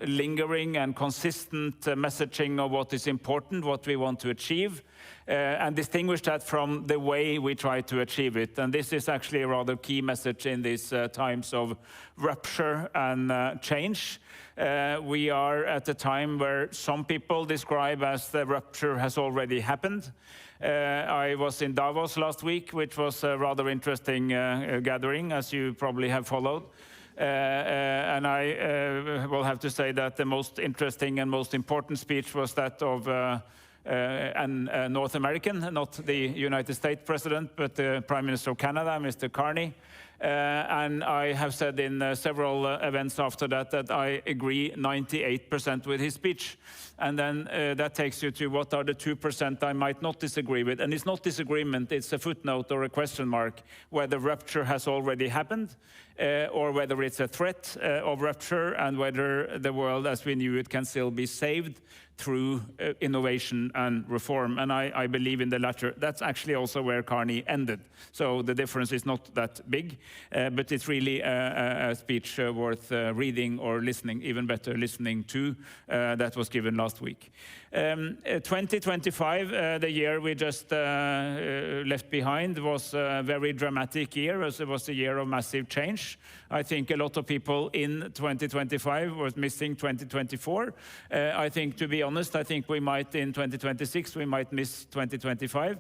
lingering and consistent messaging of what is important, what we want to achieve, and distinguish that from the way we try to achieve it. And this is actually a rather key message in these times of rupture and change. We are at a time where some people describe as the rupture has already happened. I was in Davos last week, which was a rather interesting gathering, as you probably have followed. And I will have to say that the most interesting and most important speech was that of a North American, not the United States president, but the Prime Minister of Canada, Mr. Carney. And I have said in several events after that I agree 98% with his speech. And then that takes you to what are the 2% I might not disagree with. And it's not disagreement, it's a footnote or a question mark, whether rupture has already happened, or whether it's a threat of rupture, and whether the world as we knew it can still be saved through innovation and reform. And I believe in the latter. That's actually also where Carney ended. So the difference is not that big, but it's really a speech worth reading or listening, even better listening to, that was given last week. 2025, the year we just left behind, was a very dramatic year, as it was a year of massive change. I think a lot of people in 2025 was missing 2024. I think, to be honest, I think we might, in 2026, we might miss 2025,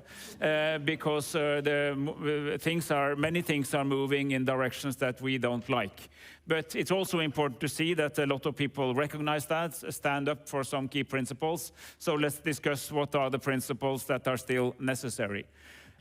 because many things are moving in directions that we don't like. But it's also important to see that a lot of people recognize that, stand up for some key principles. So let's discuss what are the principles that are still necessary.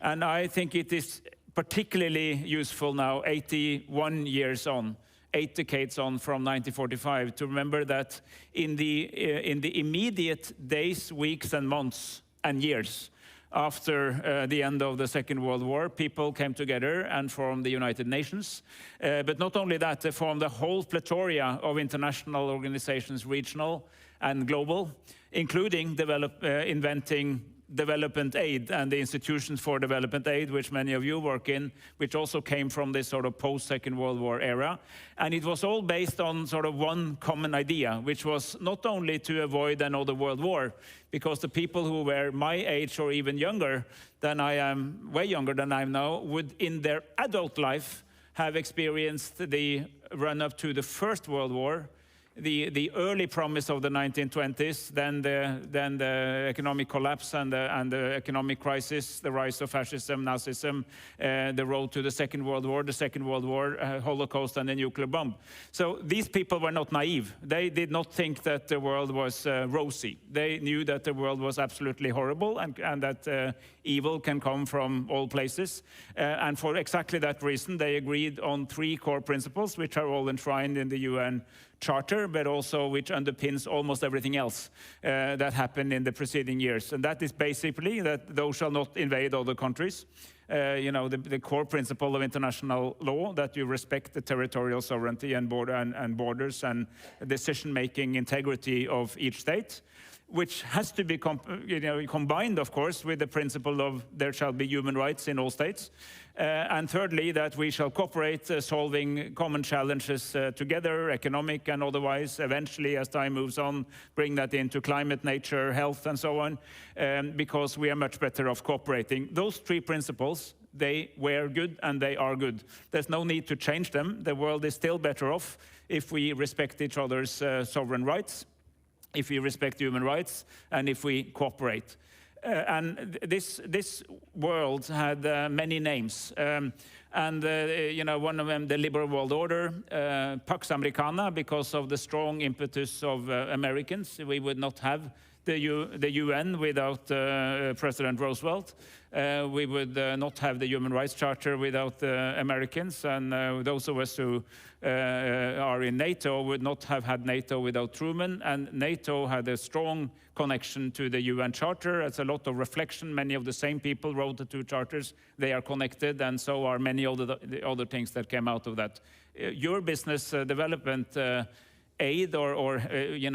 And I think it is particularly useful now, 81 years on, 8 decades on from 1945, to remember that in the immediate days, weeks, and months and years after the end of the Second World War, people came together and formed the United Nations. But not only that, they formed a whole plethora of international organizations, regional and global, including inventing development aid and the institutions for development aid, which many of you work in, which also came from this sort of post-Second World War era. And it was all based on sort of one common idea, which was not only to avoid another world war, because the people who were my age or even younger than I am, way younger than I am now, would in their adult life have experienced the run-up to the First World War, the early promise of the 1920s, then the economic collapse and the economic crisis, the rise of fascism, Nazism, the road to the Second World War, Holocaust, and the nuclear bomb. So these people were not naive. They did not think that the world was rosy. They knew that the world was absolutely horrible and that evil can come from all places. And for exactly that reason, they agreed on 3 core principles, which are all enshrined in the UN Charter, but also which underpins almost everything else that happened in the preceding years. And that is basically that thou shall not invade other countries. The core principle of international law, that you respect the territorial sovereignty and borders and decision-making integrity of each state, which has to be combined, of course, with the principle of there shall be human rights in all states. And thirdly, that we shall cooperate, solving common challenges together, economic and otherwise, eventually, as time moves on, bring that into climate, nature, health, and so on, because we are much better off cooperating. Those 3 principles, they were good and they are good. There's no need to change them. The world is still better off if we respect each other's sovereign rights, if we respect human rights, and if we cooperate. And this world had many names. One of them, the liberal world order, Pax Americana, because of the strong impetus of Americans. We would not have the UN without President Roosevelt. We would not have the Human Rights Charter without Americans. And those of us who are in NATO would not have had NATO without Truman. And NATO had a strong connection to the UN Charter. It's a lot of reflection. Many of the same people wrote the 2 charters. They are connected, and so are many of the other things that came out of that. Your business development aid or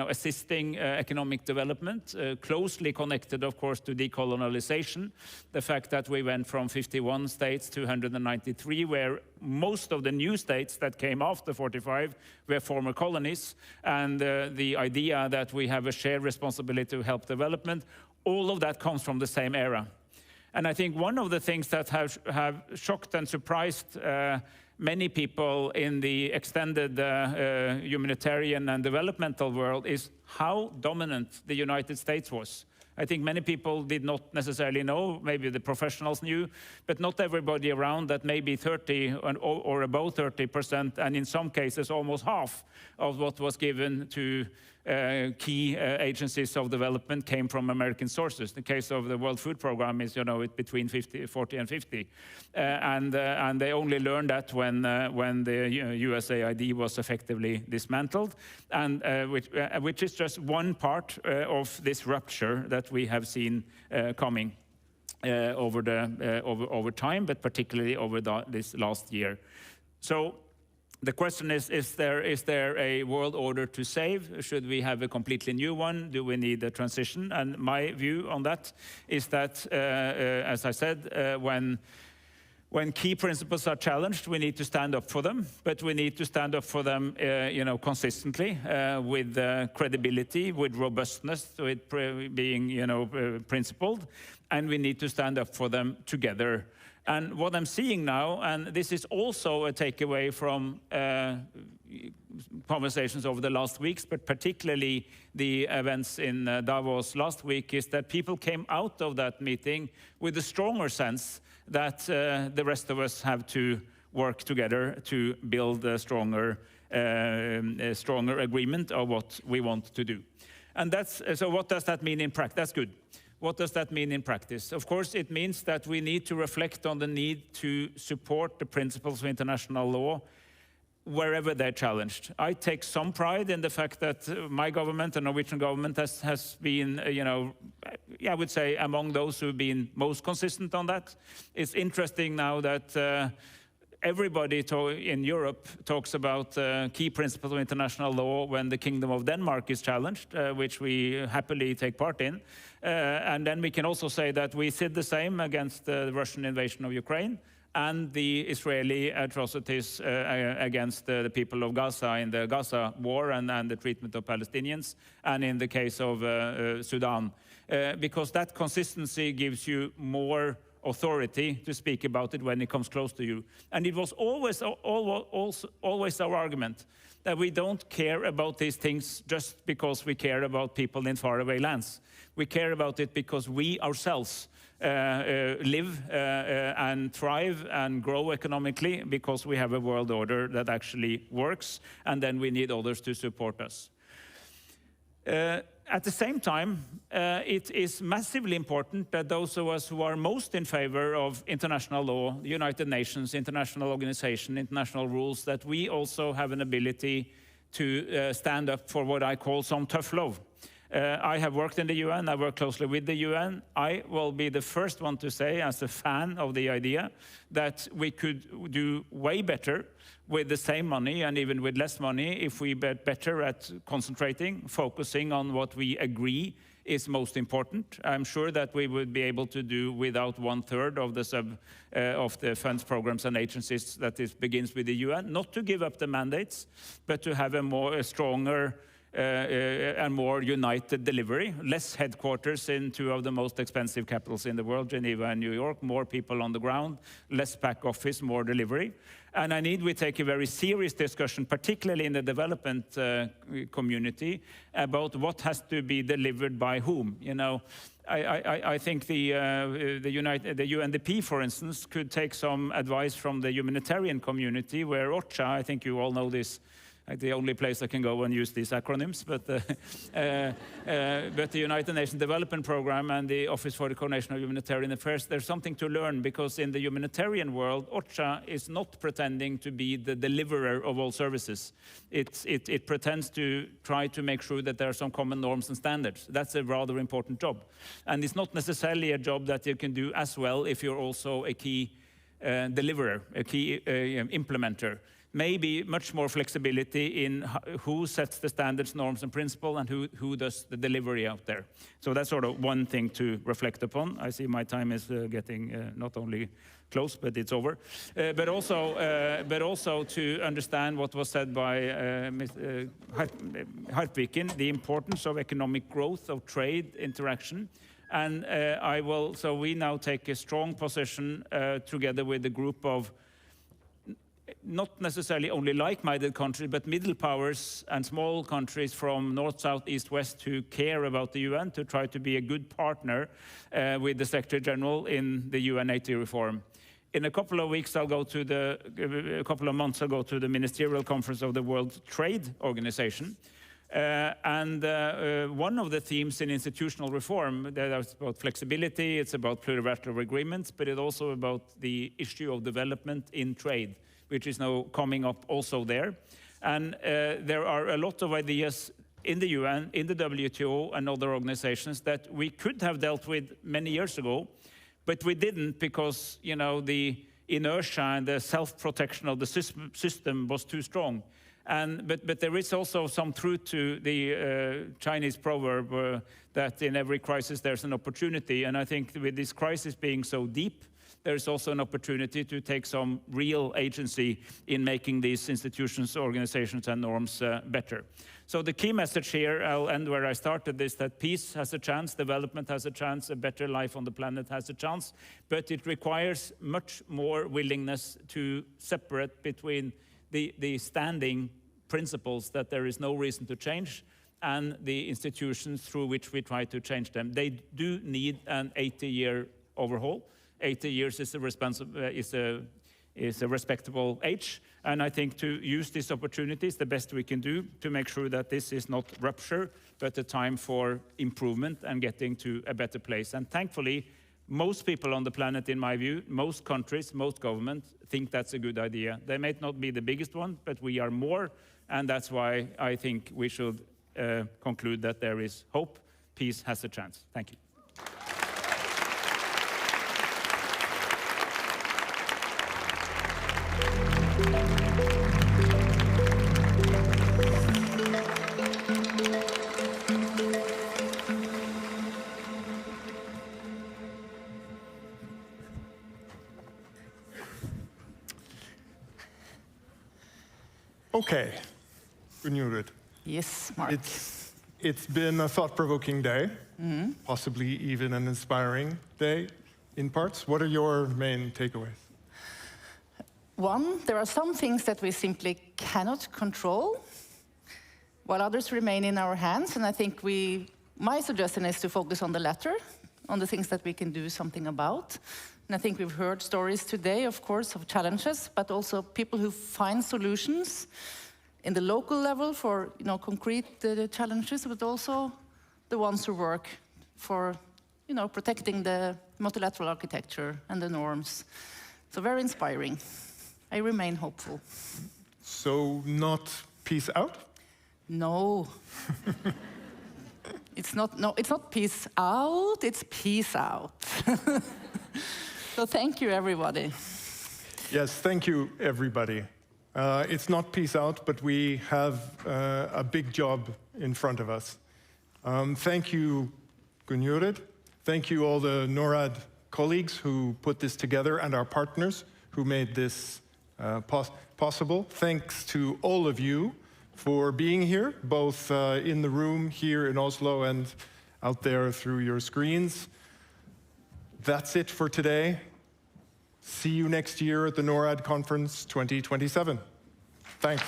assisting economic development, closely connected, of course, to decolonization. The fact that we went from 51 states to 193, where most of the new states that came after 45 were former colonies, and the idea that we have a shared responsibility to help development, all of that comes from the same era. And I think one of the things that have shocked and surprised many people in the extended humanitarian and developmental world is how dominant the United States was. I think many people did not necessarily know, maybe the professionals knew, but not everybody around that maybe 30 or above 30%, and in some cases almost half of what was given to key agencies of development came from American sources. The case of the World Food Program is, between 40 and 50. And they only learned that when the USAID was effectively dismantled, and which is just one part of this rupture that we have seen coming over time, but particularly over this last year. So the question is there a world order to save? Should we have a completely new one? Do we need a transition? And my view on that is that, as I said, when key principles are challenged, we need to stand up for them, but we need to stand up for them, consistently, with credibility, with robustness, with being, principled, and we need to stand up for them together. And what I'm seeing now, and this is also a takeaway from conversations over the last weeks, but particularly the events in Davos last week, is that people came out of that meeting with a stronger sense that the rest of us have to work together to build a stronger agreement of what we want to do. And so what does that mean in practice? That's good. What does that mean in practice? Of course, it means that we need to reflect on the need to support the principles of international law wherever they're challenged. I take some pride in the fact that my government, the Norwegian government, has been, I would say, among those who've been most consistent on that. It's interesting now that everybody in Europe talks about key principles of international law when the Kingdom of Denmark is challenged, which we happily take part in. And then we can also say that we did the same against the Russian invasion of Ukraine and the Israeli atrocities against the people of Gaza in the Gaza war and the treatment of Palestinians, and in the case of Sudan. Because that consistency gives you more authority to speak about it when it comes close to you. And it was always our argument that we don't care about these things just because we care about people in faraway lands. We care about it because we ourselves live and thrive and grow economically because we have a world order that actually works, and then we need others to support us. At the same time, it is massively important that those of us who are most in favor of international law, the United Nations, international organization, international rules, that we also have an ability to stand up for what I call some tough love. I have worked in the UN, I work closely with the UN. I will be the first one to say, as a fan of the idea, that we could do way better with the same money and even with less money if we get better at concentrating, focusing on what we agree is most important. I'm sure that we would be able to do without 1/3 of the funds, programs and agencies that begins with the UN, not to give up the mandates, but to have a stronger and more united delivery, less headquarters in two of the most expensive capitals in the world, Geneva and New York, more people on the ground, less back office, more delivery. And we take a very serious discussion, particularly in the development community, about what has to be delivered by whom. You know, I think the UNDP, for instance, could take some advice from the humanitarian community, where OCHA, I think you all know this, the only place I can go and use these acronyms, but the United Nations Development Programme and the Office for the Coordination of Humanitarian Affairs, there's something to learn, because in the humanitarian world, OCHA is not pretending to be the deliverer of all services. It pretends to try to make sure that there are some common norms and standards. That's a rather important job. And it's not necessarily a job that you can do as well if you're also a key deliverer, a key implementer. Maybe much more flexibility in who sets the standards, norms, and principles, and who does the delivery out there. So that's sort of one thing to reflect upon. I see my time is getting not only close, but it's over. But also to understand what was said by Hartviken, the importance of economic growth, of trade, interaction. And so we now take a strong position together with a group of not necessarily only like-minded countries, but middle powers and small countries from north, south, east, west who care about the UN, to try to be a good partner with the Secretary General in the UN 80 reform. In a couple of weeks, a couple of months, I'll go to the Ministerial Conference of the World Trade Organization. One of the themes in institutional reform, that's about flexibility, it's about plurilateral agreements, but it's also about the issue of development in trade, which is now coming up also there. And there are a lot of ideas in the UN, in the WTO and other organizations that we could have dealt with many years ago, but we didn't, because the inertia and the self-protection of the system was too strong. But there is also some truth to the Chinese proverb that in every crisis there's an opportunity. And I think with this crisis being so deep, there's also an opportunity to take some real agency in making these institutions, organizations, and norms better. So the key message here, I'll end where I started, is that peace has a chance, development has a chance, a better life on the planet has a chance, but it requires much more willingness to separate between the standing principles that there is no reason to change and the institutions through which we try to change them. They do need an 80-year overhaul. 80 years is a respectable age, and I think to use these opportunities the best we can do to make sure that this is not rupture, but a time for improvement and getting to a better place. And thankfully, most people on the planet, in my view, most countries, most governments, think that's a good idea. They may not be the biggest one, but we are more, and that's why I think we should conclude that there is hope. Peace has a chance. Thank you. Okay, Norad. Yes, Mark. It's been a thought-provoking day, possibly even an inspiring day. in parts. What are your main takeaways? One, there are some things that we simply cannot control, while others remain in our hands. And I think my suggestion is to focus on the latter, on the things that we can do something about. And I think we've heard stories today, of course, of challenges, but also people who find solutions in the local level for concrete challenges, but also the ones who work for protecting the multilateral architecture and the norms. So very inspiring. I remain hopeful. So not peace out? No. It's not peace out, it's peace out. So thank you, everybody. Yes, thank you, everybody. It's not peace out, but we have a big job in front of us. Thank you, Gunjorid. Thank you, all the Norad colleagues who put this together and our partners who made this possible. Thanks to all of you for being here, both in the room here in Oslo and out there through your screens. That's it for today. See you next year at the Norad Conference 2027. Thanks.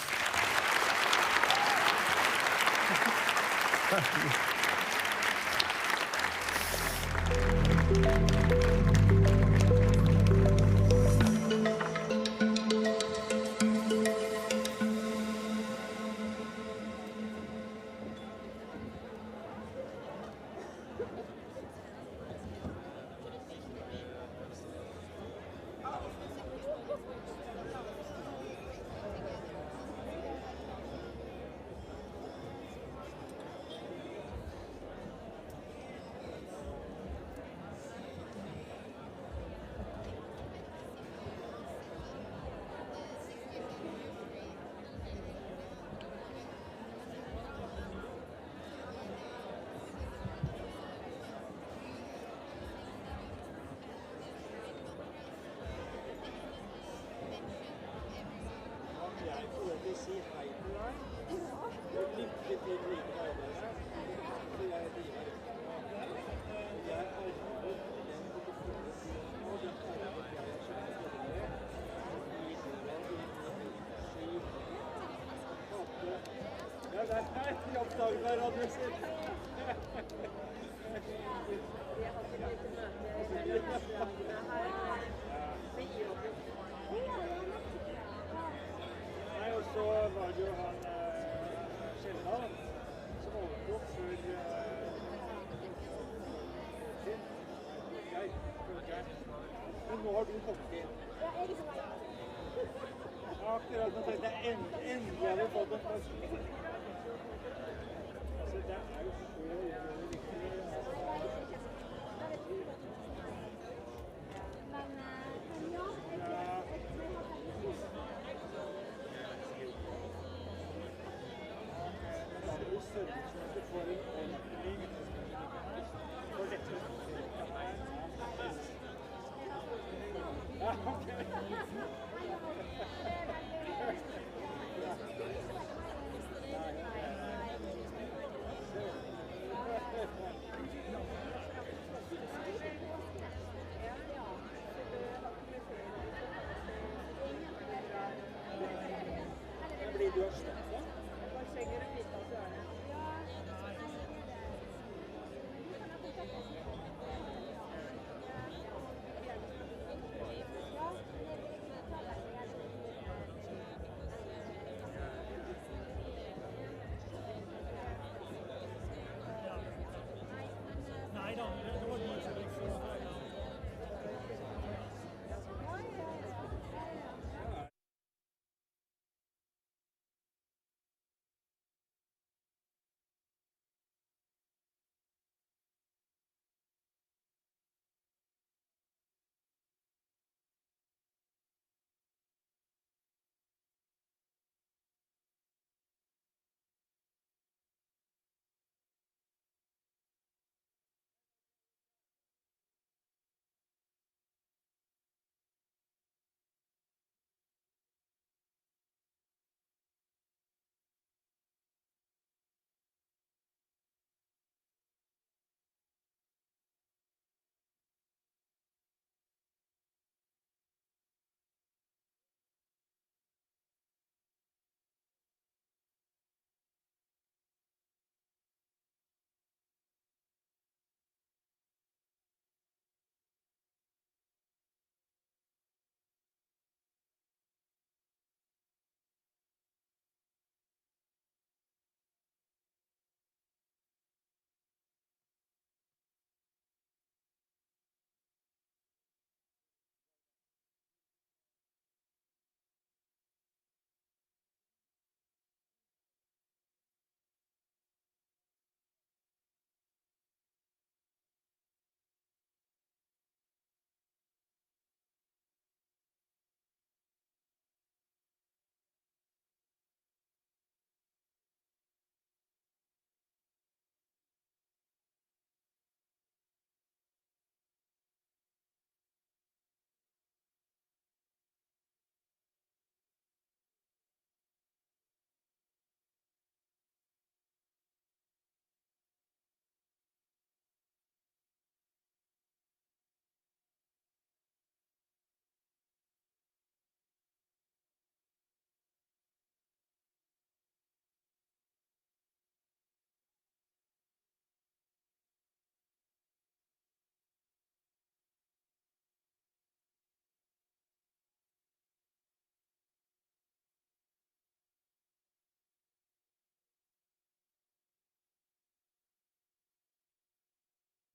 Nå har du kommet inn. Ja, akkurat. Nå tenkte jeg endelig